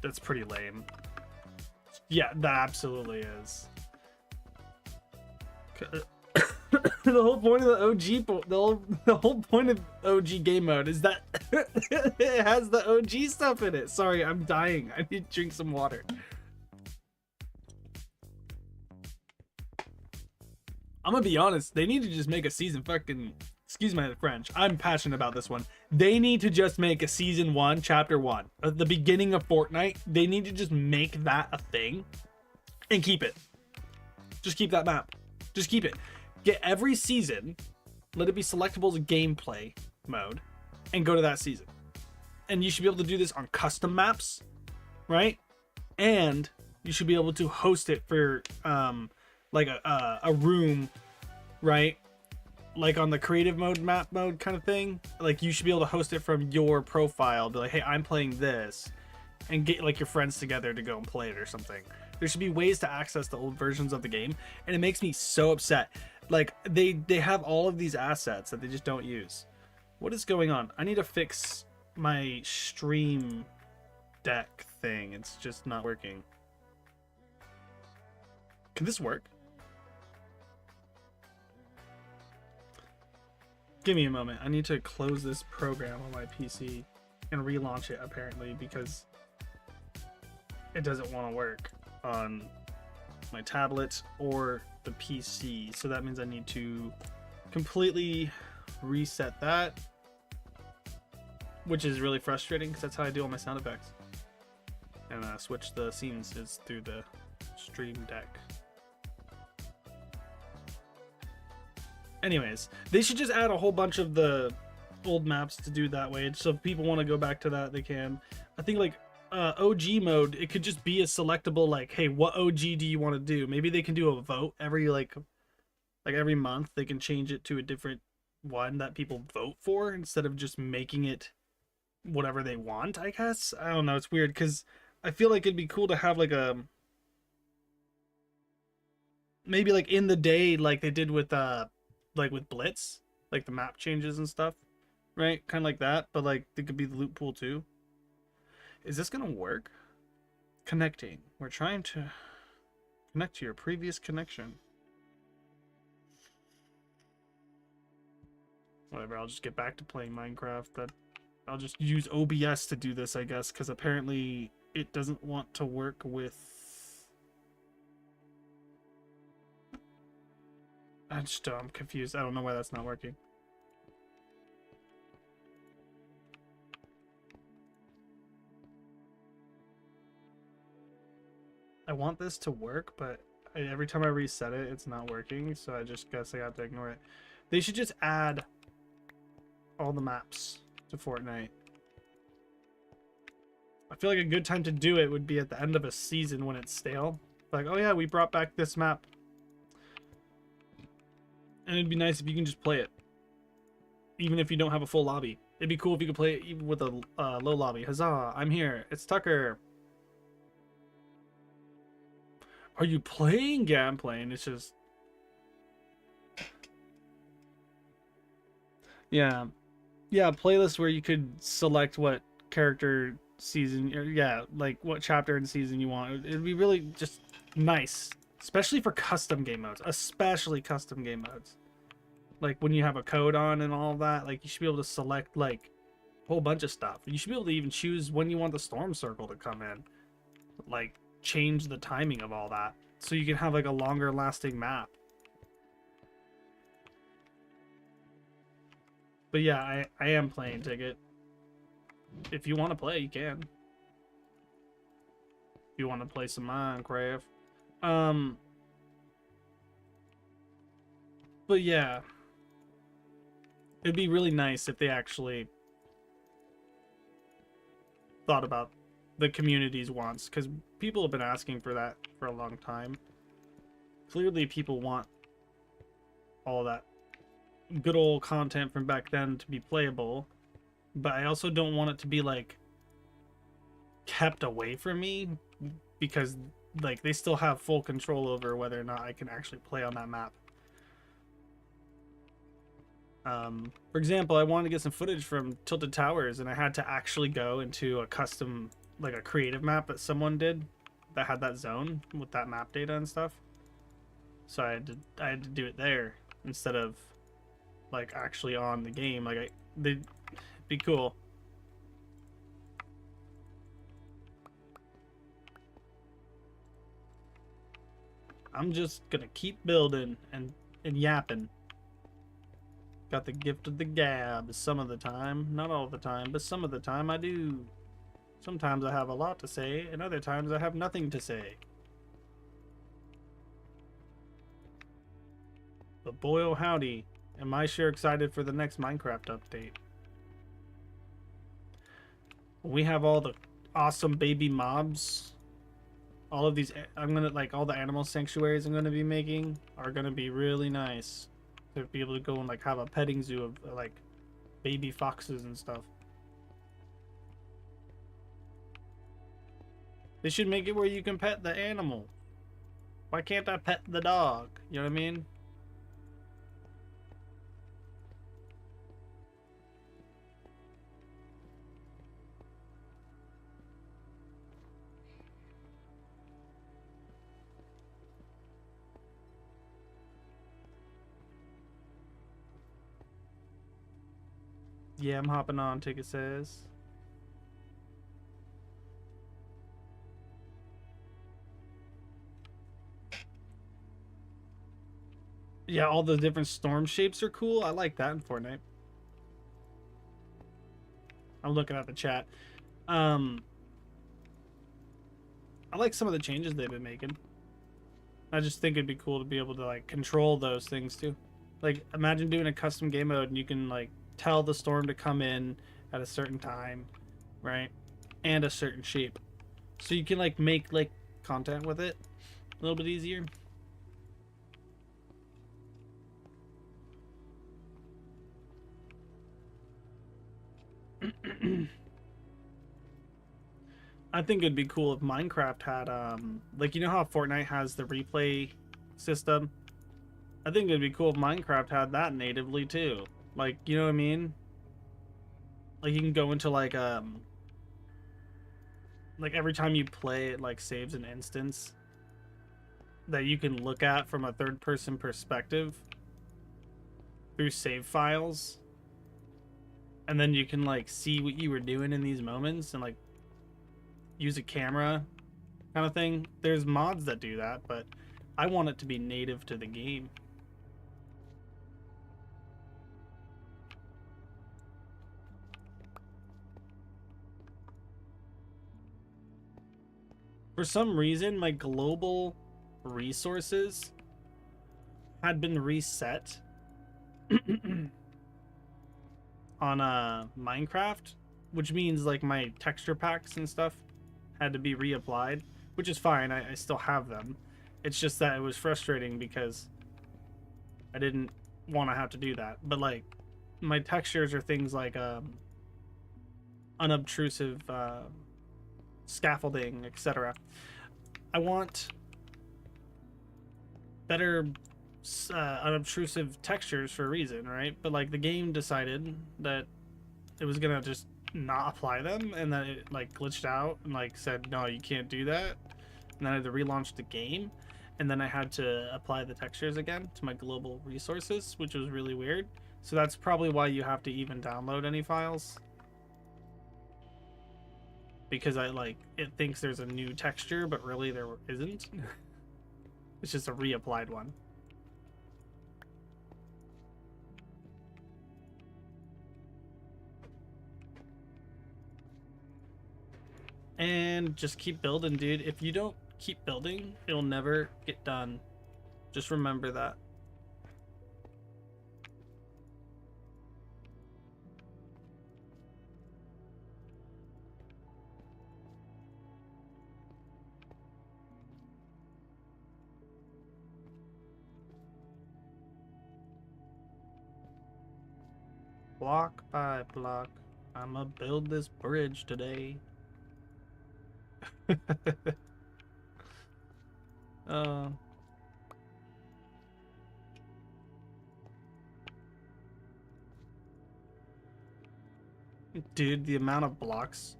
that's pretty lame. Yeah, that absolutely is. The whole point of the whole point of OG game mode is that it has the OG stuff in it. Sorry, I'm dying. I need to drink some water. I'm gonna be honest, they need to just make a season fucking excuse my French, I'm passionate about this one. They need to just make a season 1, chapter 1 at the beginning of Fortnite. They need to just make that a thing and keep it. Just keep that map. Just keep it. Get every season, let it be selectable as a gameplay mode, and go to that season. And you should be able to do this on custom maps, right? And you should be able to host it for like a room, right? Like on the creative mode, map mode kind of thing. Like you should be able to host it from your profile. Be like, hey, I'm playing this, and get like your friends together to go and play it or something. There should be ways to access the old versions of the game, and it makes me so upset. Like they have all of these assets that they just don't use. What is going on? I need to fix my stream deck thing. It's just not working. Can this work? Give me a moment. I need to close this program on my PC and relaunch it, apparently, because it doesn't want to work on my tablet or the PC. So that means I need to completely reset that, which is really frustrating because that's how I do all my sound effects. And switch the scenes is through the stream deck. Anyways, they should just add a whole bunch of the old maps to do that way. So if people want to go back to that, they can. I think like OG mode, it could just be a selectable, like, hey, what OG do you want to do? Maybe they can do a vote every like every month. They can change it to a different one that people vote for instead of just making it whatever they want, I guess. I don't know. It's weird because I feel like it'd be cool to have like a maybe like in the day like they did with Blitz, like the map changes and stuff, right? Kind of like that, but like it could be the loot pool too. Is this gonna work? Connecting. We're trying to connect to your previous connection. Whatever, I'll just get back to playing Minecraft. I'll just use OBS to do this, I guess, because apparently it doesn't want to work with... I'm confused. I don't know why that's not working. I want this to work, but every time I reset it, it's not working, so I just guess I have to ignore it. They should just add all the maps to Fortnite. I feel like a good time to do it would be at the end of a season when it's stale. Like, oh yeah, we brought back this map. And it'd be nice if you can just play it. Even if you don't have a full lobby. It'd be cool if you could play it even with a low lobby. Huzzah, I'm here. It's Tucker. Are you playing? Yeah, I'm playing. It's just... Yeah. Yeah, a playlist where you could select what character season... Or, yeah, like what chapter and season you want. It'd be really just nice. Especially for custom game modes. Especially custom game modes. Like when you have a code on and all that. Like you should be able to select like a whole bunch of stuff. You should be able to even choose when you want the storm circle to come in. Like change the timing of all that. So you can have like a longer lasting map. But yeah, I am playing Ticket. If you want to play, you can. If you want to play some Minecraft. But yeah, it'd be really nice if they actually thought about the community's wants, because people have been asking for that for a long time. Clearly people want all that good old content from back then to be playable, but I also don't want it to be like kept away from me, because like they still have full control over whether or not I can actually play on that map. For example, I wanted to get some footage from Tilted Towers, and I had to actually go into a custom, like a creative map that someone did that had that zone with that map data and stuff. So I had to do it there instead of like actually on the game. Like they'd be cool. I'm just gonna keep building and yapping. Got the gift of the gab some of the time. Not all the time, but some of the time I do. Sometimes I have a lot to say, and other times I have nothing to say. But boy oh howdy, am I sure excited for the next Minecraft update. We have all the awesome baby mobs. All of these, I'm gonna, like, all the animal sanctuaries I'm gonna be making are gonna be really nice. To be able to go and, like, have a petting zoo of, like, baby foxes and stuff. They should make it where you can pet the animal. Why can't I pet the dog? You know what I mean? Yeah, I'm hopping on, Ticket says. Yeah, all the different storm shapes are cool. I like that in Fortnite. I'm looking at the chat. I like some of the changes they've been making. I just think it'd be cool to be able to, like, control those things too. Like, imagine doing a custom game mode and you can, like, tell the storm to come in at a certain time, right? And a certain shape. So you can, like, make, like, content with it a little bit easier. I think it'd be cool if Minecraft had, like, you know how Fortnite has the replay system? I think it'd be cool if Minecraft had that natively too. Like, you know what I mean? Like, you can go into, like every time you play, it, like, saves an instance that you can look at from a third-person perspective through save files. And then you can, like, see what you were doing in these moments and, like, use a camera kind of thing. There's mods that do that, but I want it to be native to the game. For some reason, my global resources had been reset on Minecraft, which means, like, my texture packs and stuff had to be reapplied, which is fine. I still have them. It's just that it was frustrating because I didn't want to have to do that. But, like, my textures are things like unobtrusive scaffolding, etc. I want better unobtrusive textures for a reason, right? But, like, the game decided that it was gonna just not apply them, and then it, like, glitched out and, like, said, no, you can't do that. And then I had to relaunch the game, and then I had to apply the textures again to my global resources, which was really weird. So that's probably why you have to even download any files, because it thinks there's a new texture, but really there isn't. It's just a reapplied one. And just keep building, dude. If you don't keep building, it'll never get done. Just remember that. Block by block, I'ma build this bridge today. uh, Dude, the amount of blocks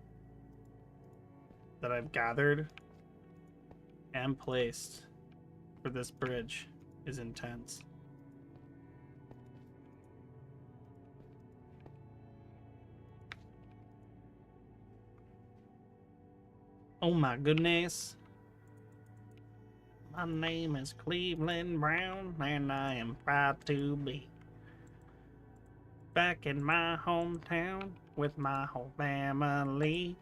that I've gathered and placed for this bridge is intense. Oh my goodness. My name is Cleveland Brown, and I am proud to be. Back in my hometown with my whole family.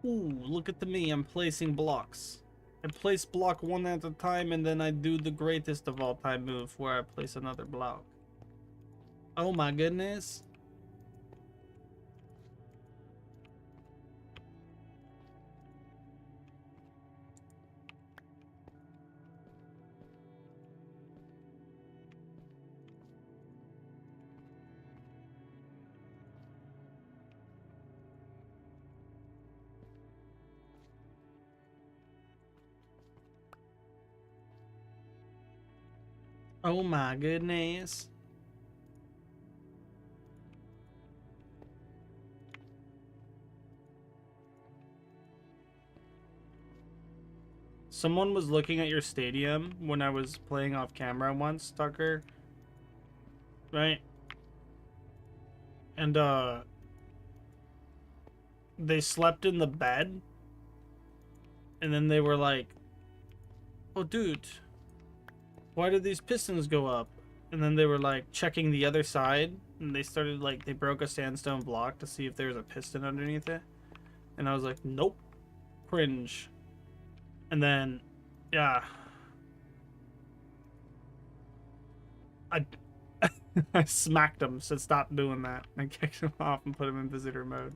Ooh, look at me, I'm placing blocks. I place block one at a time and then I do the greatest of all time move where I place another block. Oh my goodness. Oh my goodness. Someone was looking at your stadium when I was playing off camera once, Tucker. Right? And they slept in the bed. And then they were like, "Oh dude, why did these pistons go up?" And then they were like checking the other side, and they started like, they broke a sandstone block to see if there was a piston underneath it. And I was like, nope. Cringe. And then, yeah. I I smacked him, said stop doing that. I kicked him off and put him in visitor mode.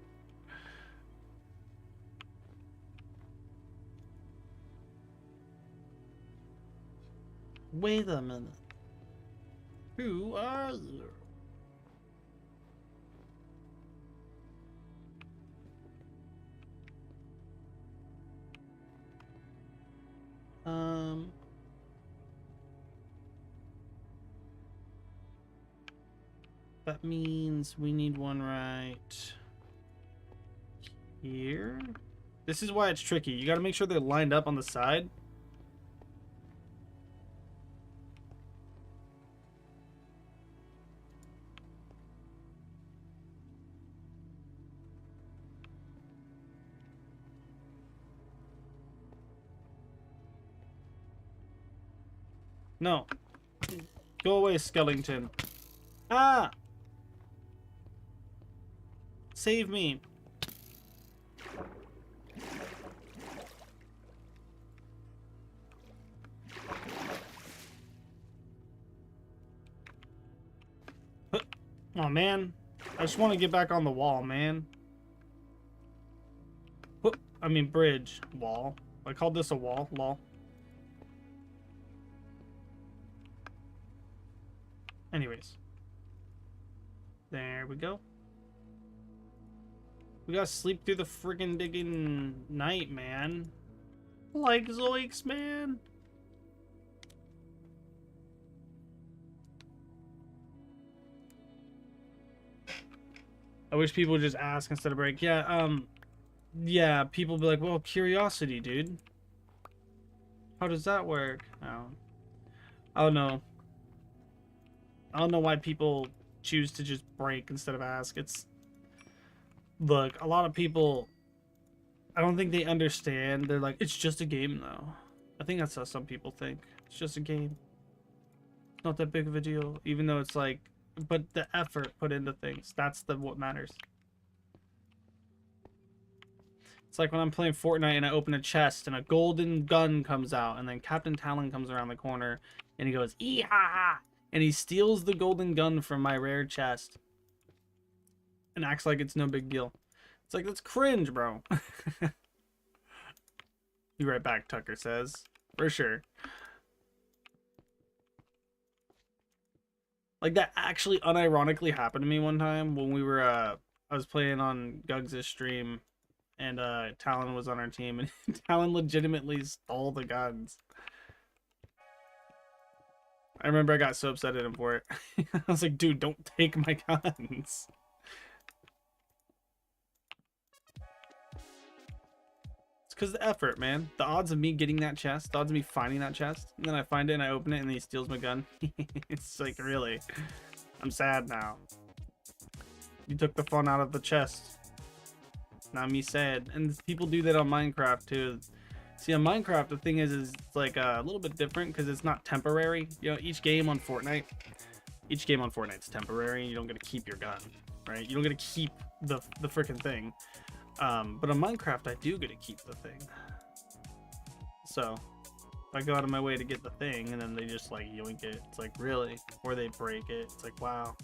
Wait a minute. Who are you? That means we need one right here. This is why it's tricky. You got to make sure they're lined up on the side. No. Go away, Skellington. Ah! Save me. Oh man, I just want to get back on the wall, man. I mean bridge. Wall. I called this a wall. Lol. Anyways. There we go. We gotta sleep through the friggin' digging night, man. Like Zoiks, man. I wish people would just ask instead of break. Yeah, people be like, well, curiosity, dude. How does that work? I don't know. I don't know why people choose to just break instead of ask. Look, a lot of people, I don't think they understand. They're like, it's just a game, though. I think that's how some people think. It's just a game. It's not that big of a deal, even though it's like, but the effort put into things, that's what matters. It's like when I'm playing Fortnite and I open a chest and a golden gun comes out, and then Captain Talon comes around the corner and he goes, "Ee-ha-ha!" and he steals the golden gun from my rare chest and acts like it's no big deal. It's like, that's cringe, bro. Be right back, Tucker says. For sure. Like, that actually unironically happened to me one time when we were, I was playing on Gugs' stream, and Talon was on our team, and Talon legitimately stole the guns. I remember I got so upset at him for it. I was like, dude, don't take my guns. It's because of the effort, man. The odds of me getting that chest, the odds of me finding that chest, and then I find it and I open it and he steals my gun. It's like, really? I'm sad now. You took the fun out of the chest. Now me sad. And people do that on Minecraft too. See, on Minecraft, the thing is it's like a little bit different because it's not temporary. You know, each game on Fortnite is temporary. You don't get to keep your gun, right? You don't get to keep the freaking thing. But on Minecraft, I do get to keep the thing. So if I go out of my way to get the thing, and then they just like yoink it, it's like, really? Or they break it, it's like, wow.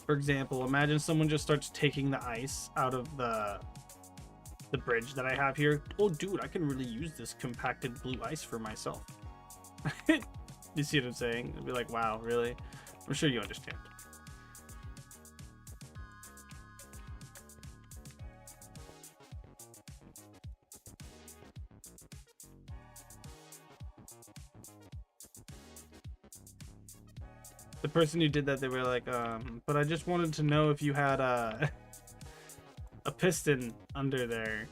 For example, imagine someone just starts taking the ice out of the bridge that I have here. Oh, dude, I can really use this compacted blue ice for myself. You see what I'm saying? It'd be like, wow, really? I'm sure you understand. The person who did that, they were like, but I just wanted to know if you had a piston under there.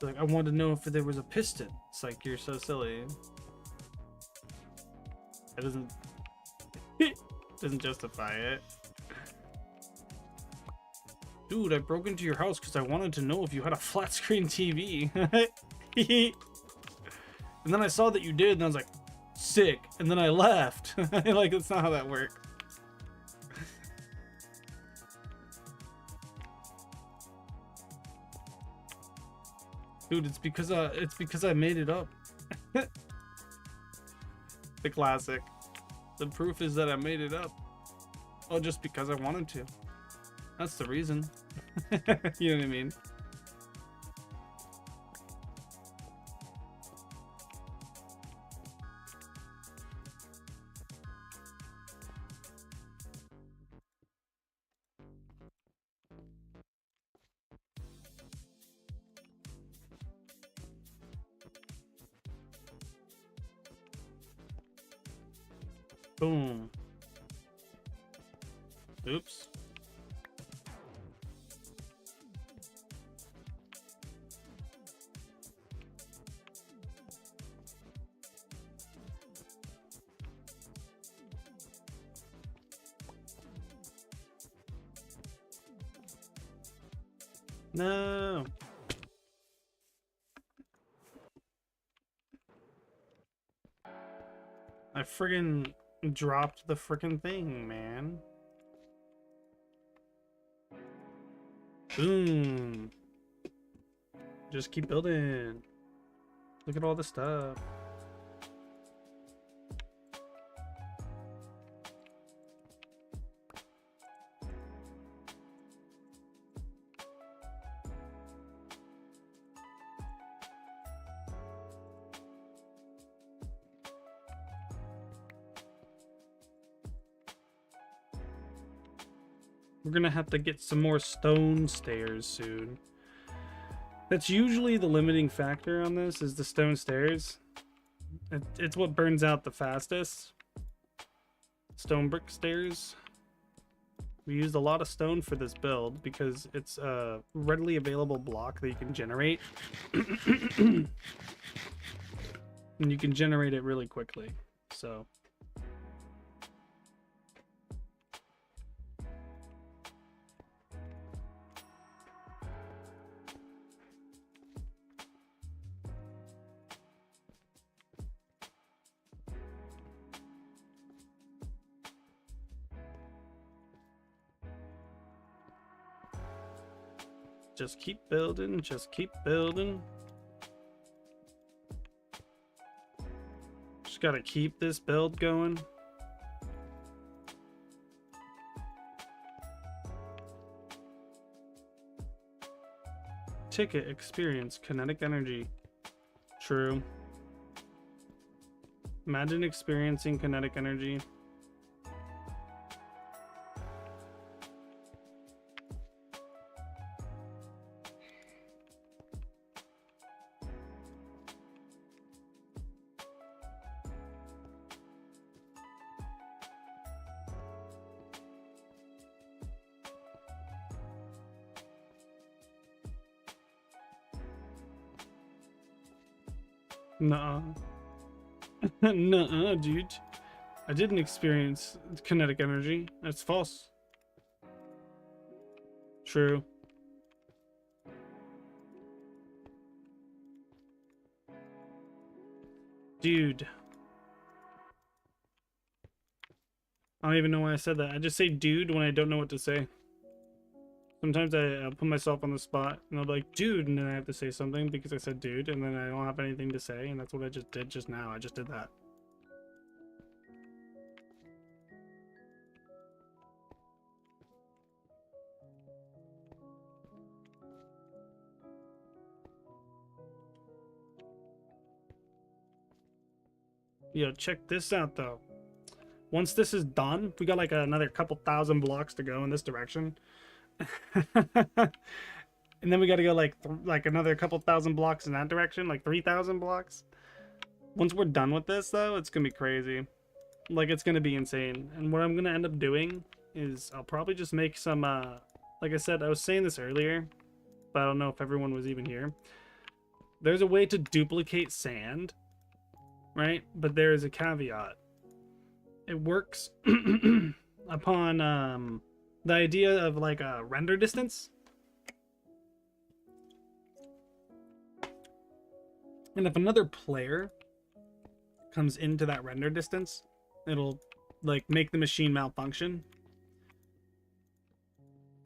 Like, I wanted to know if there was a piston. It's like, you're so silly. It doesn't justify it. Dude, I broke into your house because I wanted to know if you had a flat screen TV. And then I saw that you did, and I was like, sick. And then I left. Like, that's not how that works. Dude, it's because I made it up. The classic. The proof is that I made it up. Oh, just because I wanted to. That's the reason. You know what I mean? Boom. Oops. No. I friggin' dropped the freaking thing, man. Boom. Just keep building. Look at all the stuff. We're gonna have to get some more stone stairs soon. That's usually the limiting factor on this, is the stone stairs. It's what burns out the fastest. Stone brick stairs. We used a lot of stone for this build because it's a readily available block that you can generate. And you can generate it really quickly. So just keep building, just keep building. Just gotta keep this build going. Ticket experience kinetic energy. True. Imagine experiencing kinetic energy. Nuh-uh. Nuh-uh, dude. I didn't experience kinetic energy. That's false. True. Dude. I don't even know why I said that. I just say dude when I don't know what to say. Sometimes I'll put myself on the spot and I'll be like, dude, and then I have to say something because I said dude, and then I don't have anything to say, and that's what I just did just now. I just did that. Yo, check this out though. Once this is done, we got like another couple thousand blocks to go in this direction. And then we got to go like another couple thousand blocks in that direction, like 3,000 blocks. Once we're done with this though, it's gonna be crazy. Like, it's gonna be insane. And what I'm gonna end up doing is I'll probably just make some like I said, I was saying this earlier, but I don't know if everyone was even here. There's a way to duplicate sand, right? But there is a caveat. It works upon the idea of like a render distance. And if another player comes into that render distance, it'll like make the machine malfunction.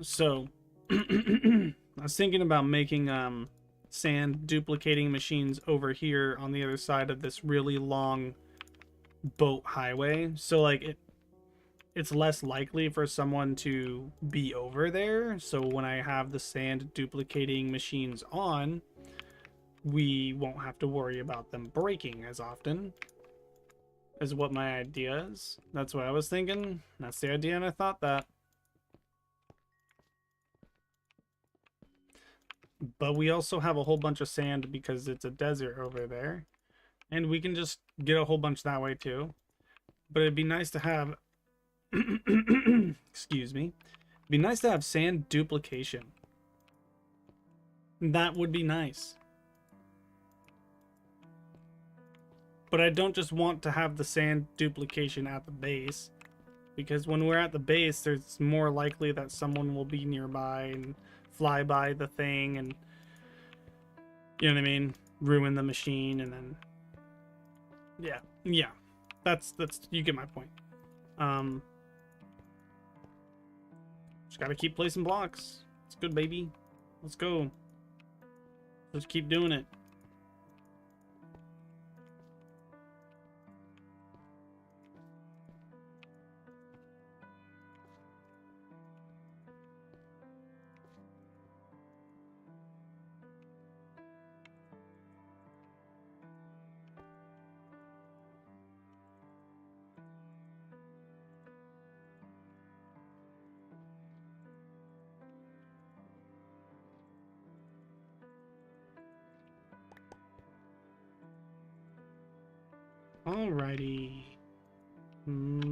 So I was thinking about making sand duplicating machines over here on the other side of this really long boat highway, so like it's less likely for someone to be over there. So when I have the sand duplicating machines on, we won't have to worry about them breaking as often, is what my idea is. That's what I was thinking. That's the idea, and I thought that. But we also have a whole bunch of sand because it's a desert over there, and we can just get a whole bunch that way too. But it'd be nice to have excuse me, it'd be nice to have sand duplication. That would be nice. But I don't just want to have the sand duplication at the base, because when we're at the base, there's more likely that someone will be nearby and fly by the thing and, you know what I mean, ruin the machine. And then yeah, that's you get my point. Just gotta keep placing blocks. It's good, baby. Let's go. Let's keep doing it. Alrighty.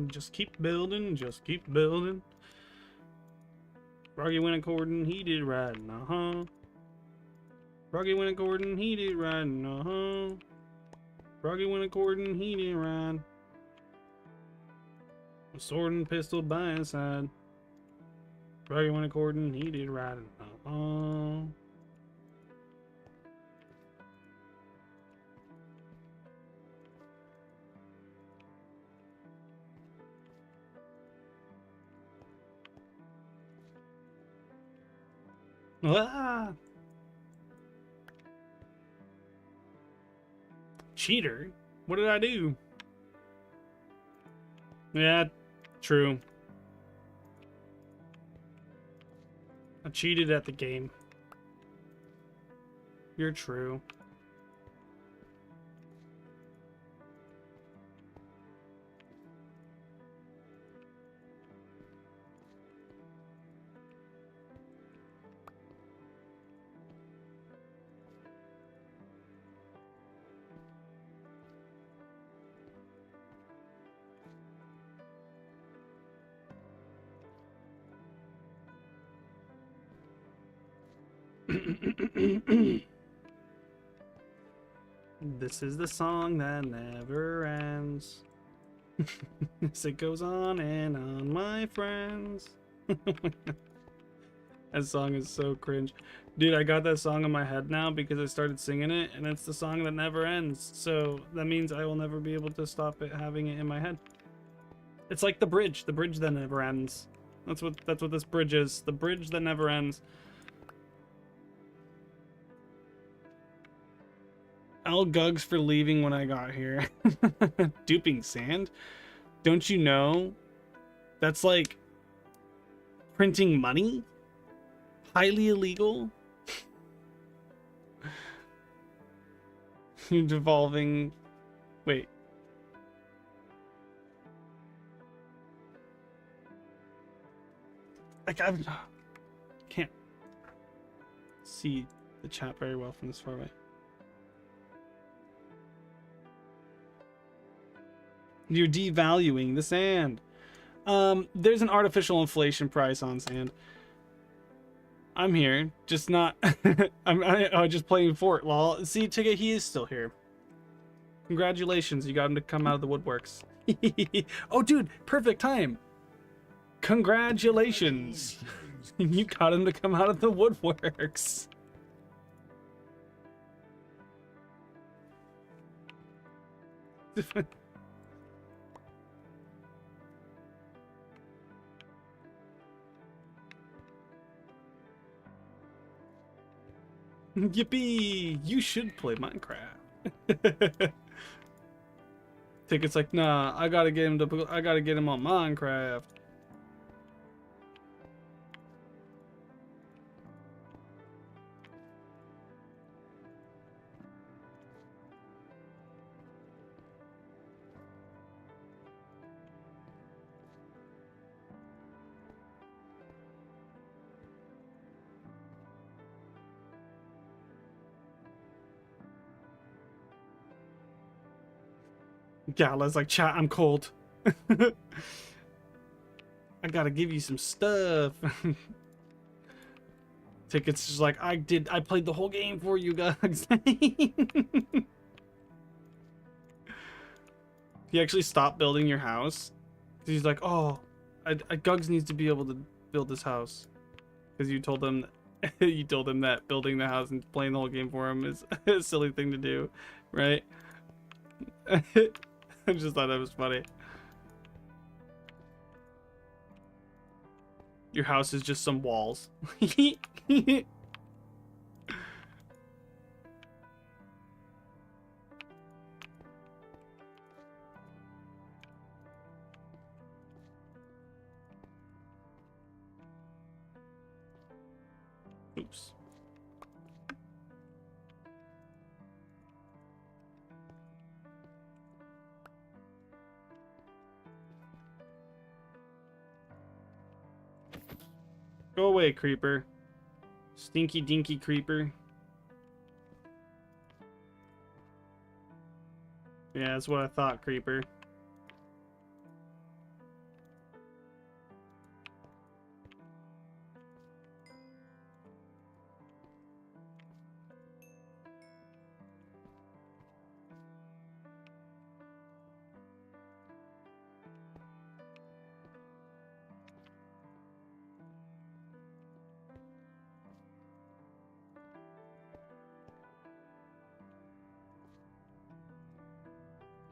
Just keep building, just keep building. Froggy went according, he did riding, Froggy went according, he did riding, Froggy went according, he did ride. A sword and pistol by his side. Froggy went according, he did riding, Ah! Cheater? What did I do? Yeah, true. I cheated at the game. You're true. This is the song that never ends. As it goes on and on, my friends. That song is so cringe. Dude, I got that song in my head now because I started singing it, and it's the song that never ends. So that means I will never be able to stop it having it in my head. It's like the bridge that never ends. That's what this bridge is. The bridge that never ends. L Gugs for leaving when I got here. Duping sand? Don't you know? That's like printing money? Highly illegal? Devolving. Wait. Like, I can't see the chat very well from this far away. You're devaluing the sand. There's an artificial inflation price on sand. I'm here, just not. I'm just playing Fort. Lol. See, Tigga, he is still here. Congratulations, you got him to come out of the woodworks. Oh, dude, perfect time. Congratulations, you got him to come out of the woodworks. Yippee! You should play Minecraft. Ticket's like, nah, I gotta get him on Minecraft. Gala's like, chat, I'm cold. I gotta give you some stuff. Ticket's just like, I played the whole game for you guys. He actually stopped building your house. He's like, oh, Gugs needs to be able to build this house. Because you told him that building the house and playing the whole game for him is a silly thing to do, right? I just thought that was funny. Your house is just some walls. Oops. Go away, creeper. Stinky dinky creeper. Yeah, that's what I thought, creeper.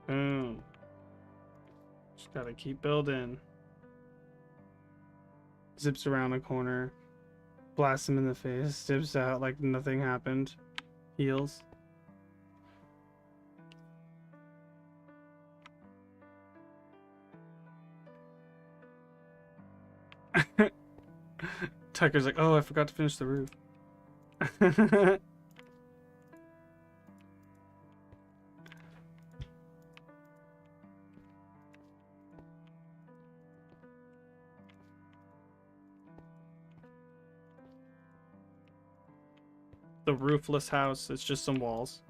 Boom. Just gotta keep building. Zips around the corner. Blasts him in the face. Zips out like nothing happened. Heals. Tucker's like, oh, I forgot to finish the roof. The roofless house. It's just some walls.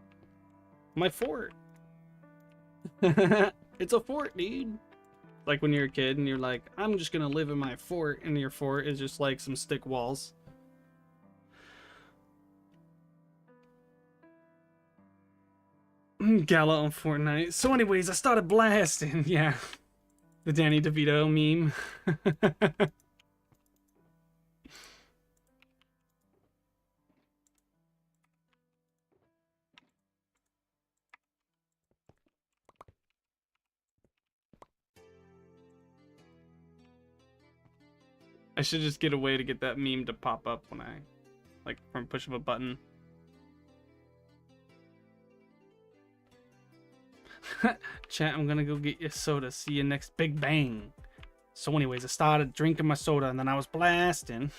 My fort. It's a fort, dude. Like when you're a kid and you're like, I'm just gonna live in my fort, and your fort is just like some stick walls. Gala on Fortnite. So anyways, I started blasting. Yeah. The Danny DeVito meme. I should just get a way to get that meme to pop up when I, like, from push of a button. Chat, I'm gonna go get your soda. See you next Big Bang. So anyways, I started drinking my soda and then I was blasting.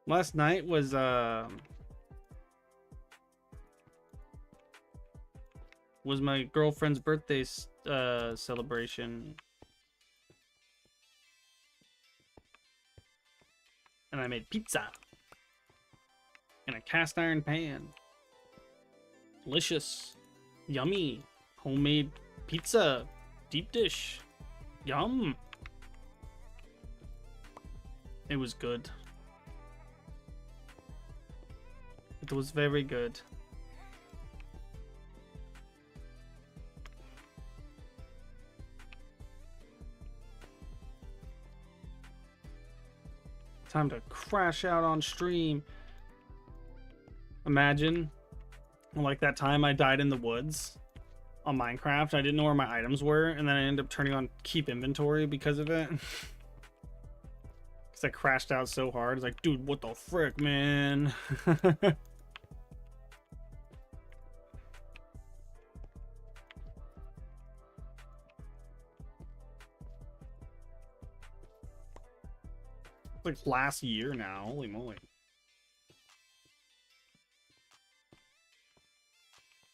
Last night was my girlfriend's birthday celebration. And I made pizza in a cast iron pan. Delicious. Yummy. Homemade pizza. Deep dish. Yum. It was good. It was very good. Time to crash out on stream. Imagine, like that time I died in the woods on Minecraft. I didn't know where my items were, and then I ended up turning on keep inventory because of it. Because I crashed out so hard. It's like, dude, what the frick, man? It's like last year now. Holy moly.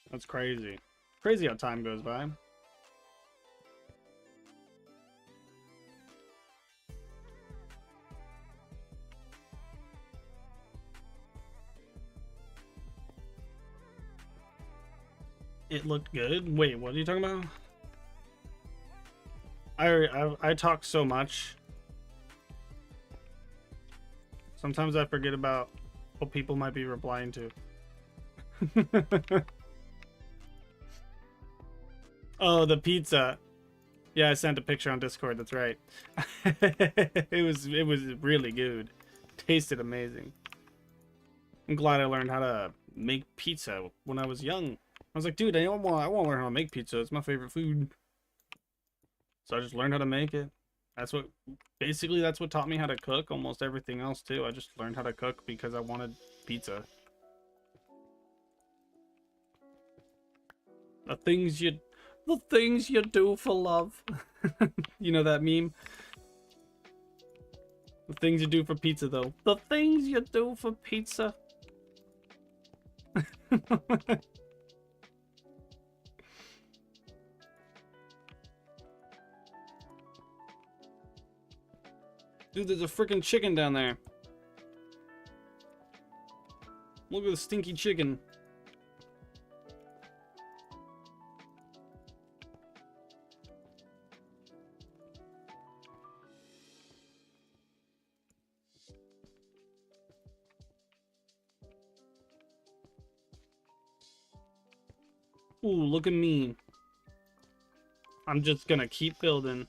That's crazy. Crazy how time goes by. It looked good. Wait, what are you talking about? I talk so much. Sometimes I forget about what people might be replying to. Oh, the pizza. Yeah, I sent a picture on Discord, that's right. It was really good. Tasted amazing. I'm glad I learned how to make pizza when I was young. I was like, dude, I want to learn how to make pizza. It's my favorite food. So I just learned how to make it. That's what taught me how to cook. Almost everything else too. I just learned how to cook because I wanted pizza. The things you do for love. You know that meme? The things you do for pizza, though. The things you do for pizza. Dude, there's a freaking chicken down there. Look at the stinky chicken. Ooh, look at me. I'm just gonna keep building.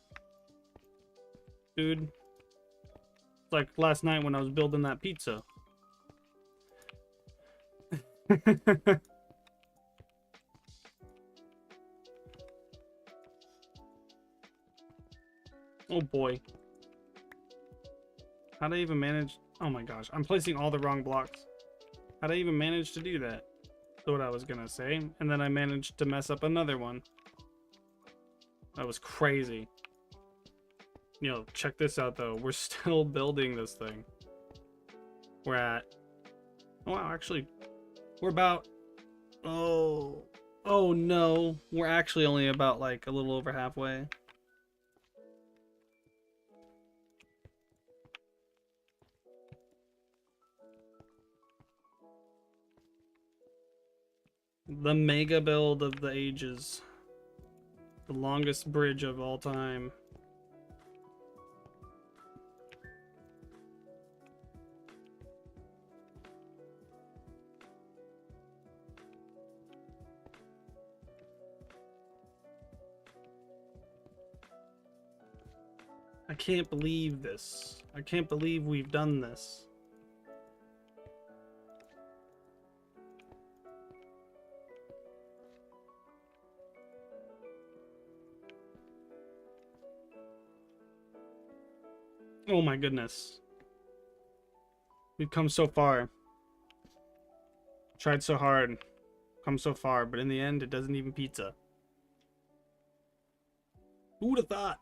Dude. It's like last night when I was building that pizza. Oh boy. How'd I even manage? Oh my gosh, I'm placing all the wrong blocks. How'd I even manage to do that? That's what I was gonna say. And then I managed to mess up another one. That was crazy. You know, check this out though. We're still building this thing. We're at... Oh, wow, actually, we're about... Oh no. We're actually only about like a little over halfway. The mega build of the ages. The longest bridge of all time. I can't believe this. I can't believe we've done this. Oh my goodness. We've come so far. Tried so hard. Come so far, but in the end, it doesn't even pizza. Who would have thought?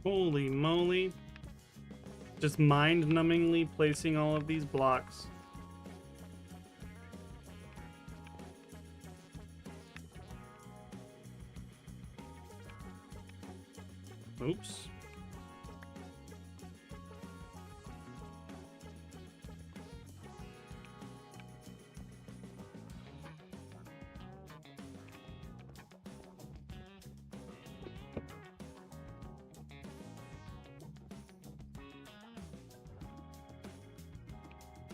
Holy moly. Just mind-numbingly placing all of these blocks. Oops.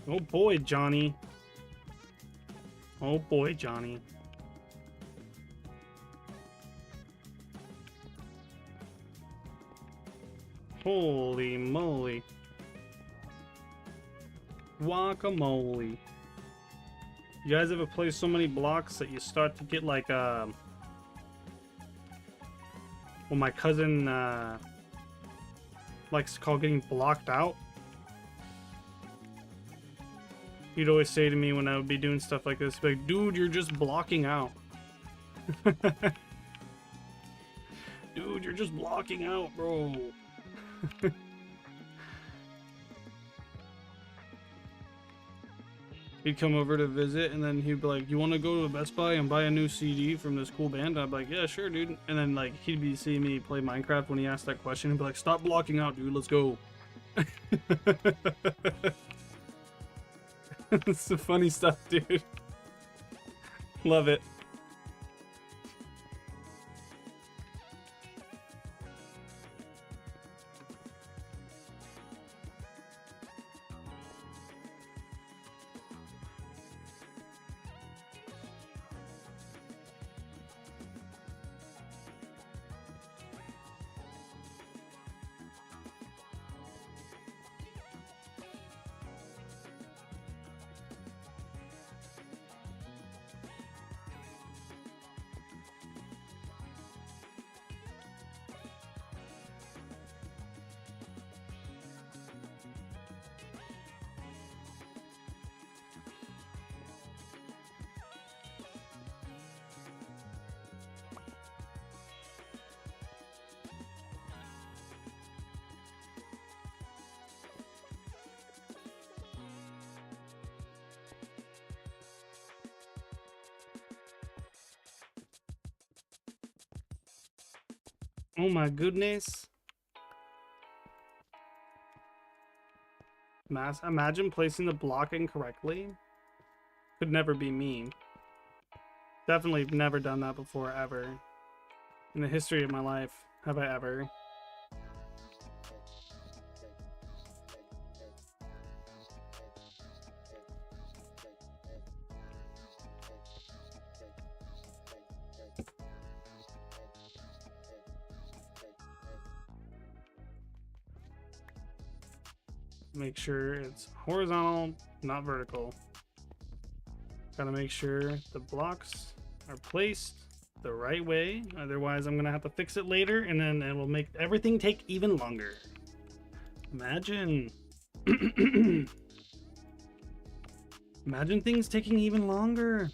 Oh boy, Johnny. Oh boy, Johnny. Holy moly. Guacamole. You guys ever play so many blocks that you start to get like well, my cousin likes to call getting blocked out? He'd always say to me when I would be doing stuff like this, like, dude, you're just blocking out. Dude, you're just blocking out, bro. He'd come over to visit, and then he'd be like, you want to go to Best Buy and buy a new CD from this cool band? I'd be like, yeah, sure, dude. And then, like, he'd be seeing me play Minecraft when he asked that question. He'd be like, stop blocking out, dude, let's go. It's the funny stuff, dude. Love it. Oh my goodness. Imagine placing the block incorrectly. Could never be me. Definitely never done that before, ever. In the history of my life, have I ever. Make sure it's horizontal, not vertical. Gotta make sure the blocks are placed the right way, otherwise I'm gonna have to fix it later and then it will make everything take even longer. Imagine. Imagine things taking even longer.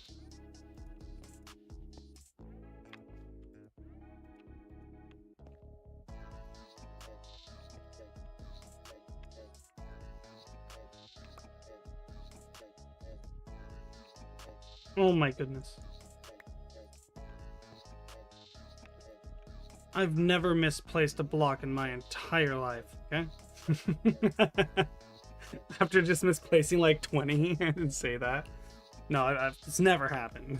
Oh my goodness. I've never misplaced a block in my entire life, okay? After just misplacing like 20, I didn't say that. No, it's never happened.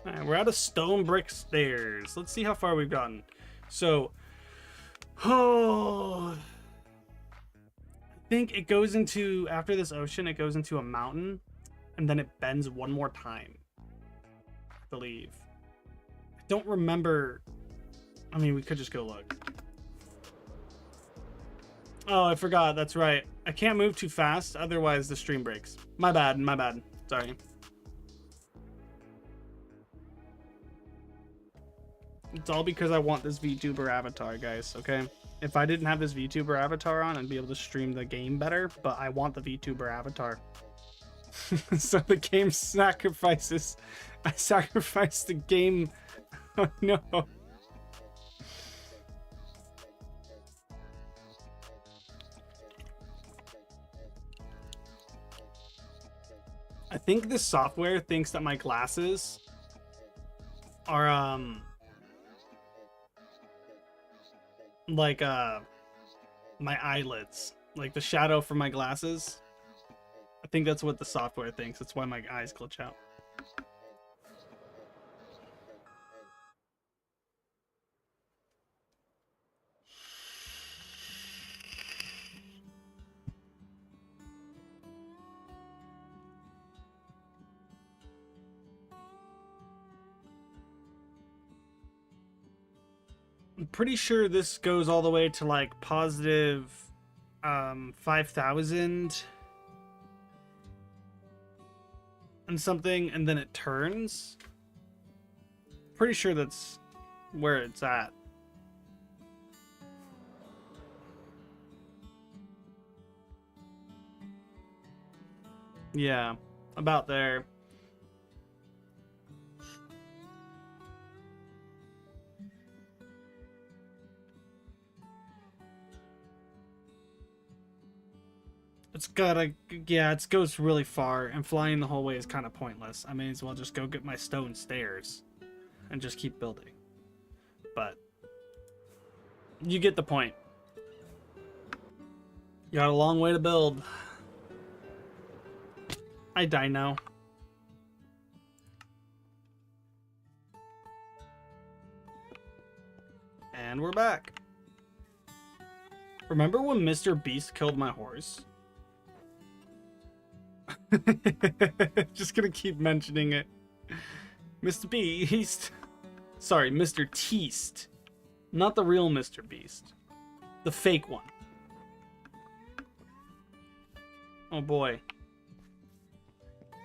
Alright, we're out of stone brick stairs. Let's see how far we've gotten. So, I think it goes into, after this ocean, it goes into a mountain, and then it bends one more time, I believe. I don't remember. I mean, we could just go look. Oh, I forgot. That's right. I can't move too fast, otherwise the stream breaks. My bad, my bad. Sorry. It's all because I want this VTuber avatar, guys, okay? If I didn't have this VTuber avatar on, I'd be able to stream the game better, but I want the VTuber avatar. So the game sacrifices. I sacrificed the game. Oh no. I think this software thinks that my glasses are like my eyelids, like the shadow from my glasses. I think that's what the software thinks. That's why my eyes glitch out. I'm pretty sure this goes all the way to like positive 5,000 and something, and then it turns. Pretty sure that's where it's at. Yeah, about there. It's gotta, yeah, it goes really far, and flying the whole way is kind of pointless. I may as well just go get my stone stairs and just keep building. But you get the point. You got a long way to build. I die now. And we're back. Remember when Mr. Beast killed my horse? Just gonna keep mentioning it. Mr. Beast. Sorry, Mr. Teast. Not the real Mr. Beast. The fake one. Oh boy.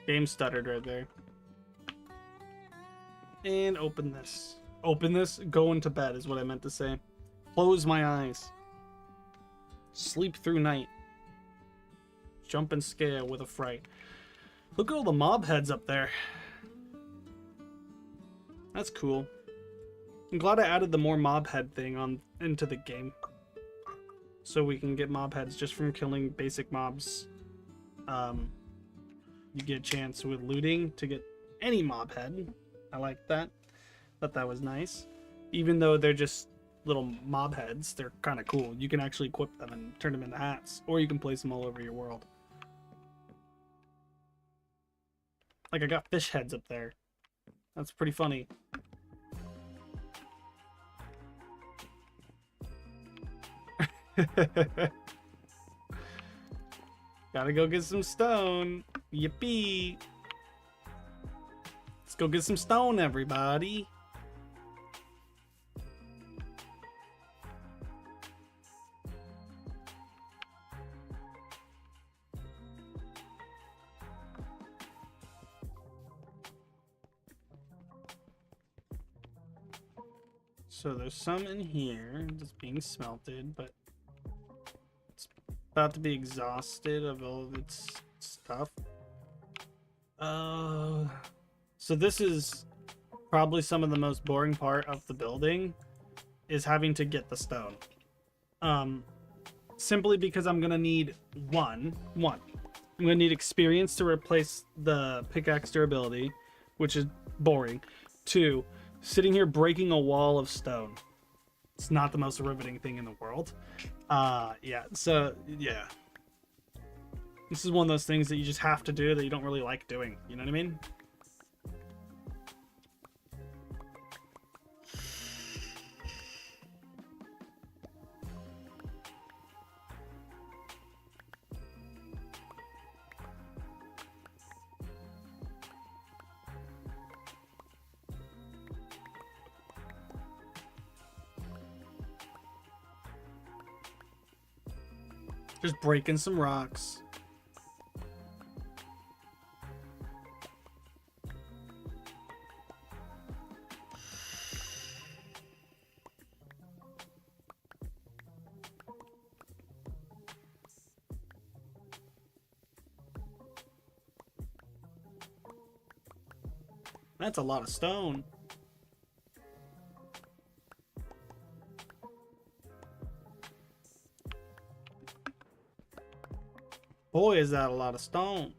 Game stuttered right there. And open this. Open this? Go into bed is what I meant to say. Close my eyes. Sleep through night. Jump and scale with a fright. Look at all the mob heads up there. That's cool. I'm glad I added the more mob head thing on into the game. So we can get mob heads just from killing basic mobs. You get a chance with looting to get any mob head. I like that. Thought that was nice. Even though they're just little mob heads, they're kind of cool. You can actually equip them and turn them into hats. Or you can place them all over your world. Like I got fish heads up there. That's pretty funny. Gotta go get some stone. Yippee. Let's go get some stone, everybody. So there's some in here just being smelted, but it's about to be exhausted of all of its stuff. So this is probably some of the most boring part of the building, is having to get the stone. Simply because I'm gonna need one. I'm gonna need experience to replace the pickaxe durability, which is boring. 2, sitting here breaking a wall of stone. It's not the most riveting thing in the world. Yeah, so yeah. This is one of those things that you just have to do that you don't really like doing. You know what I mean? Just breaking some rocks. That's a lot of stone. Boy, is that a lot of stone.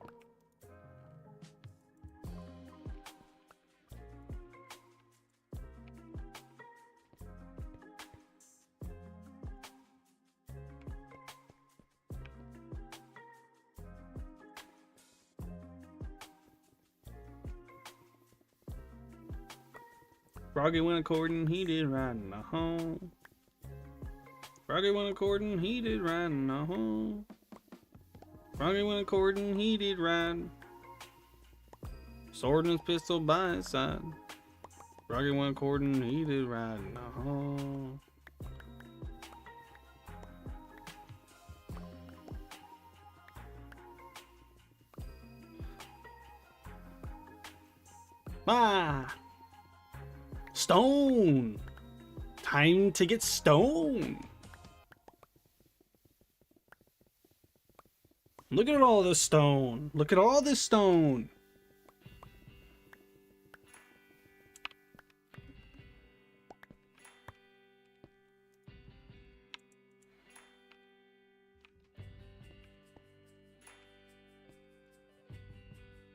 Froggy went according, he did riding a home. Froggy went according, he did riding a home. Froggy went according, he did ride. Sword and his pistol by his side. Froggy went according, he did riding a home. Ah! Stone! Time to get stone! Look at all this stone! Look at all this stone!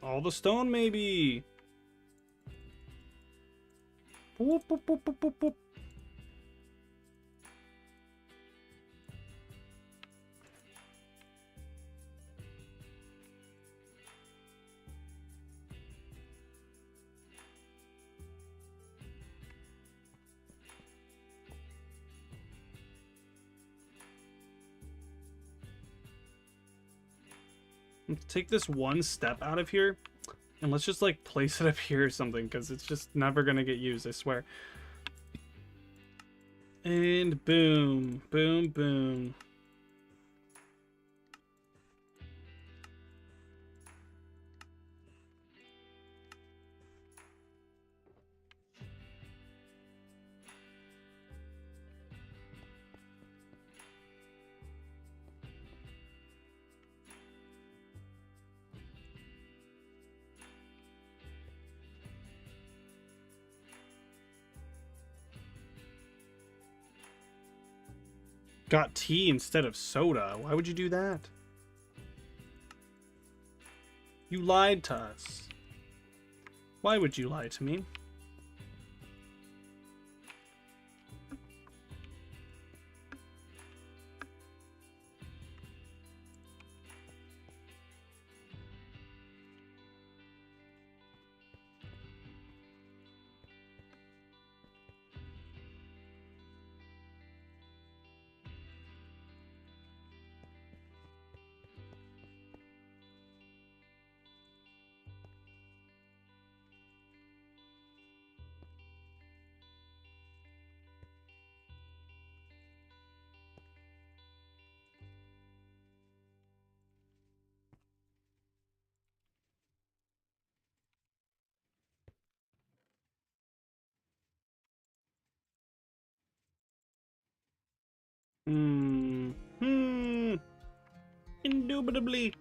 All the stone, maybe! Boop, boop, boop, boop, boop, boop. Let's take this one step out of here and let's just like place it up here or something, because it's just never gonna get used, I swear. And boom, boom, boom. Got tea instead of soda. Why would you do that? You lied to us. Why would you lie to me? Hmm. Indubitably.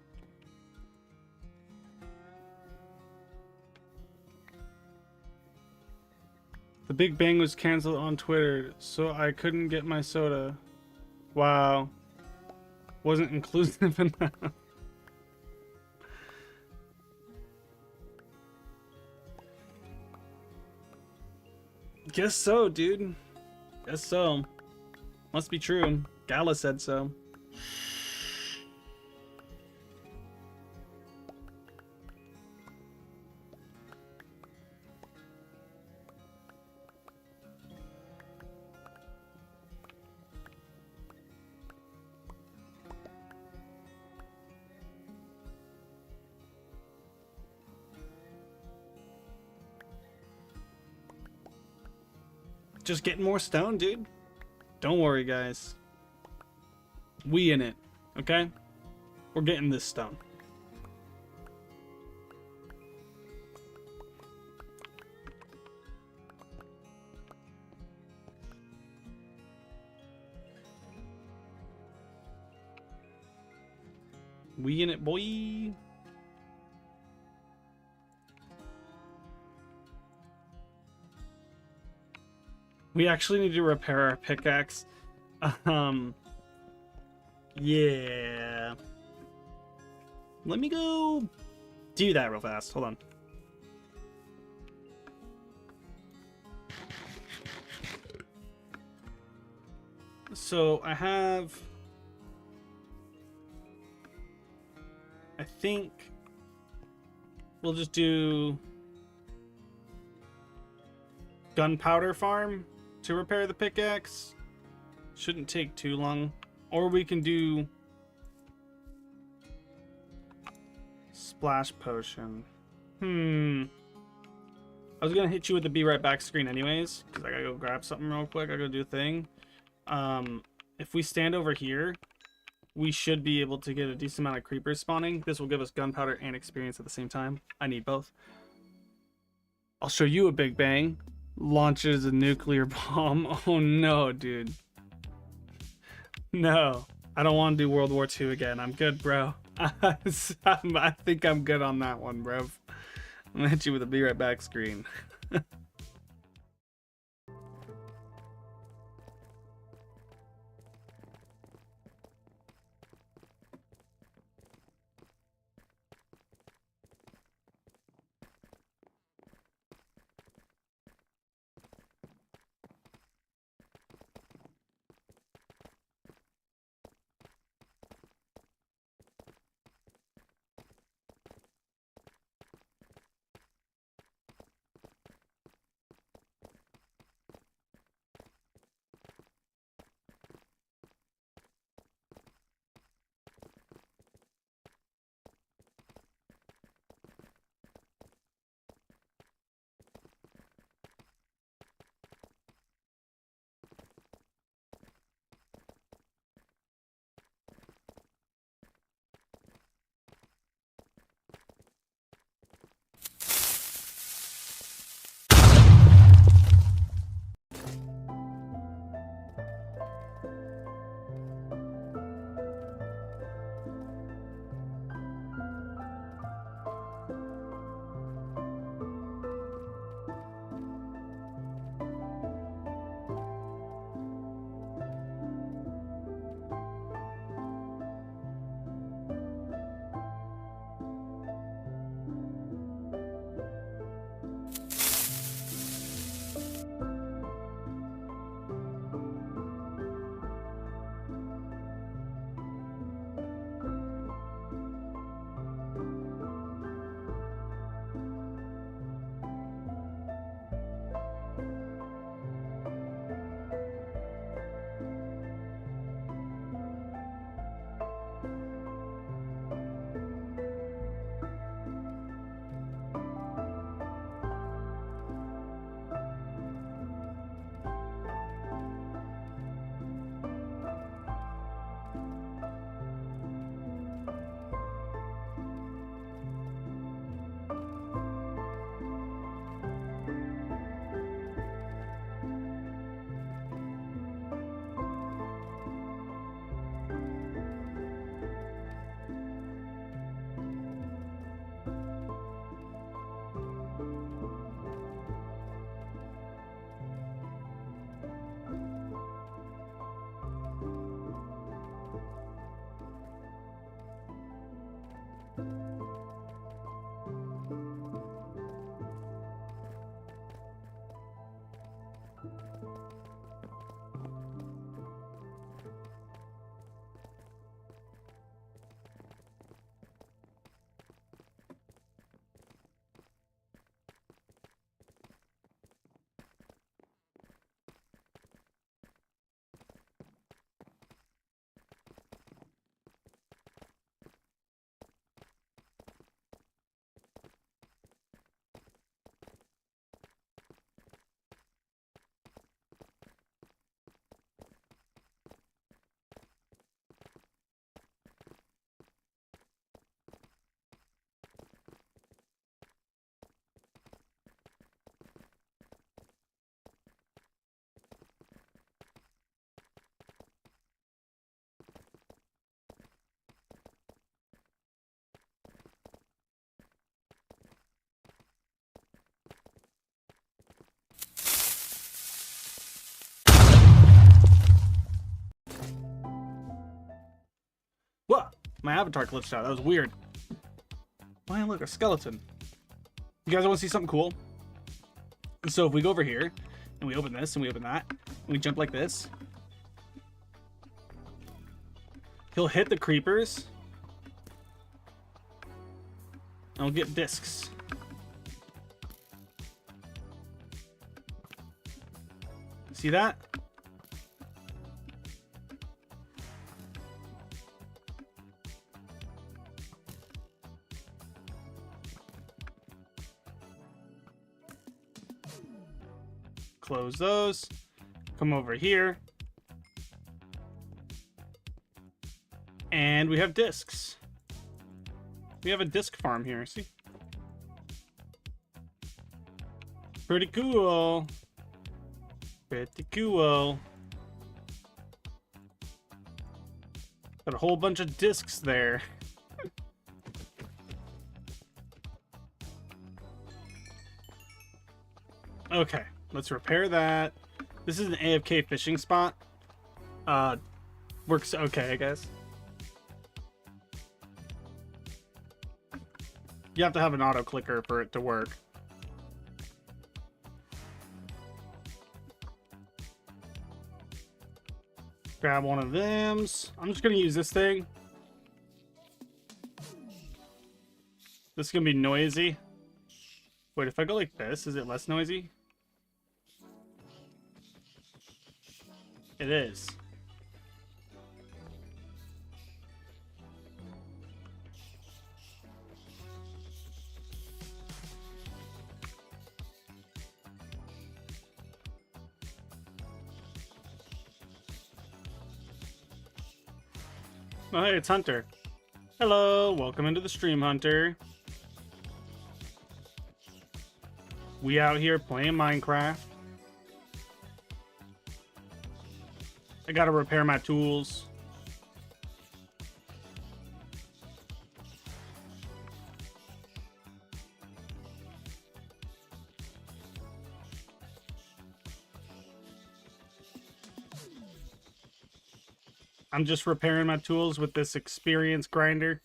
The Big Bang was canceled on Twitter, so I couldn't get my soda. Wow. Wasn't inclusive enough. Guess so, dude. Guess so. Must be true. Gala said so. Just getting more stone, dude. Don't worry, guys. We in it, okay? We're getting this stone. We in it, boy. We actually need to repair our pickaxe. Yeah. Let me go do that real fast. Hold on. So I think we'll just do gunpowder farm to repair the pickaxe. Shouldn't take too long. Or we can do splash potion. I was gonna hit you with the be right back screen anyways, because I gotta go grab something real quick. I gotta do a thing. If we stand over here, we should be able to get a decent amount of creepers spawning. This will give us gunpowder and experience at the same time. I need both. I'll show you a big bang. Launches a nuclear bomb. Oh no, dude. No. I don't want to do World War II again. I'm good, bro. I think I'm good on that one, bro. I'm gonna hit you with a be right back screen. My avatar glitched out. That was weird. Why, look, a skeleton. You guys want to see something cool? So if we go over here, and we open this, and we open that, and we jump like this, he'll hit the creepers, and we'll get discs. See that? Close those. Come over here. And we have discs. We have a disc farm here, see? Pretty cool. Pretty cool. Got a whole bunch of discs there. Okay, let's repair that. This is an AFK fishing spot. Works okay, I guess. You have to have an auto clicker for it to work. Grab one of them. I'm just gonna use this thing. This is gonna be noisy. Wait, if I go like this, is it less noisy? It is. Oh, hey, it's Hunter. Hello, welcome into the stream, Hunter. We out here playing Minecraft. I gotta repair my tools. I'm just repairing my tools with this experience grinder.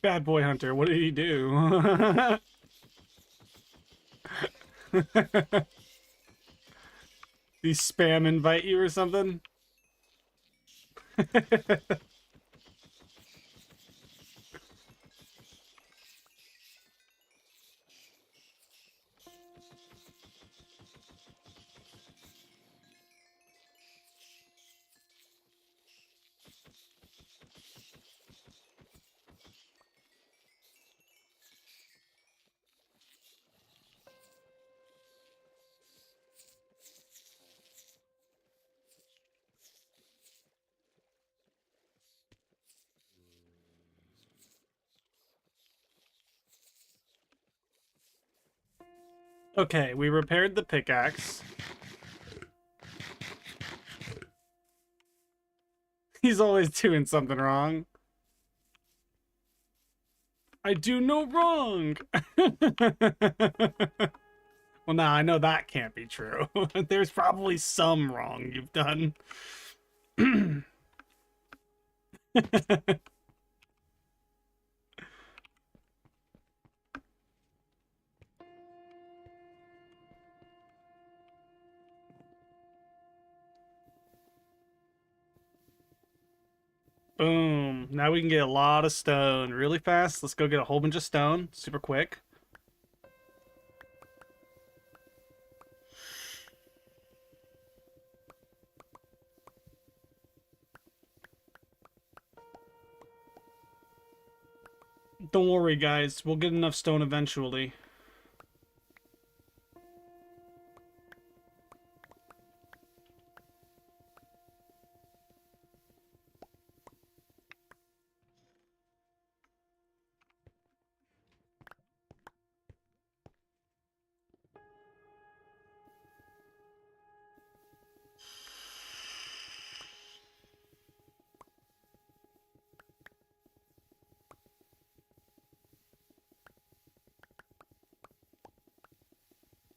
Bad boy Hunter, what did he do? He spam invite you or something? Okay, we repaired the pickaxe. He's always doing something wrong. I do no wrong. Well, now I know that can't be true. There's probably some wrong you've done. Boom. Now we can get a lot of stone really fast. Let's go get a whole bunch of stone super quick. Don't worry, guys. We'll get enough stone eventually.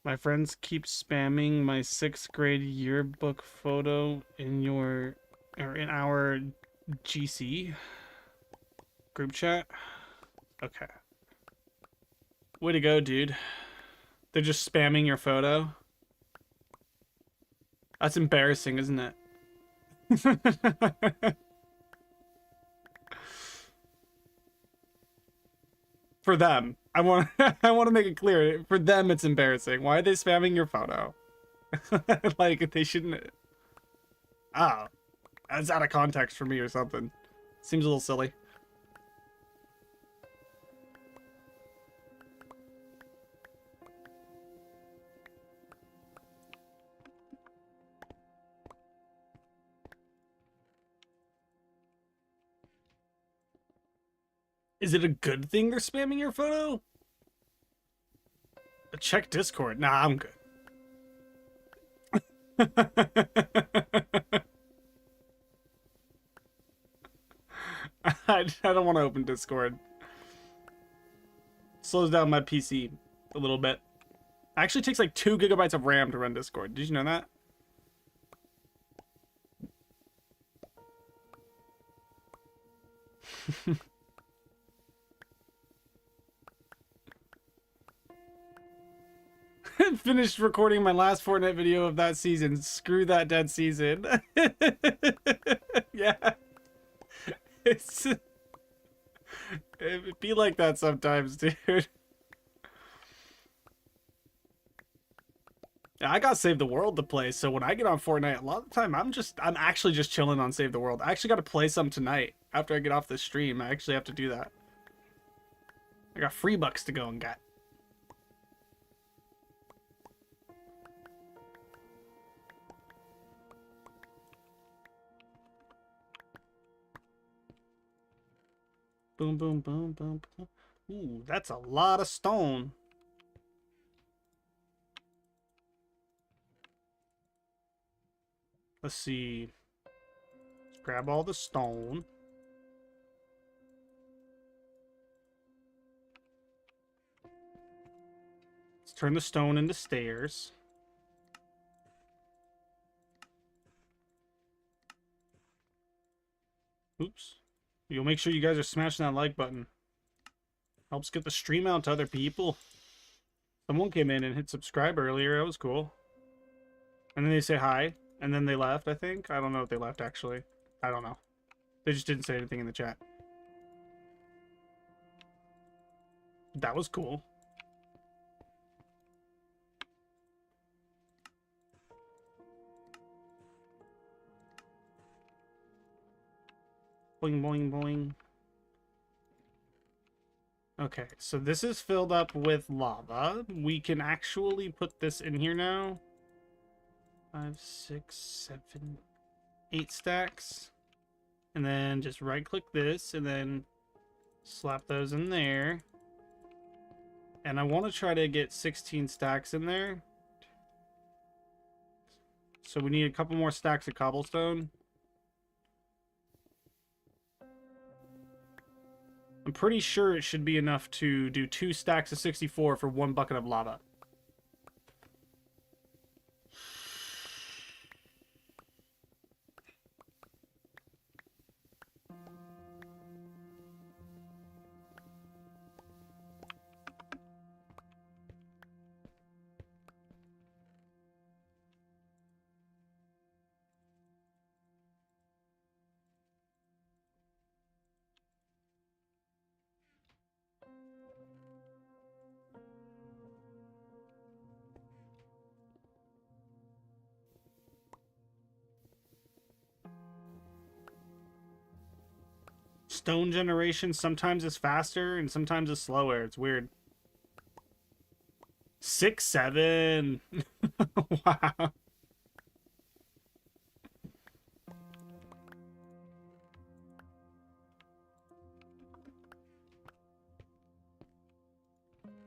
My friends keep spamming my 6th grade yearbook photo in our GC group chat. Okay. Way to go, dude. They're just spamming your photo. That's embarrassing, isn't it? For them. I want I want to make it clear. For them it's embarrassing. Why are they spamming your photo? Like they shouldn't. Oh, that's out of context for me or something. Seems a little silly. Is it a good thing they're spamming your photo? Check Discord. Nah, I'm good. I don't want to open Discord. Slows down my PC a little bit. Actually takes like 2 gigabytes of RAM to run Discord. Did you know that? Finished recording my last Fortnite video of that season. Screw that dead season. Yeah. It'd be like that sometimes, dude. I got Save the World to play, so when I get on Fortnite, a lot of the time I'm actually just chilling on Save the World. I actually got to play some tonight after I get off the stream. I actually have to do that. I got free bucks to go and get. Boom, boom, boom, boom, boom. Ooh, that's a lot of stone. Let's see. Let's grab all the stone. Let's turn the stone into stairs. Oops. You'll make sure you guys are smashing that like button. Helps get the stream out to other people. Someone came in and hit subscribe earlier. That was cool. And then they say hi. And then they left, I think. I don't know if they left, actually. I don't know. They just didn't say anything in the chat. That was cool. Boing, boing, boing. Okay, so this is filled up with lava. We can actually put this in here now. 5, 6, 7, 8 stacks. And then just right click this and then slap those in there. And I want to try to get 16 stacks in there. So we need a couple more stacks of cobblestone. I'm pretty sure it should be enough to do 2 stacks of 64 for 1 bucket of lava. Stone generation sometimes is faster and sometimes is slower. It's weird. 6, 7. Wow.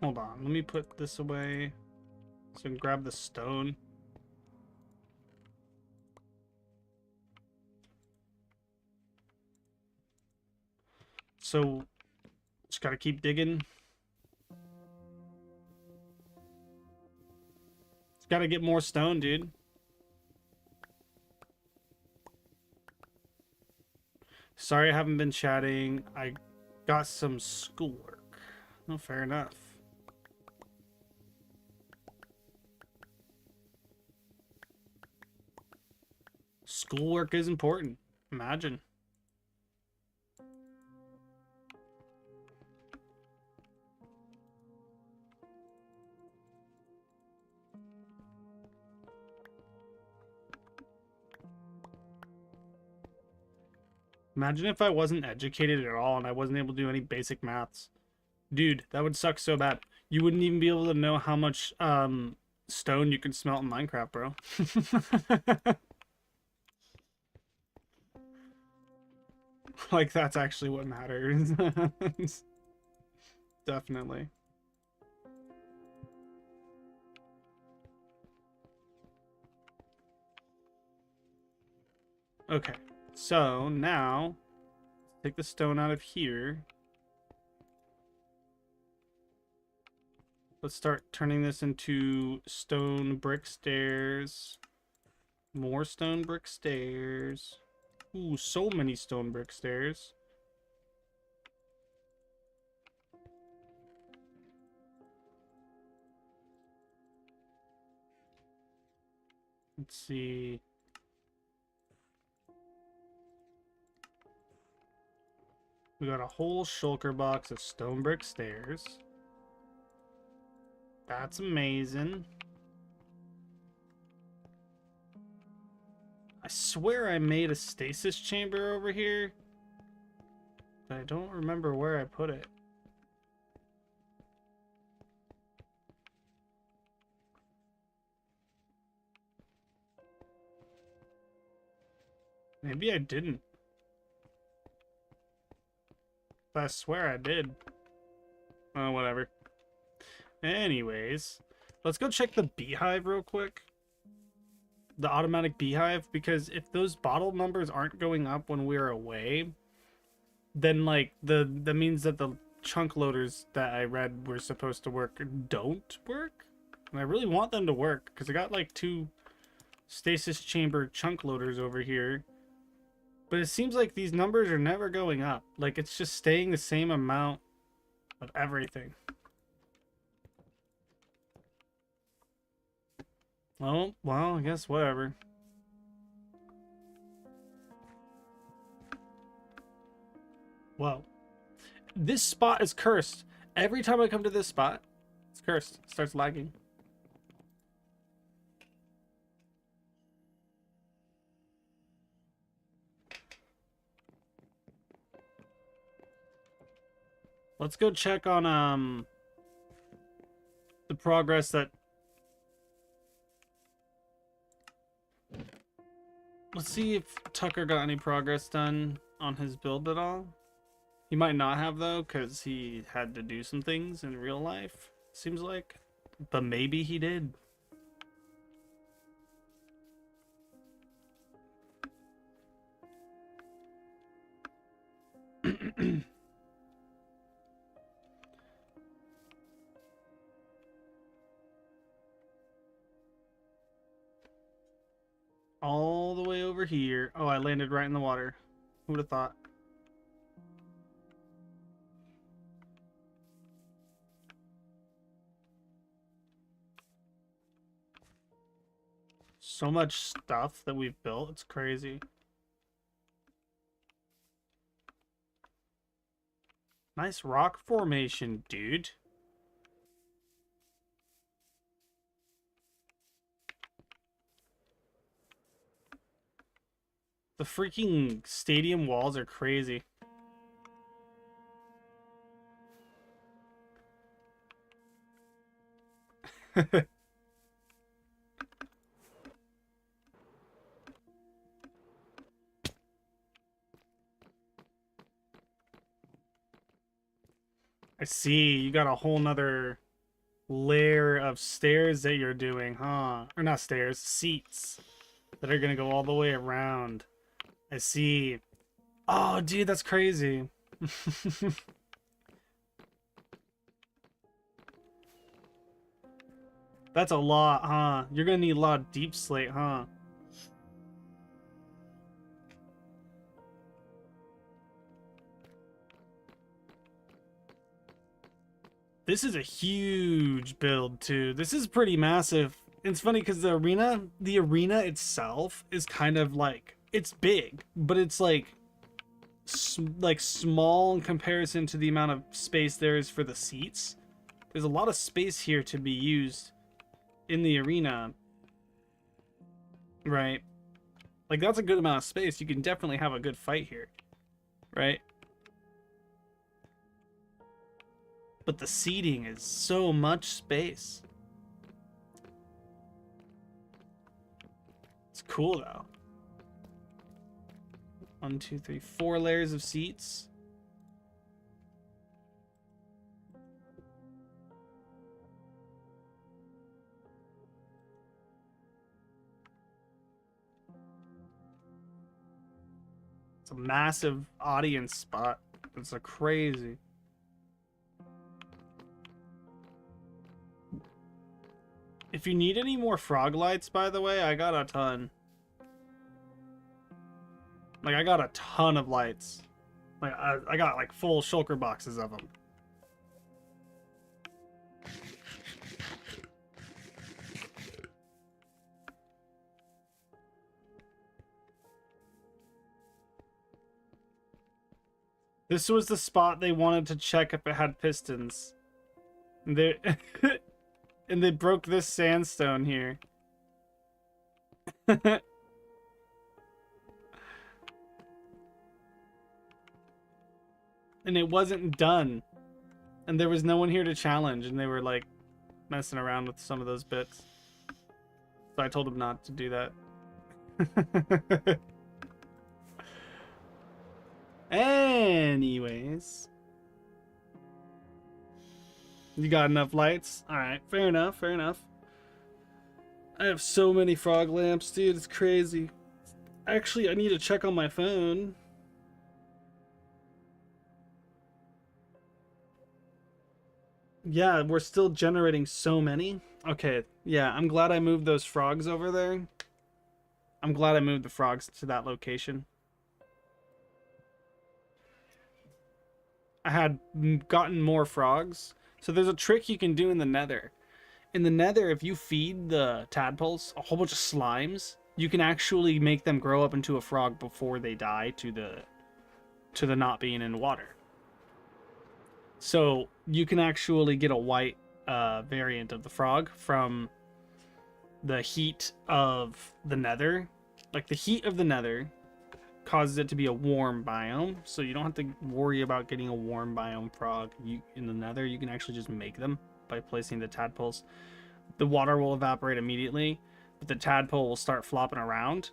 Hold on. Let me put this away so I can grab the stone. So, just gotta keep digging. Gotta get more stone, dude. Sorry I haven't been chatting. I got some schoolwork. No, fair enough. Schoolwork is important. Imagine. Imagine if I wasn't educated at all and I wasn't able to do any basic maths. Dude, that would suck so bad. You wouldn't even be able to know how much stone you can smelt in Minecraft, bro. Like, that's actually what matters. Definitely. Okay, so now take the stone out of here. Let's start turning this into stone brick stairs. More stone brick stairs. Ooh, so many stone brick stairs. Let's see. We got a whole shulker box of stone brick stairs. That's amazing. I swear I made a stasis chamber over here, but I don't remember where I put it. Maybe I didn't. But I swear I did. Oh, whatever. Anyways, let's go check the beehive real quick. The automatic beehive, because if those bottle numbers aren't going up when we're away, then like that means that the chunk loaders that I read were supposed to work don't work. And I really want them to work because I got like 2 stasis chamber chunk loaders over here. But it seems like these numbers are never going up. Like it's just staying the same amount of everything. Well, I guess whatever. Whoa. This spot is cursed. Every time I come to this spot, it's cursed. It starts lagging. Let's go check on the progress that... Let's see if Tucker got any progress done on his build at all. He might not have, though, because he had to do some things in real life, seems like. But maybe he did. All the way over here. Oh, I landed right in the water. Who would have thought? So much stuff that we've built. It's crazy. Nice rock formation, dude. The freaking stadium walls are crazy. I see. You got a whole nother layer of stairs that you're doing, huh? Or not stairs, seats that are gonna go all the way around. I see. Oh, dude, that's crazy. That's a lot, huh? You're gonna need a lot of deep slate, huh? This is a huge build too. This is pretty massive. It's funny because the arena itself is kind of like, it's big, but it's like small in comparison to the amount of space there is for the seats. There's a lot of space here to be used in the arena, right? Like, that's a good amount of space. You can definitely have a good fight here, right? But the seating is so much space. It's cool though. 1, 2, 3, 4 layers of seats. It's a massive audience spot. It's a crazy. If you need any more frog lights, by the way, I got a ton. Like, I got a ton of lights. Like, I got, like, full shulker boxes of them. This was the spot they wanted to check if it had pistons. They and they broke this sandstone here. And it wasn't done. And there was no one here to challenge, and they were like messing around with some of those bits. So I told them not to do that. Anyways. You got enough lights? Alright, fair enough, fair enough. I have so many frog lamps, dude, it's crazy. Actually, I need to check on my phone. Yeah, we're still generating so many. Okay, yeah, I'm glad I moved those frogs over there. I'm glad I moved the frogs to that location. I had gotten more frogs. So there's a trick you can do in the nether. In the nether, if you feed the tadpoles a whole bunch of slimes, you can actually make them grow up into a frog before they die to the not being in water. So you can actually get a white variant of the frog from the heat of the nether. Like, the heat of the nether causes it to be a warm biome, so you don't have to worry about getting a warm biome frog. In the nether, you can actually just make them by placing the tadpoles. The water will evaporate immediately, but the tadpole will start flopping around,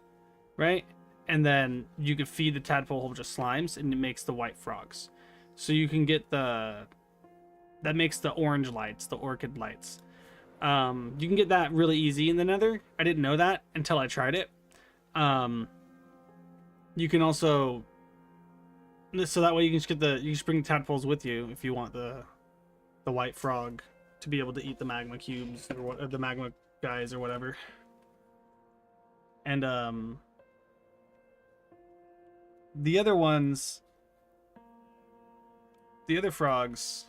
right? And then you can feed the tadpole a whole bunch of slimes, and it makes the white frogs. So you can get that makes the orange lights, the orchid lights. You can get that really easy in the nether. I didn't know that until I tried it. You can also, so that way you can just you just bring tadpoles with you if you want the white frog to be able to eat the magma cubes or the magma guys or whatever. And the other frogs,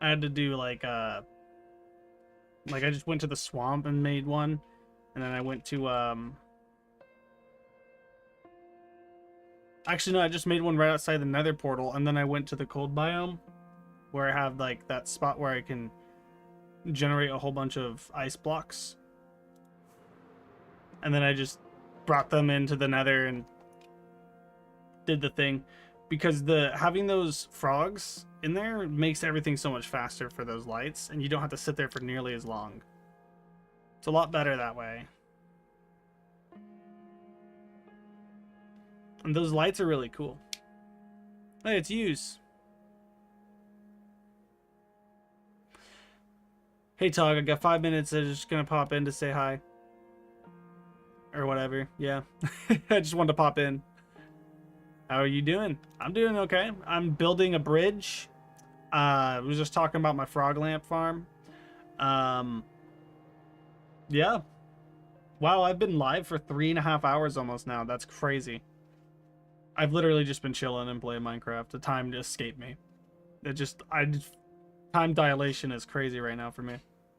I had to do like I just went to the swamp and made one, and then I went to actually, no, I just made one right outside the nether portal, and then I went to the cold biome, where I have, like, that spot where I can generate a whole bunch of ice blocks. And then I just brought them into the nether and did the thing. Because having those frogs in there makes everything so much faster for those lights, and you don't have to sit there for nearly as long. It's a lot better that way. And those lights are really cool. Hey, it's Use. Hey, Tog, I got 5 minutes. I'm just gonna pop in to say hi. Or whatever, yeah. I just wanted to pop in. How are you doing? I'm doing okay. I'm building a bridge. I was just talking about my frog lamp farm. Yeah. Wow, I've been live for 3.5 hours almost now. That's crazy. I've literally just been chilling and playing Minecraft. The time just escaped me. Time dilation is crazy right now for me.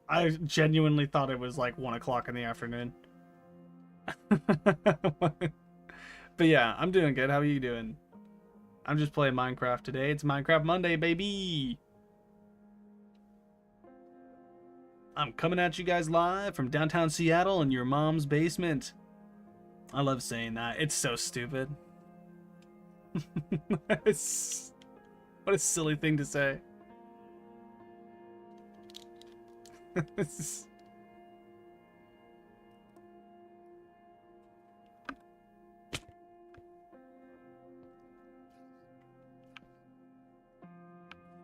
I genuinely thought it was like 1 o'clock in the afternoon. But yeah, I'm doing good. How are you doing? I'm just playing Minecraft today. It's Minecraft Monday, baby. I'm coming at you guys live from downtown Seattle in your mom's basement. I love saying that. It's so stupid. What a silly thing to say.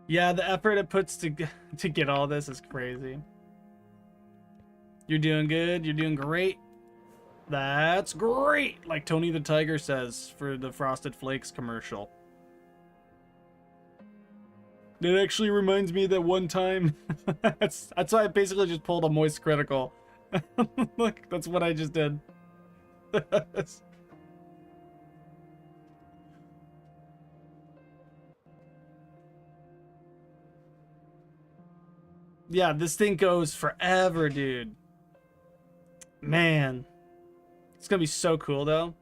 Yeah, the effort it puts to get all this is crazy. You're doing good. You're doing great. That's great, like Tony the Tiger says for the Frosted Flakes commercial. It actually reminds me that one time, that's why I basically just pulled a Moist Critical. Look, that's what I just did. Yeah, this thing goes forever, dude. Man. It's gonna be so cool, though.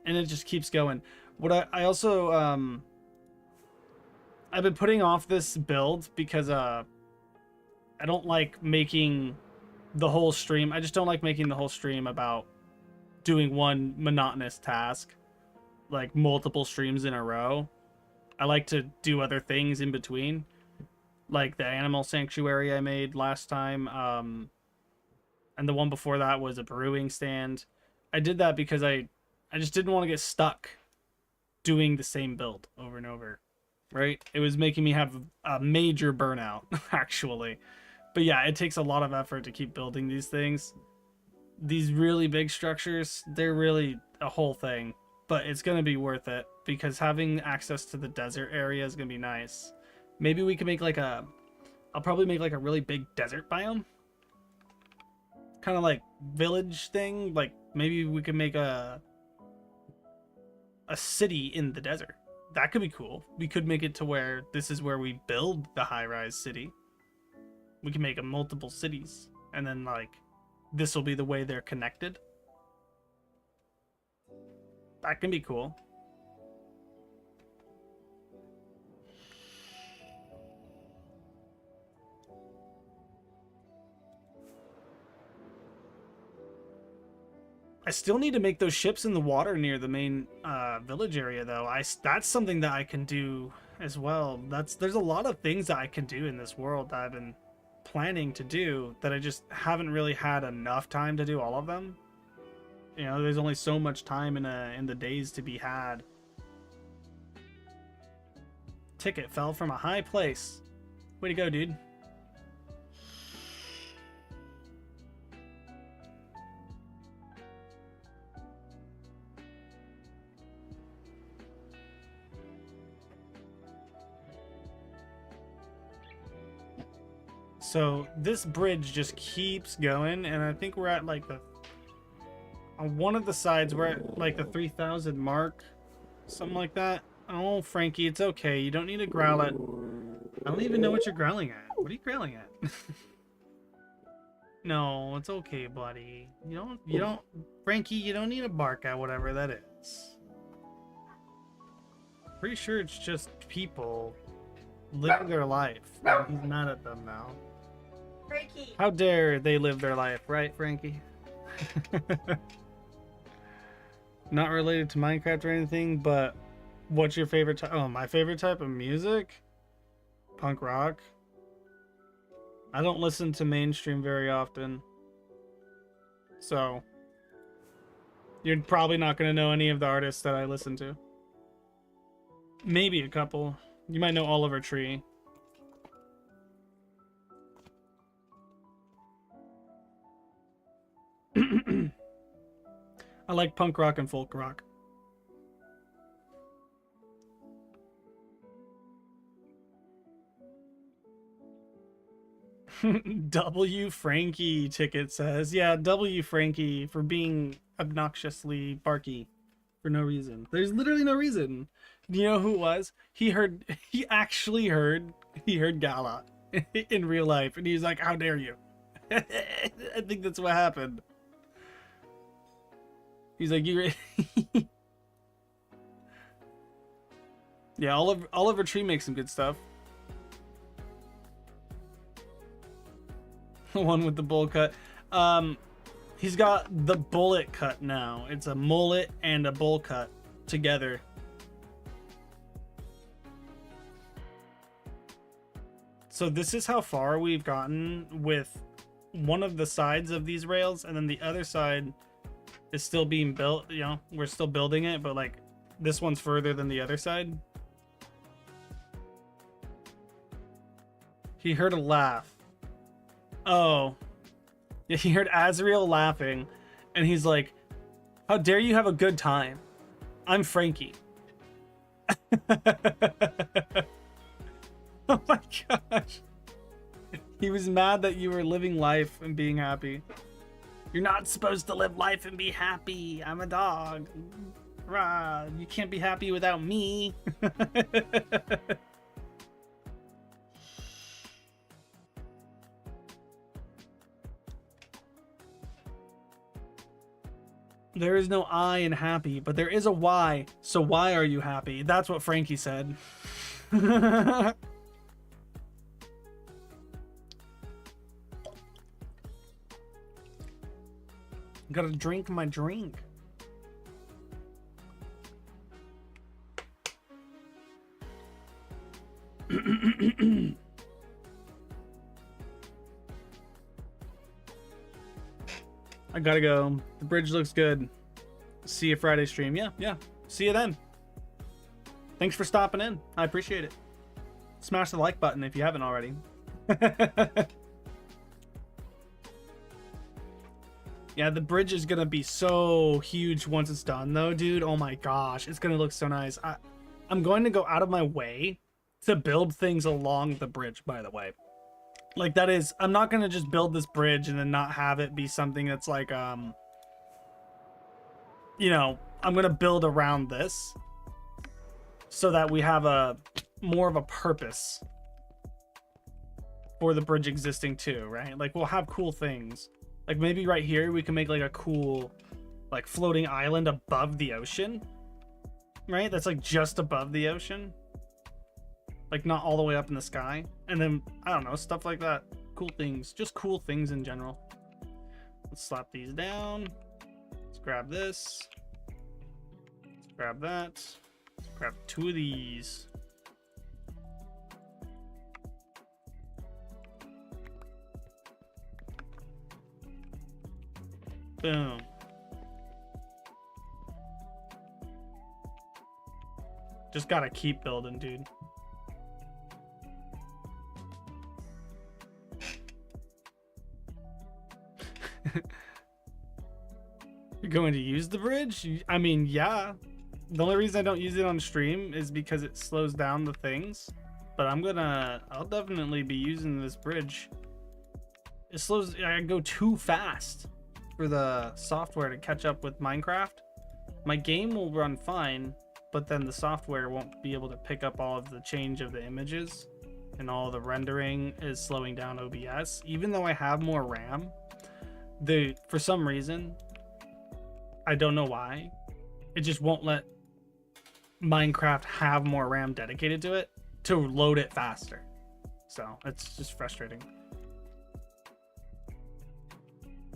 And it just keeps going. What I also, I've been putting off this build because, I don't like making the whole stream. I just don't like making the whole stream about doing one monotonous task, like multiple streams in a row. I like to do other things in between, like the animal sanctuary I made last time, and the one before that was a brewing stand. I did that because I just didn't want to get stuck doing the same build over and over, right? It was making me have a major burnout, actually. But yeah, it takes a lot of effort to keep building these things. These really big structures, they're really a whole thing. But it's going to be worth it because having access to the desert area is going to be nice. Maybe we can make like a... I'll probably make like a really big desert biome. Kind of like village thing. Like maybe we can make a city in the desert. That could be cool. We could make it to where this is where we build the high-rise city. We can make a multiple cities. And then like this will be the way they're connected. That can be cool. I still need to make those ships in the water near the main village area, though. That's something that I can do as well. There's a lot of things that I can do in this world that I've been planning to do that I just haven't really had enough time to do all of them. You know, there's only so much time in the days to be had. Ticket fell from a high place. Way to go, dude. So this bridge just keeps going, and I think we're at like the... On one of the sides, we're at like the 3,000 mark. Something like that. Oh, Frankie, it's okay. You don't need to growl at... I don't even know what you're growling at. What are you growling at? No, it's okay, buddy. You don't... Frankie, you don't need to bark at whatever that is. Pretty sure it's just people living their life. He's mad at them now. Frankie. How dare they live their life, right, Frankie? Not related to Minecraft or anything, but what's your favorite type? Oh, my favorite type of music? Punk rock. I don't listen to mainstream very often. So, you're probably not going to know any of the artists that I listen to. Maybe a couple. You might know Oliver Tree. I like punk rock and folk rock. W Frankie ticket says, yeah, W Frankie for being obnoxiously barky for no reason. There's literally no reason. You know who it was? He actually heard Gala in real life, and he's like, how dare you? I think that's what happened. He's like, you. Yeah, Oliver Tree makes some good stuff. One with the bowl cut. He's got the bullet cut now. It's a mullet and a bowl cut together. So this is how far we've gotten with one of the sides of these rails, and then the other side is still being built. You know, we're still building it, but like this one's further than the other side. He heard a laugh. Oh. Yeah, he heard Azrael laughing, and he's like, how dare you have a good time? I'm Frankie. Oh my gosh. He was mad that you were living life and being happy. You're not supposed to live life and be happy. I'm a dog. Rah, you can't be happy without me. There is no I in happy, but there is a Y. So why are you happy? That's what Frankie said. Gotta drink my drink. I gotta go. The bridge looks good. See you Friday stream. Yeah. See you then. Thanks for stopping in. I appreciate it. Smash the like button if you haven't already. Yeah, the bridge is gonna be so huge once it's done though, dude. Oh my gosh, it's gonna look so nice. I'm going to go out of my way to build things along the bridge, by the way. Like that is, I'm not gonna just build this bridge and then not have it be something that's like, you know, I'm gonna build around this so that we have a more of a purpose for the bridge existing too, right? Like we'll have cool things. Like maybe right here we can make like a cool like floating island above the ocean, right? That's like just above the ocean. Like not all the way up in the sky. And then, I don't know, stuff like that. Cool things. Just cool things in general. Let's slap these down. Let's grab this. Let's grab that. Let's grab two of these. Boom. Just gotta keep building, dude. You're going to use the bridge? I mean, yeah. The only reason I don't use it on stream is because it slows down the things. But I'll definitely be using this bridge. It slows, I go too fast for the software to catch up with Minecraft. My game will run fine, but then the software won't be able to pick up all of the change of the images, and all the rendering is slowing down OBS. Even though I have more RAM, for some reason, I don't know why, it just won't let Minecraft have more RAM dedicated to it to load it faster. So it's just frustrating.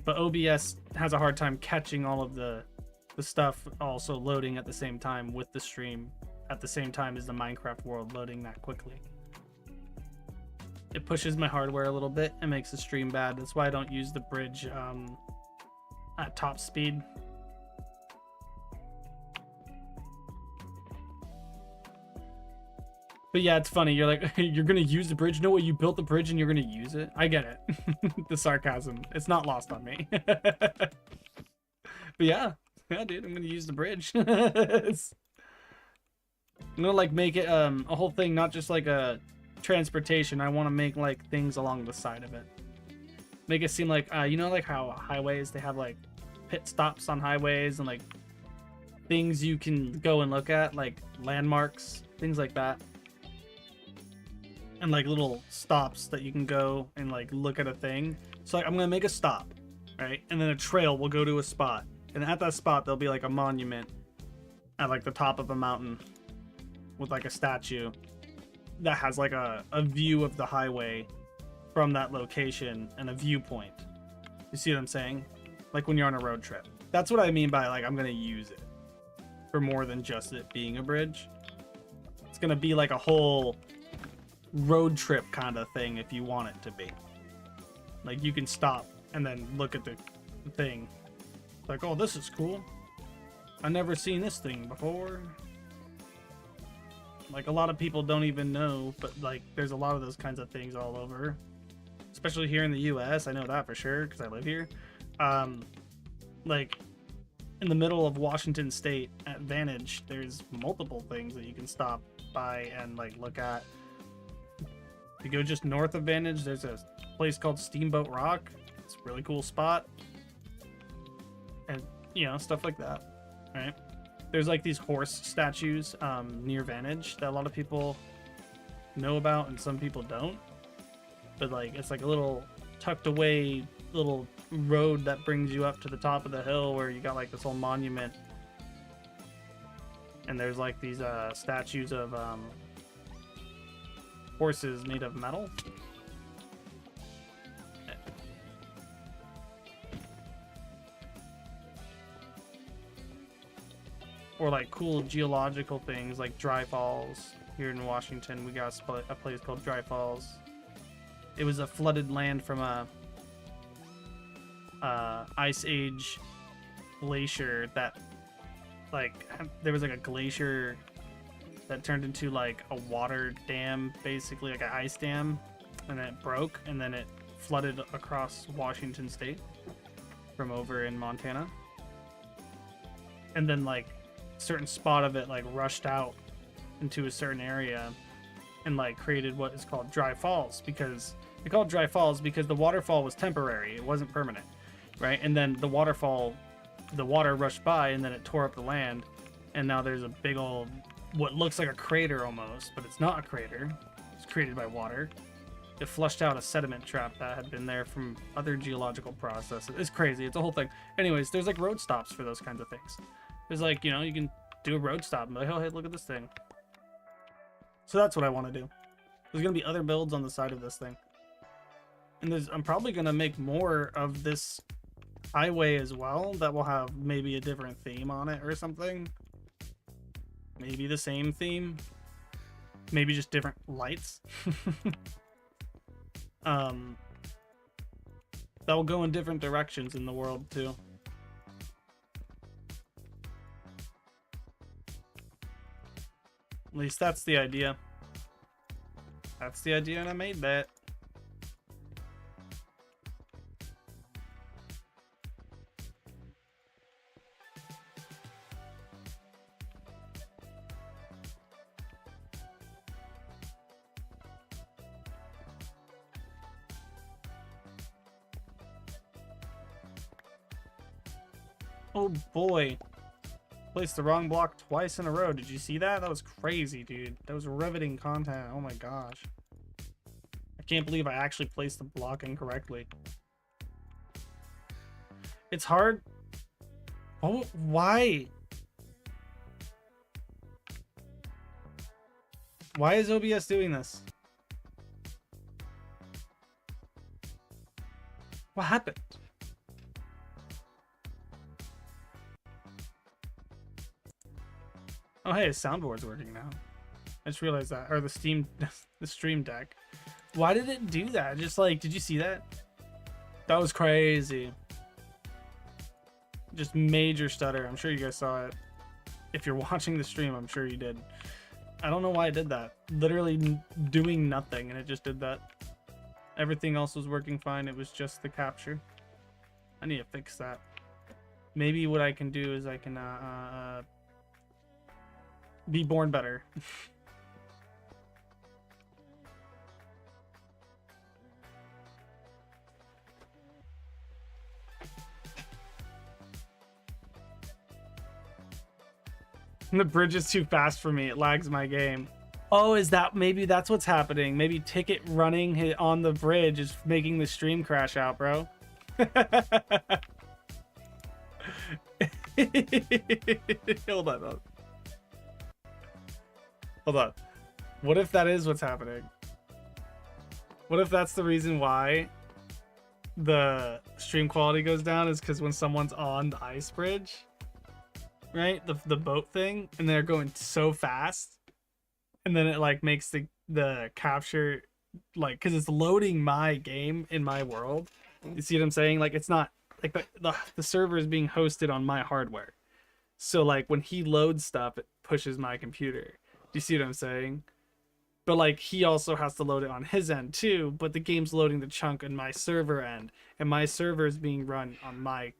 But OBS has a hard time catching all of the stuff also loading at the same time with the stream at the same time as the Minecraft world loading that quickly. It pushes my hardware a little bit and makes the stream bad. That's why I don't use the bridge at top speed. But yeah, it's funny. You're like, you're going to use the bridge? No way, you built the bridge and you're going to use it? I get it. The sarcasm. It's not lost on me. But yeah, dude, I'm going to use the bridge. I'm going to like make it a whole thing, not just like a transportation. I want to make like things along the side of it. make it seem like you know, like how highways, they have like pit stops on highways and like things you can go and look at, like landmarks, things like that, and like little stops that you can go and like look at a thing. So like, I'm gonna make a stop, right, and then a trail will go to a spot, and at that spot there'll be like a monument at like the top of a mountain with like a statue that has like a view of the highway from that location and a viewpoint. You see what I'm saying? Like when you're on a road trip. That's what I mean by like I'm gonna use it for more than just it being a bridge. It's gonna be like a whole road trip kind of thing if you want it to be. Like you can stop and then look at the thing. Like, oh, this is cool. I've never seen this thing before. Like a lot of people don't even know, but like there's a lot of those kinds of things all over. Especially here in the US, I know that for sure because I live here. Like in the middle of Washington State at Vantage, there's multiple things that you can stop by and like look at. If you go just north of Vantage, there's a place called Steamboat Rock. It's a really cool spot. And you know, stuff like that, right? There's like these horse statues near Vantage that a lot of people know about and some people don't. But like it's like a little tucked away little road that brings you up to the top of the hill where you got like this whole monument. And there's like these statues of horses made of metal. Or like cool geological things like Dry Falls. Here in Washington, we got a place called Dry Falls. It was a flooded land from a ice age glacier that like there was like a glacier that turned into like a water dam, basically like an ice dam, and then it broke and then it flooded across Washington State from over in Montana. And then like a certain spot of it like rushed out into a certain area and like created what is called Dry Falls, because they call it Dry Falls because the waterfall was temporary, it wasn't permanent, right? And then the water rushed by and then it tore up the land, and now there's a big old what looks like a crater almost, but it's not a crater. It's created by water. It flushed out a sediment trap that had been there from other geological processes. It's crazy. It's a whole thing. Anyways, there's like road stops for those kinds of things. There's like, you know, you can do a road stop and be like, oh, hey, look at this thing. So that's what I want to do. There's going to be other builds on the side of this thing. And I'm probably going to make more of this highway as well that will have maybe a different theme on it or something. Maybe the same theme. Maybe just different lights. That will go in different directions in the world too. At least that's the idea. That's the idea, and I made that. Oh boy. Placed the wrong block twice in a row. Did you see that? That was crazy, dude. That was riveting content. Oh my gosh. I can't believe I actually placed the block incorrectly. It's hard. Oh, why? Why is OBS doing this? What happened? Oh, hey, his soundboard's working now. I just realized that. Or the Stream Deck. Why did it do that? Just like, did you see that? That was crazy. Just major stutter. I'm sure you guys saw it. If you're watching the stream, I'm sure you did. I don't know why it did that. Literally doing nothing, and it just did that. Everything else was working fine. It was just the capture. I need to fix that. Maybe what I can do is I can be born better. The bridge is too fast for me. It lags my game. Oh, is that maybe that's what's happening? Maybe Ticket running on the bridge is making the stream crash out, bro. Hold on. Hold on. What if that is what's happening? What if that's the reason why the stream quality goes down is because when someone's on the ice bridge, right? The boat thing, and they're going so fast, and then it like makes the capture like, because it's loading my game in my world. You see what I'm saying? Like, it's not like the server is being hosted on my hardware. So like when he loads stuff, it pushes my computer. Do you see what I'm saying? But like he also has to load it on his end too, but the game's loading the chunk on my server end, and my server is being run on my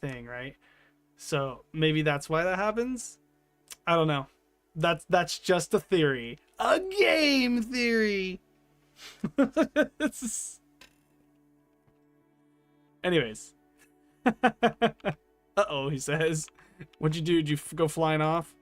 thing, right? So maybe that's why that happens. I don't know. That's just a theory. A game theory. Anyways. Uh-oh, he says. What'd you do? Did you go flying off?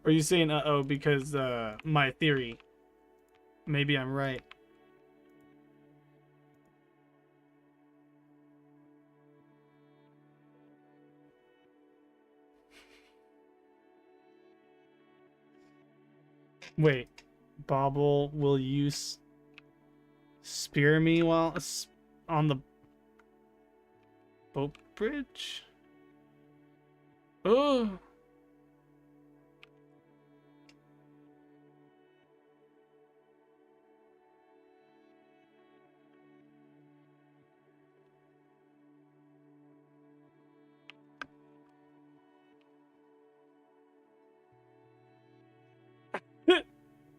Are you saying uh-oh because my theory? Maybe I'm right. Wait, Bobble, will you spear me while on the boat bridge? Oh.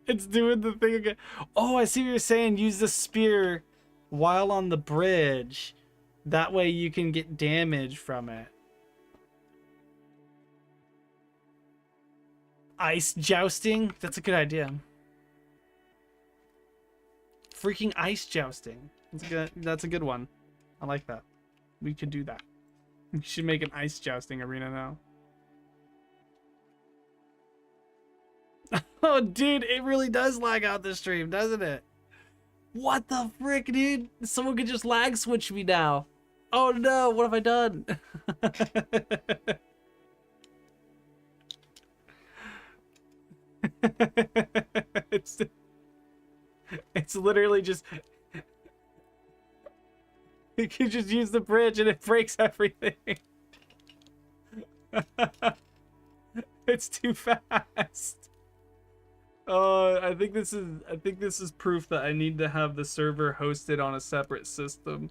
It's doing the thing again. Oh, I see what you're saying. Use the spear while on the bridge. That way you can get damage from it. Ice jousting? That's a good idea. Freaking ice jousting. That's a good one. I like that. We could do that. We should make an ice jousting arena now. Oh, dude, it really does lag out this stream, doesn't it? What the frick, dude? Someone could just lag switch me now. Oh no, what have I done? it's literally just... You can just use the bridge and it breaks everything. It's too fast. I think this is proof that I need to have the server hosted on a separate system.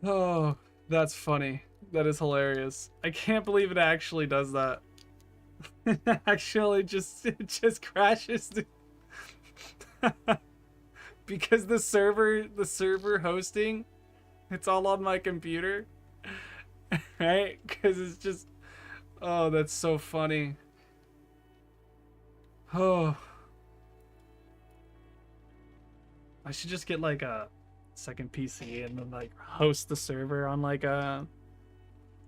Oh, that's funny. That is hilarious. I can't believe it actually does that. It actually it just crashes. Because the server hosting, it's all on my computer. Right? Because it's just, oh, that's so funny. Oh, I should just get like a second PC and then like host the server on like a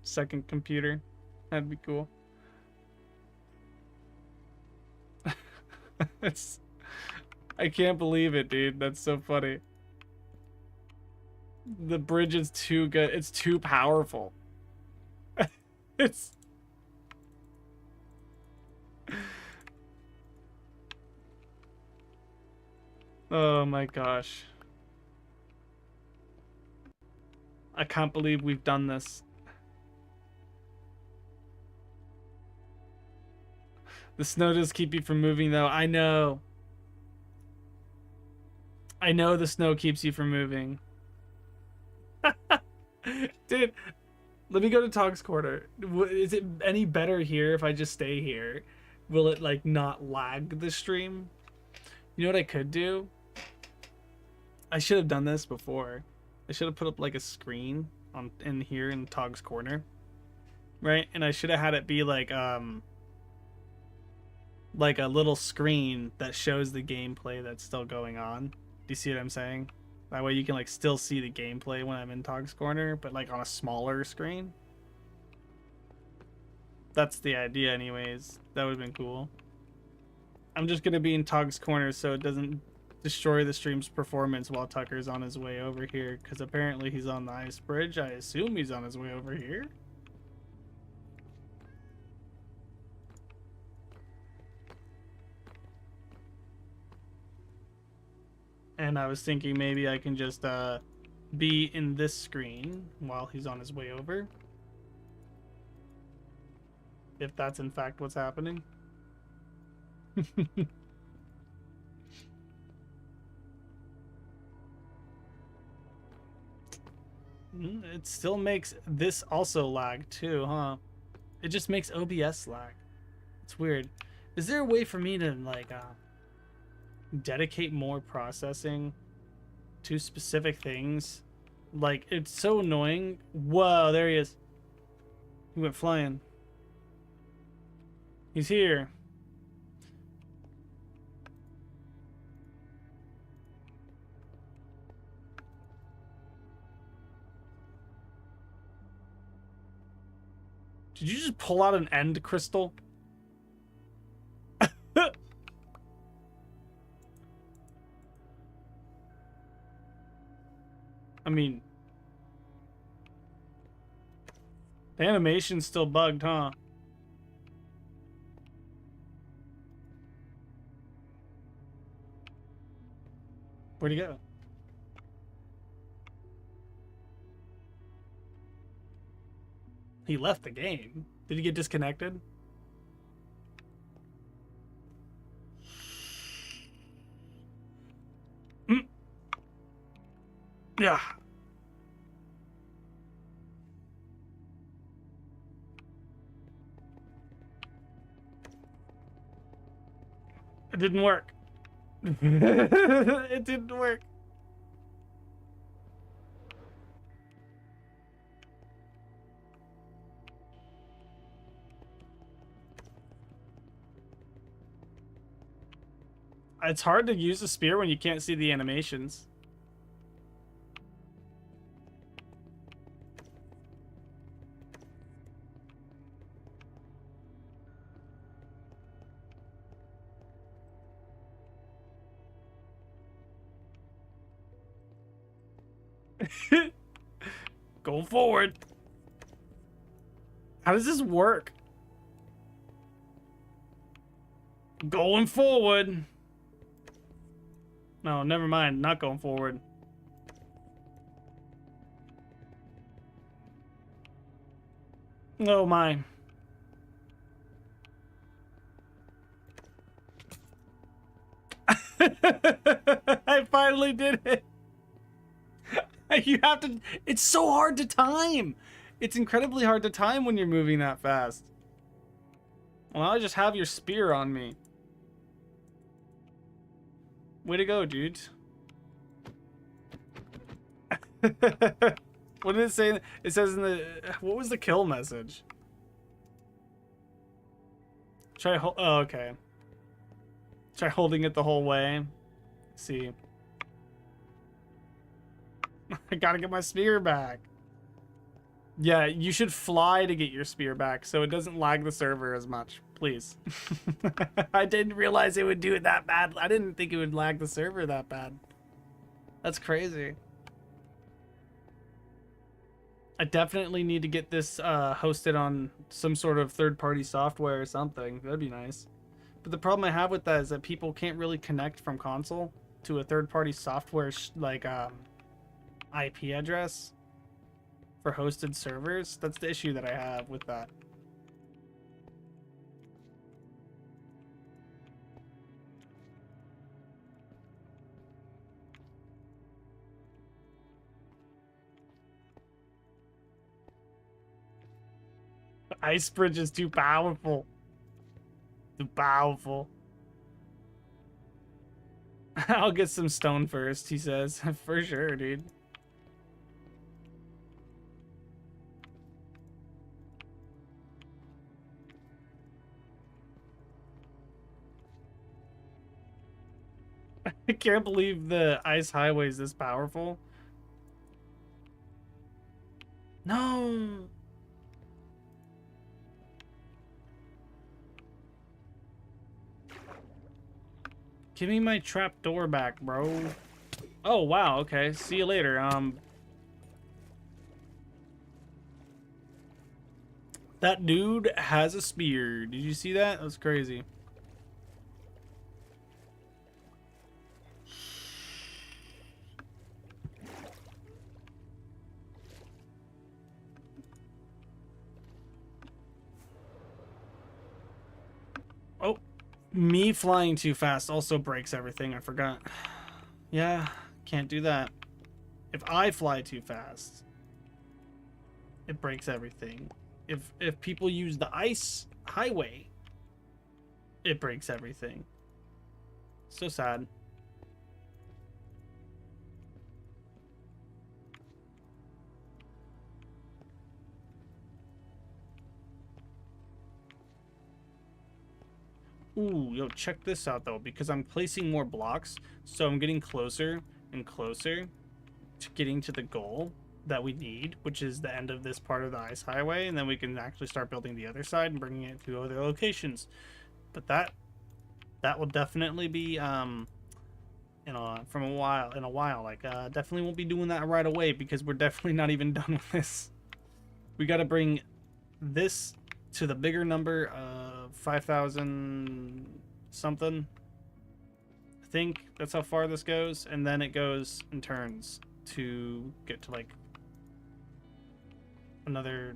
second computer. That'd be cool. I can't believe it, dude. That's so funny. The bridge is too good. It's too powerful. It's... Oh my gosh. I can't believe we've done this. The snow does keep you from moving though. I know. I know the snow keeps you from moving. Dude, let me go to Tog's Corner. Is it any better here if I just stay here? Will it like not lag the stream? You know what I could do? I should have done this before. I should have put up like a screen in here in Tog's Corner, right? And I should have had it be like like a little screen that shows the gameplay that's still going on. Do you see what I'm saying? That way you can like still see the gameplay when I'm in Tog's Corner, but like on a smaller screen. That's the idea anyways. That would have been cool. I'm just gonna be in Tog's Corner so it doesn't destroy the stream's performance while Tucker's on his way over here, because apparently he's on the ice bridge. I assume he's on his way over here. And I was thinking maybe I can just be in this screen while he's on his way over. If that's in fact what's happening. It still makes this also lag too, huh? It just makes OBS lag. It's weird. Is there a way for me to like dedicate more processing to specific things? Like, it's so annoying. Whoa, there he is. He went flying. He's here. Did you just pull out an end crystal? I mean, the animation's still bugged, huh? Where'd he go? He left the game. Did he get disconnected? Yeah. It didn't work. It didn't work. It's hard to use a spear when you can't see the animations. Go forward. How does this work? Going forward. No, never mind. Not going forward. Oh my. I finally did it. You have to. It's so hard to time. It's incredibly hard to time when you're moving that fast. Well, I just have your spear on me. Way to go, dude. What did it say? It says in the... What was the kill message? Try... Oh, okay. Try holding it the whole way. Let's see. I gotta get my spear back. Yeah, you should fly to get your spear back so it doesn't lag the server as much. Please. I didn't realize it would do it that bad. I didn't think it would lag the server that bad. That's crazy. I definitely need to get this hosted on some sort of third-party software or something. That'd be nice. But the problem I have with that is that people can't really connect from console to a third-party software like IP address for hosted servers. That's the issue that I have with that. The ice bridge is too powerful. Too powerful. I'll get some stone first, he says. For sure, dude. I can't believe the ice highway is this powerful. No. Give me my trap door back, bro. Oh, wow. Okay. See you later. That dude has a spear. Did you see that? That's crazy. Oh, me flying too fast also breaks everything. I forgot. Yeah, can't do that. If I fly too fast, it breaks everything. If people use the ice highway, it breaks everything. So sad. Ooh, yo, check this out though, because I'm placing more blocks, so I'm getting closer and closer to getting to the goal that we need, which is the end of this part of the ice highway, and then we can actually start building the other side and bringing it to other locations. But that will definitely be in a while. Like definitely won't be doing that right away because we're definitely not even done with this. We got to bring this to the bigger number of 5,000 something. I think that's how far this goes, and then it goes and turns to get to like another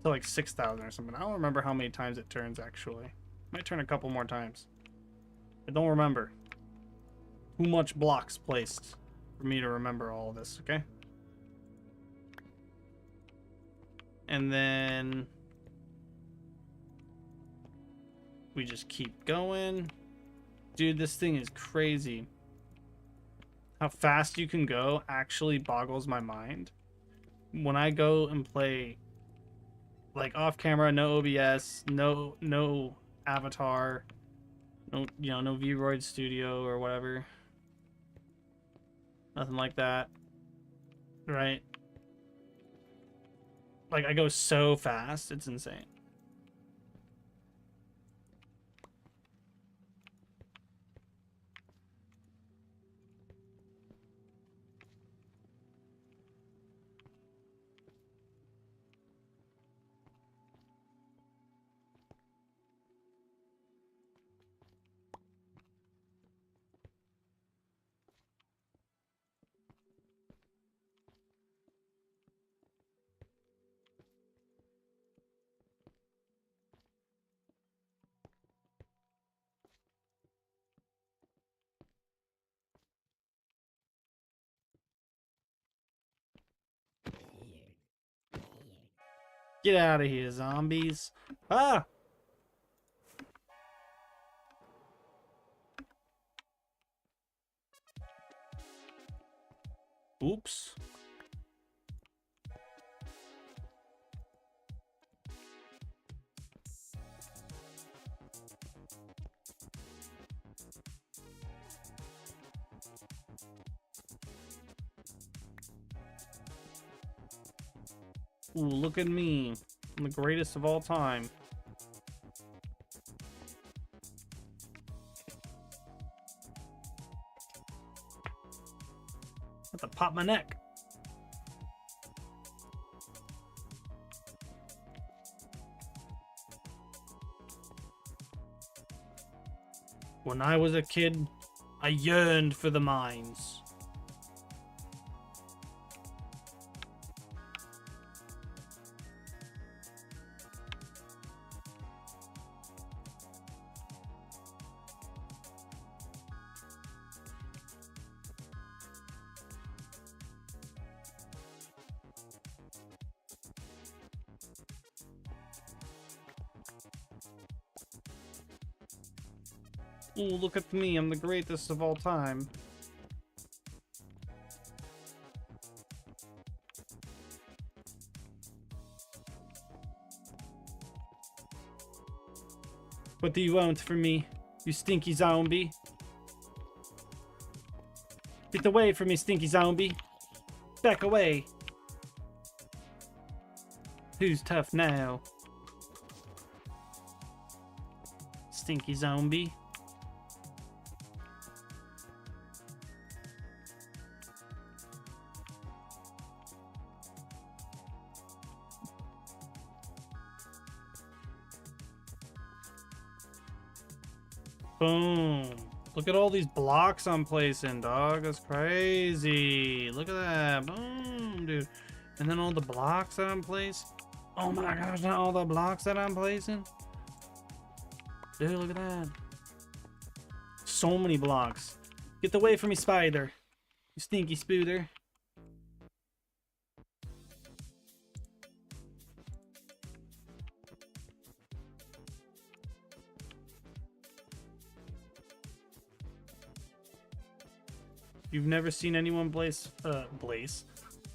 to like 6,000 or something. I don't remember how many times it turns actually. Might turn a couple more times. I don't remember. Too much blocks placed for me to remember all of this, okay? And then we just keep going. Dude, this thing is crazy. How fast you can go actually boggles my mind. When I go and play like off camera, no OBS, no avatar, no no Vroid Studio or whatever. Nothing like that. Right? Like I go so fast, it's insane. Get out of here, zombies. Ah! Oops. Ooh, look at me. I'm the greatest of all time. I have to pop my neck. When I was a kid, I yearned for the mines. Ooh, look at me, I'm the greatest of all time. What do you want from me, you stinky zombie? Get away from me, stinky zombie. Back away. Who's tough now? Stinky zombie. Boom. Look at all these blocks I'm placing, dog. That's crazy. Look at that. Boom, dude. And then all the blocks that I'm placing. Oh my gosh, not all the blocks that I'm placing. Dude, look at that. So many blocks. Get away from me, spider. You stinky spooter. You've never seen anyone place.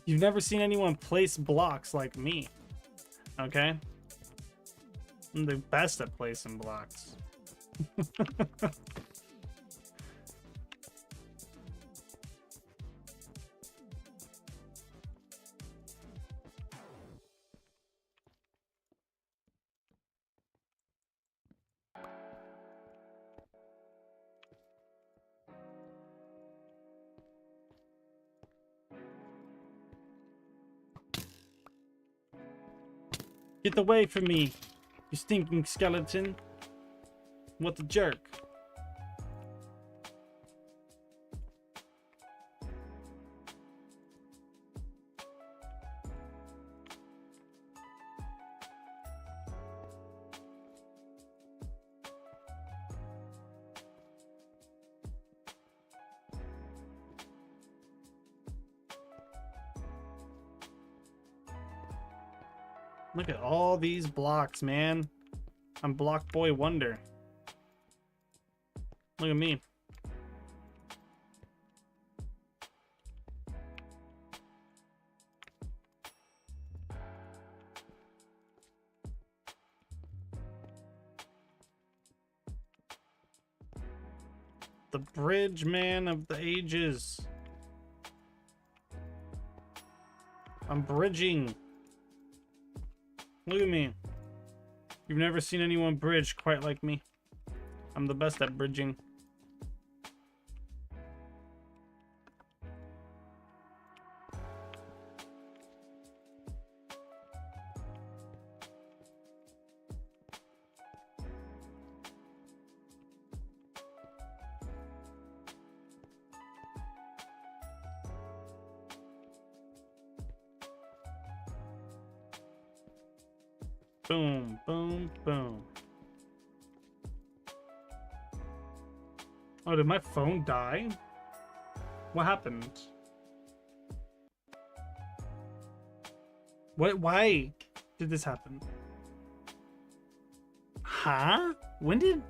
You've never seen anyone place blocks like me. Okay? I'm the best at placing blocks. Get away from me, you stinking skeleton. What a jerk. Look at all these blocks, man. I'm Block Boy Wonder. Look at me. The bridge man of the ages. I'm bridging. Look at me. You've never seen anyone bridge quite like me. I'm the best at bridging. Boom, boom, boom. Oh, did my phone die? What happened? What? Why did this happen? Huh? When did...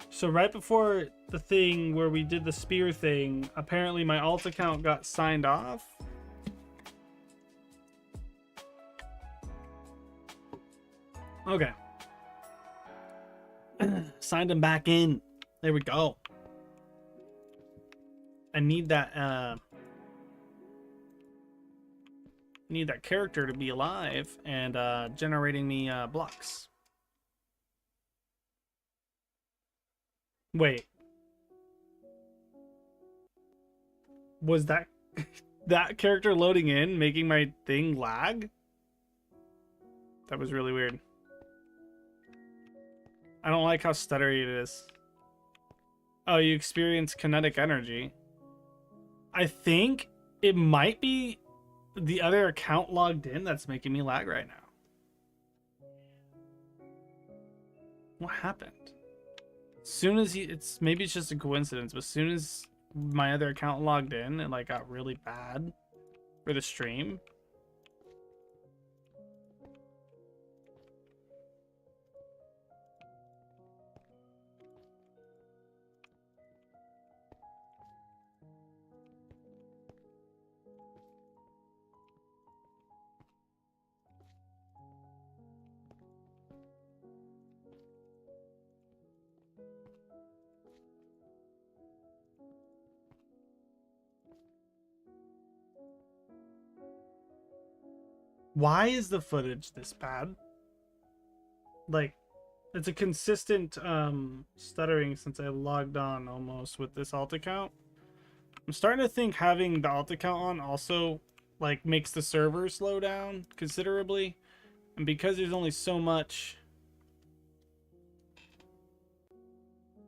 So right before the thing where we did the spear thing, apparently my alt account got signed off. Okay. Signed him back in. There we go. I need that character to be alive and generating me blocks. Wait. Was that that character loading in making my thing lag? That was really weird. I don't like how stuttery it is. Oh, you experience kinetic energy. I think it might be the other account logged in that's making me lag right now. What happened? As soon as maybe it's just a coincidence, but as soon as my other account logged in, it like got really bad for the stream. Why is the footage this bad? Like, it's a consistent stuttering since I logged on almost with this alt account. I'm starting to think having the alt account on also like makes the server slow down considerably. And because there's only so much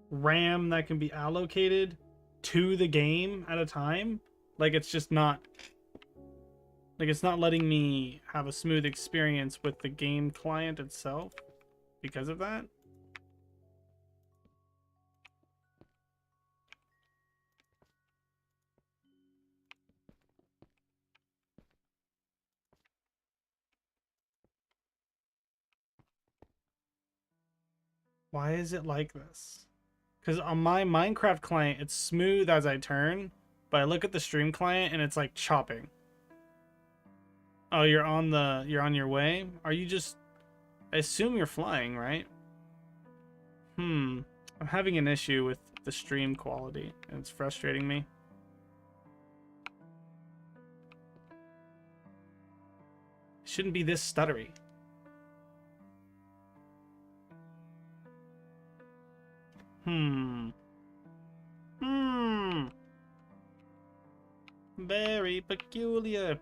RAM that can be allocated to the game at a time, like it's just not like it's not letting me have a smooth experience with the game client itself because of that. Why is it like this? Because on my Minecraft client, it's smooth as I turn, but I look at the stream client and it's like chopping. Oh, you're on your way? Are you just... I assume you're flying, right? I'm having an issue with the stream quality, and it's frustrating me. It shouldn't be this stuttery. Very peculiar.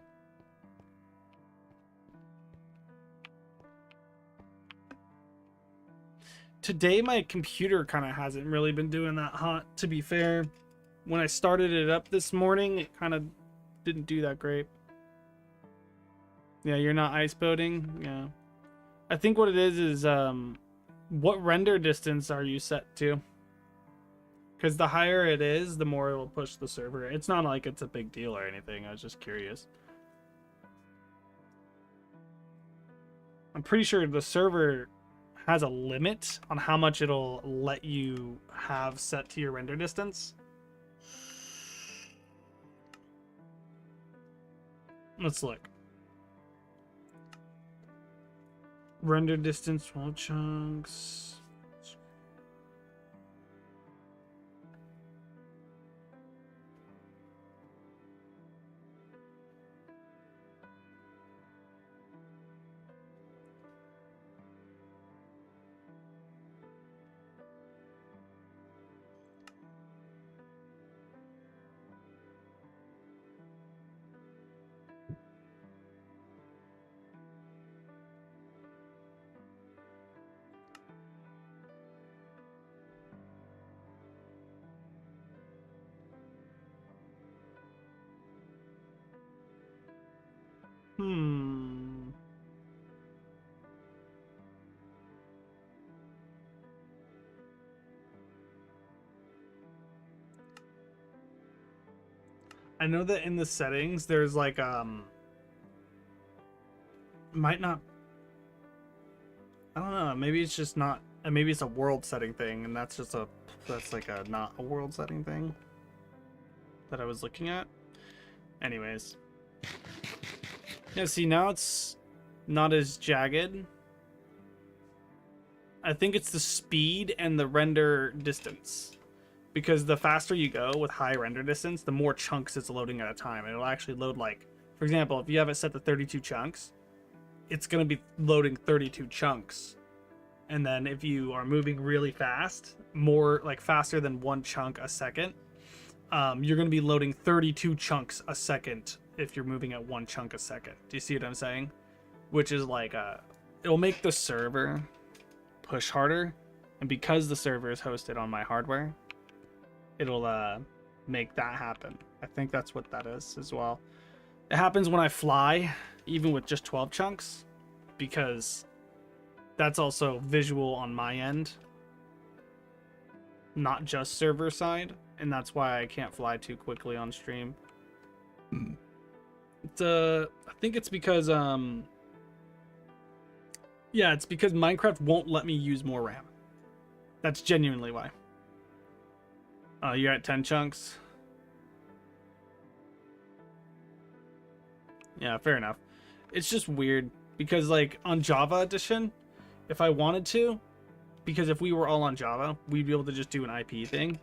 Today my computer kind of hasn't really been doing that hot, to be fair. When I started it up this morning, it kind of didn't do that great. Yeah, you're not ice boating? Yeah. I think what it is what render distance are you set to? Because the higher it is, the more it will push the server. It's not like it's a big deal or anything. I was just curious. I'm pretty sure the server has a limit on how much it'll let you have set to your render distance. Let's look. Render distance, 12 chunks. I know that in the settings there's like might not, I don't know, maybe it's just not, maybe it's a world setting thing, and that's like a not a world setting thing that I was looking at. Anyways. Yeah, see, now it's not as jagged. I think it's the speed and the render distance. Because the faster you go with high render distance, the more chunks it's loading at a time. It'll actually load, like, for example, if you have it set to 32 chunks, it's going to be loading 32 chunks. And then if you are moving really fast, more like faster than one chunk a second, you're going to be loading 32 chunks a second if you're moving at one chunk a second. Do you see what I'm saying? Which is like, it'll make the server push harder. And because the server is hosted on my hardware, it'll make that happen. I think that's what that is as well. It happens when I fly, even with just 12 chunks, because that's also visual on my end, not just server side, and that's why I can't fly too quickly on stream. I think it's because yeah, it's because Minecraft won't let me use more RAM. That's genuinely why. You're at 10 chunks. Yeah, fair enough. It's just weird because, like, on Java Edition, if I wanted to, because if we were all on Java, we'd be able to just do an IP thing,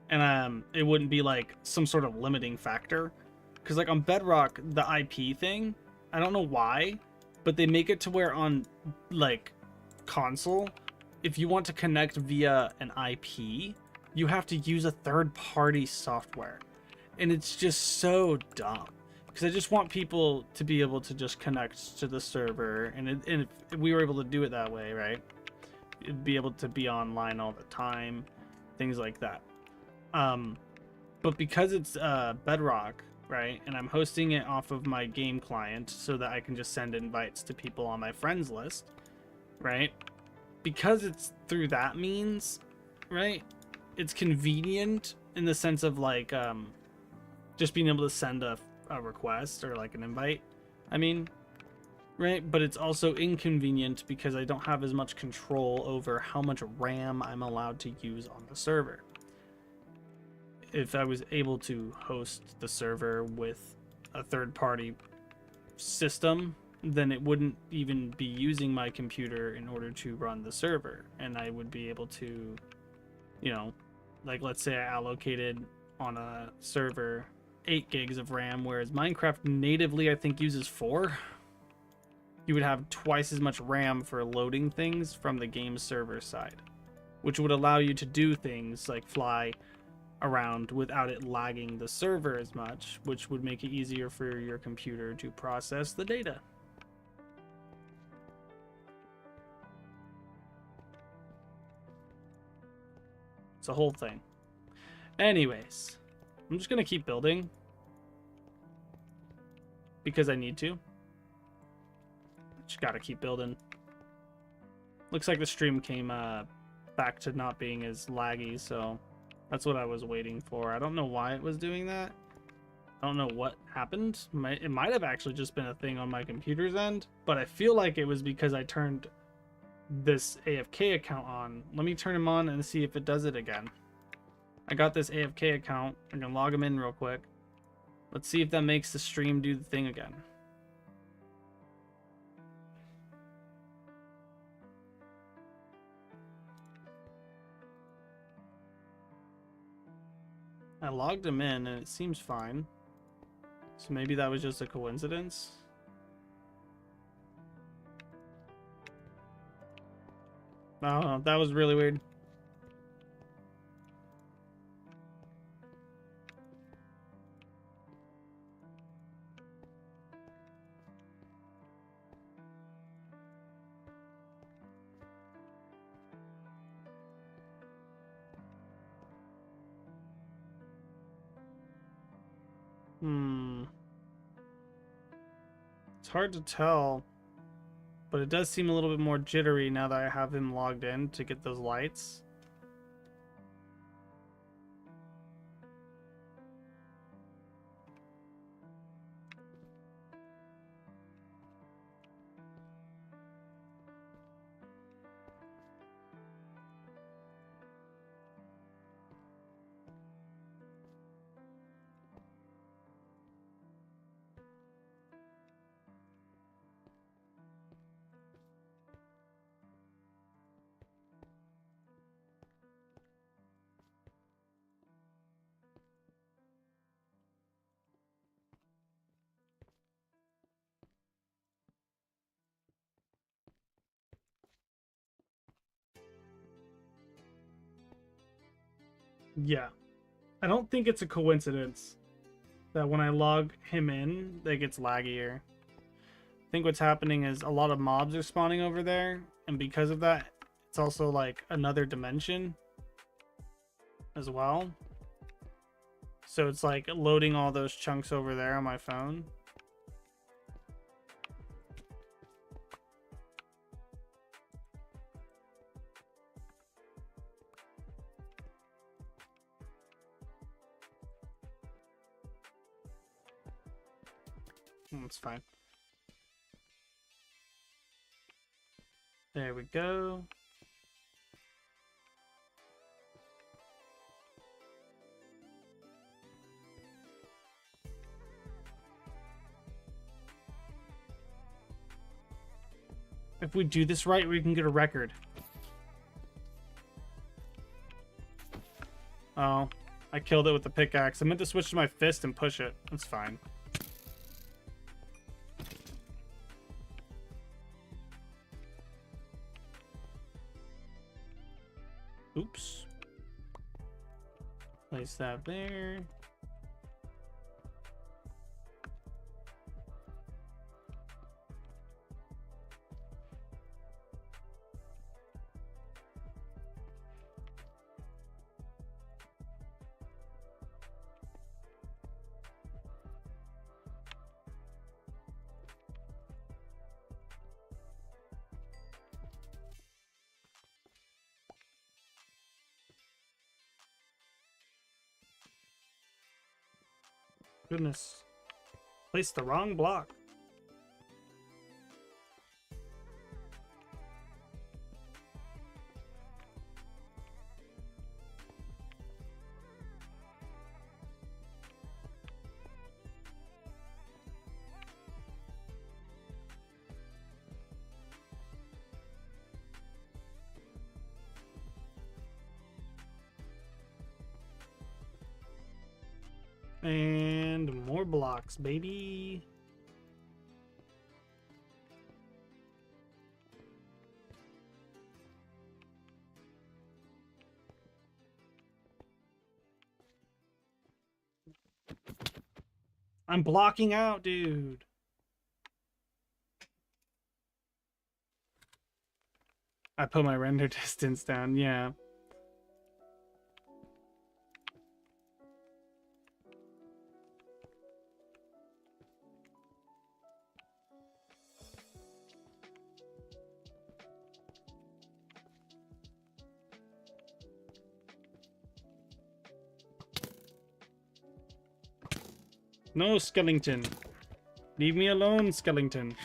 and it wouldn't be like some sort of limiting factor. Because, like, on Bedrock, the IP thing, I don't know why, but they make it to where on like console, if you want to connect via an IP, you have to use a third-party software, and it's just so dumb. Because I just want people to be able to just connect to the server, and if we were able to do it that way, right? It'd be able to be online all the time, things like that. But because it's Bedrock, right, and I'm hosting it off of my game client so that I can just send invites to people on my friends list, right? Because it's through that means, right, it's convenient in the sense of like just being able to send a request or like an invite, I mean, right? But it's also inconvenient because I don't have as much control over how much RAM I'm allowed to use on the server. If I was able to host the server with a third-party system, then it wouldn't even be using my computer in order to run the server, and I would be able to, you know, like let's say I allocated on a server 8 gigs of RAM, whereas Minecraft natively I think uses 4. You would have twice as much RAM for loading things from the game server side, which would allow you to do things like fly around without it lagging the server as much, which would make it easier for your computer to process the data. It's a whole thing. Anyways, I'm just gonna keep building because I need to. Just gotta keep building. Looks like the stream came back to not being as laggy, so that's what I was waiting for. I don't know why it was doing that. I don't know what happened. It might have actually just been a thing on my computer's end, but I feel like it was because I turned this AFK account on. Let me turn him on and see if it does it again. I got this AFK account. I'm gonna log him in real quick. Let's see if that makes the stream do the thing again. I logged him in and it seems fine. So maybe that was just a coincidence. I don't know, that was really weird. It's hard to tell, but it does seem a little bit more jittery now that I have him logged in to get those lights. Yeah, I don't think it's a coincidence that when I log him in, it gets laggier. I think what's happening is a lot of mobs are spawning over there, and because of that, it's also like another dimension as well. So it's like loading all those chunks over there on my phone. It's fine. There we go. If we do this right, we can get a record. Oh, I killed it with the pickaxe. I meant to switch to my fist and push it. That's fine. Oops. Place that there. Goodness. Placed the wrong block. And more blocks, baby. I'm blocking out, dude. I put my render distance down, yeah. No, skeleton. Leave me alone, skeleton.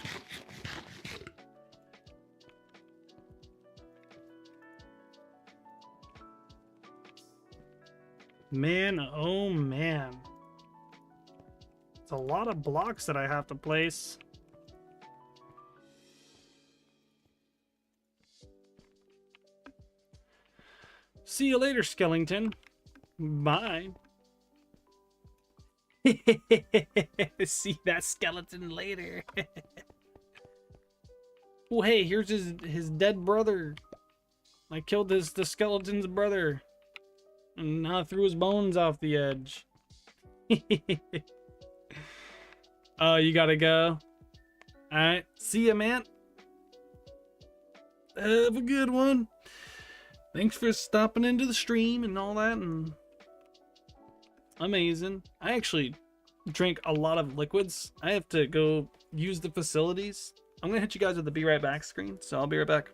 Man, oh man. It's a lot of blocks that I have to place. See you later, skeleton. Bye. See that skeleton later. Oh, hey, here's his dead brother. I killed the skeleton's brother. And now I threw his bones off the edge. Oh, you gotta go. Alright, see ya, man. Have a good one. Thanks for stopping into the stream and all that, and amazing. I actually drank a lot of liquids. I have to go use the facilities. I'm gonna hit you guys with the be right back screen, so I'll be right back.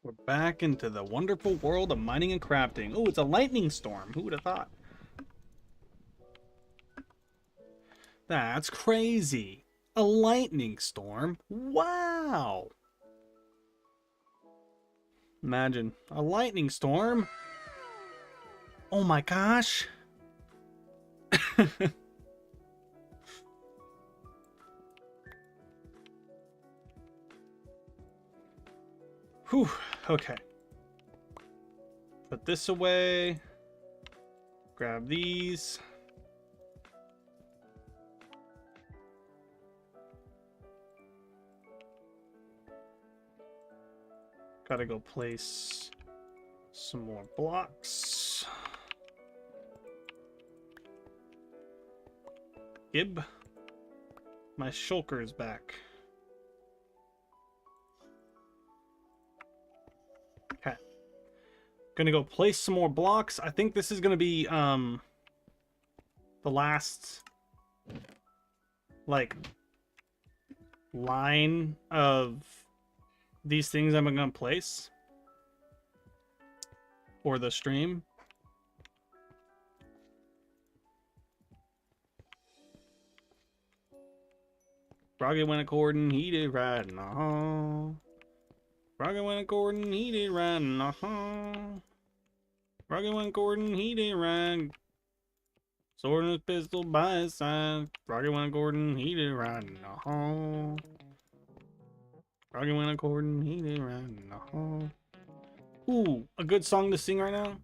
We're back into the wonderful world of mining and crafting. Oh, it's a lightning storm. Who would have thought? That's crazy. A lightning storm? Wow. Imagine a lightning storm. Oh my gosh. Whew. Okay. Put this away. Grab these. Gotta go place some more blocks. Gib. My shulker's back. Okay. Gonna go place some more blocks. I think this is gonna be the last like line of these things I'm gonna place for the stream. Rocket went according, he did right, Rocket went according, he did right, Rocket went according, he did right. Sword and his pistol by his side. Rocket went according, he did right, Rocket went according, he did right, Ooh, a good song to sing right now.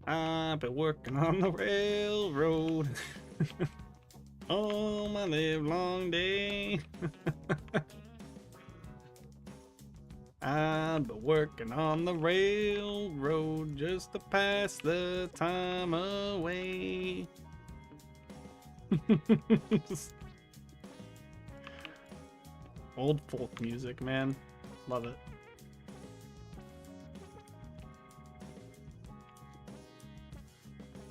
I've been working on the railroad. Oh, my live long day. I've been working on the railroad just to pass the time away. Old folk music, man. Love it.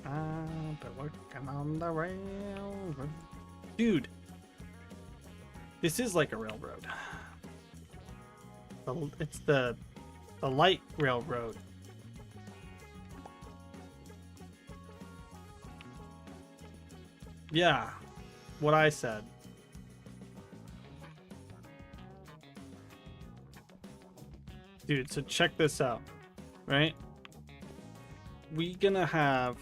I've been working on the railroad. Dude, this is like a railroad. It's the light railroad. Yeah, what I said. Dude, so check this out, right? We gonna have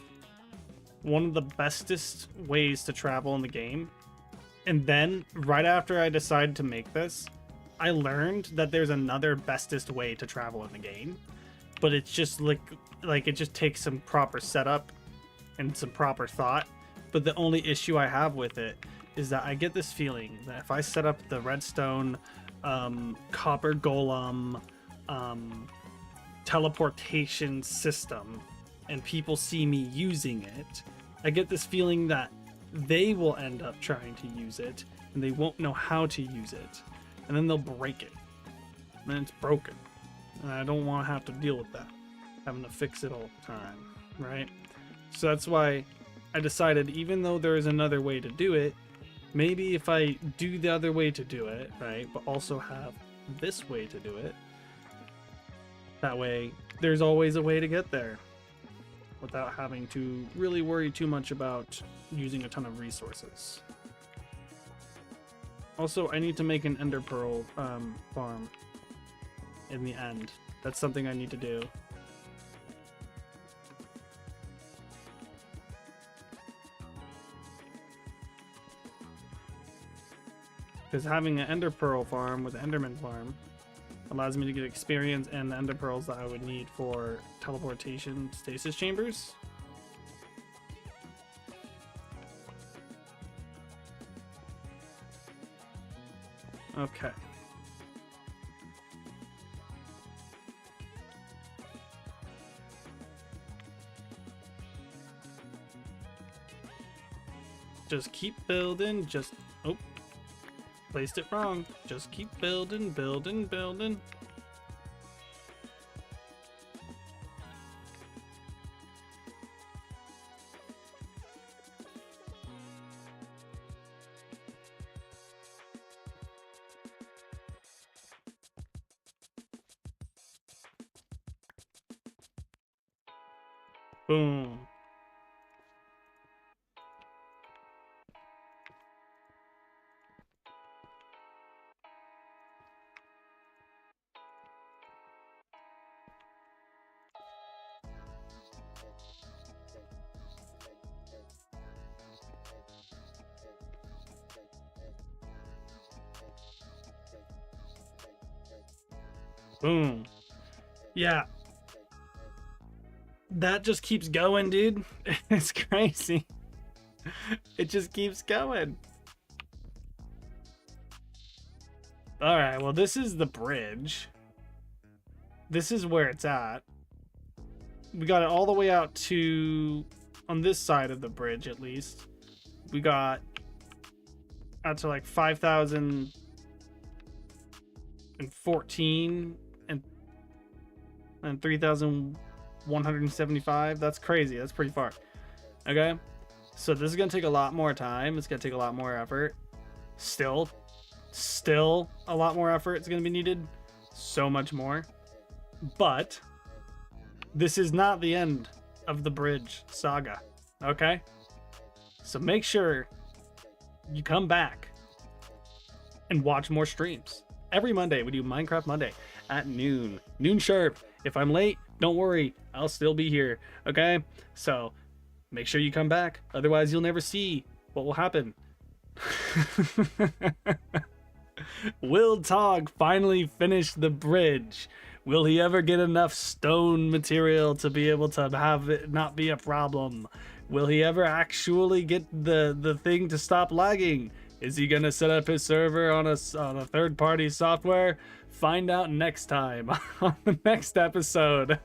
one of the bestest ways to travel in the game. And then, right after I decided to make this, I learned that there's another bestest way to travel in the game. But it's just like it just takes some proper setup and some proper thought. But the only issue I have with it is that I get this feeling that if I set up the redstone, copper golem, teleportation system, and people see me using it, I get this feeling that they will end up trying to use it and they won't know how to use it, and then they'll break it, and then it's broken, and I don't want to have to deal with that, having to fix it all the time, right? So that's why I decided, even though there is another way to do it, maybe if I do the other way to do it, right, but also have this way to do it, that way there's always a way to get there without having to really worry too much about using a ton of resources. Also, I need to make an ender pearl farm in the end. That's something I need to do. Because having an ender pearl farm with an enderman farm allows me to get experience and the ender pearls that I would need for teleportation stasis chambers. Okay. Just keep building, just... Oh. Placed it wrong. Just keep building, building, building. Boom. Boom. Yeah. That just keeps going, dude. It's crazy. It just keeps going. All right, well, this is the bridge. This is where it's at. We got it all the way out to, on this side of the bridge at least. We got out to like 5,014 and 3,175. That's crazy. That's pretty far. Okay. So this is going to take a lot more time. It's going to take a lot more effort. Still a lot more effort. It's going to be needed. So much more. But this is not the end of the bridge saga. Okay. So make sure you come back and watch more streams. Every Monday, we do Minecraft Monday at noon sharp. If I'm late, don't worry, I'll still be here. Okay. So make sure you come back. Otherwise, you'll never see what will happen. Will Tog finally finish the bridge? Will he ever get enough stone material to be able to have it not be a problem? Will he ever actually get the thing to stop lagging? Is he gonna set up his server on a third-party software? Find out next time on the next episode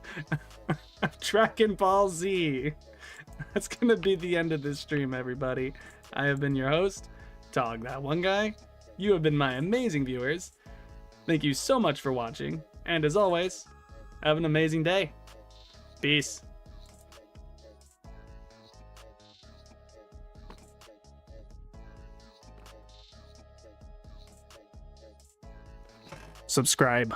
of Dragon Ball Z. That's gonna be the end of this stream, everybody. I have been your host, TOGthatoneguy. You have been my amazing viewers. Thank you so much for watching, and as always, have an amazing day. Peace. Subscribe.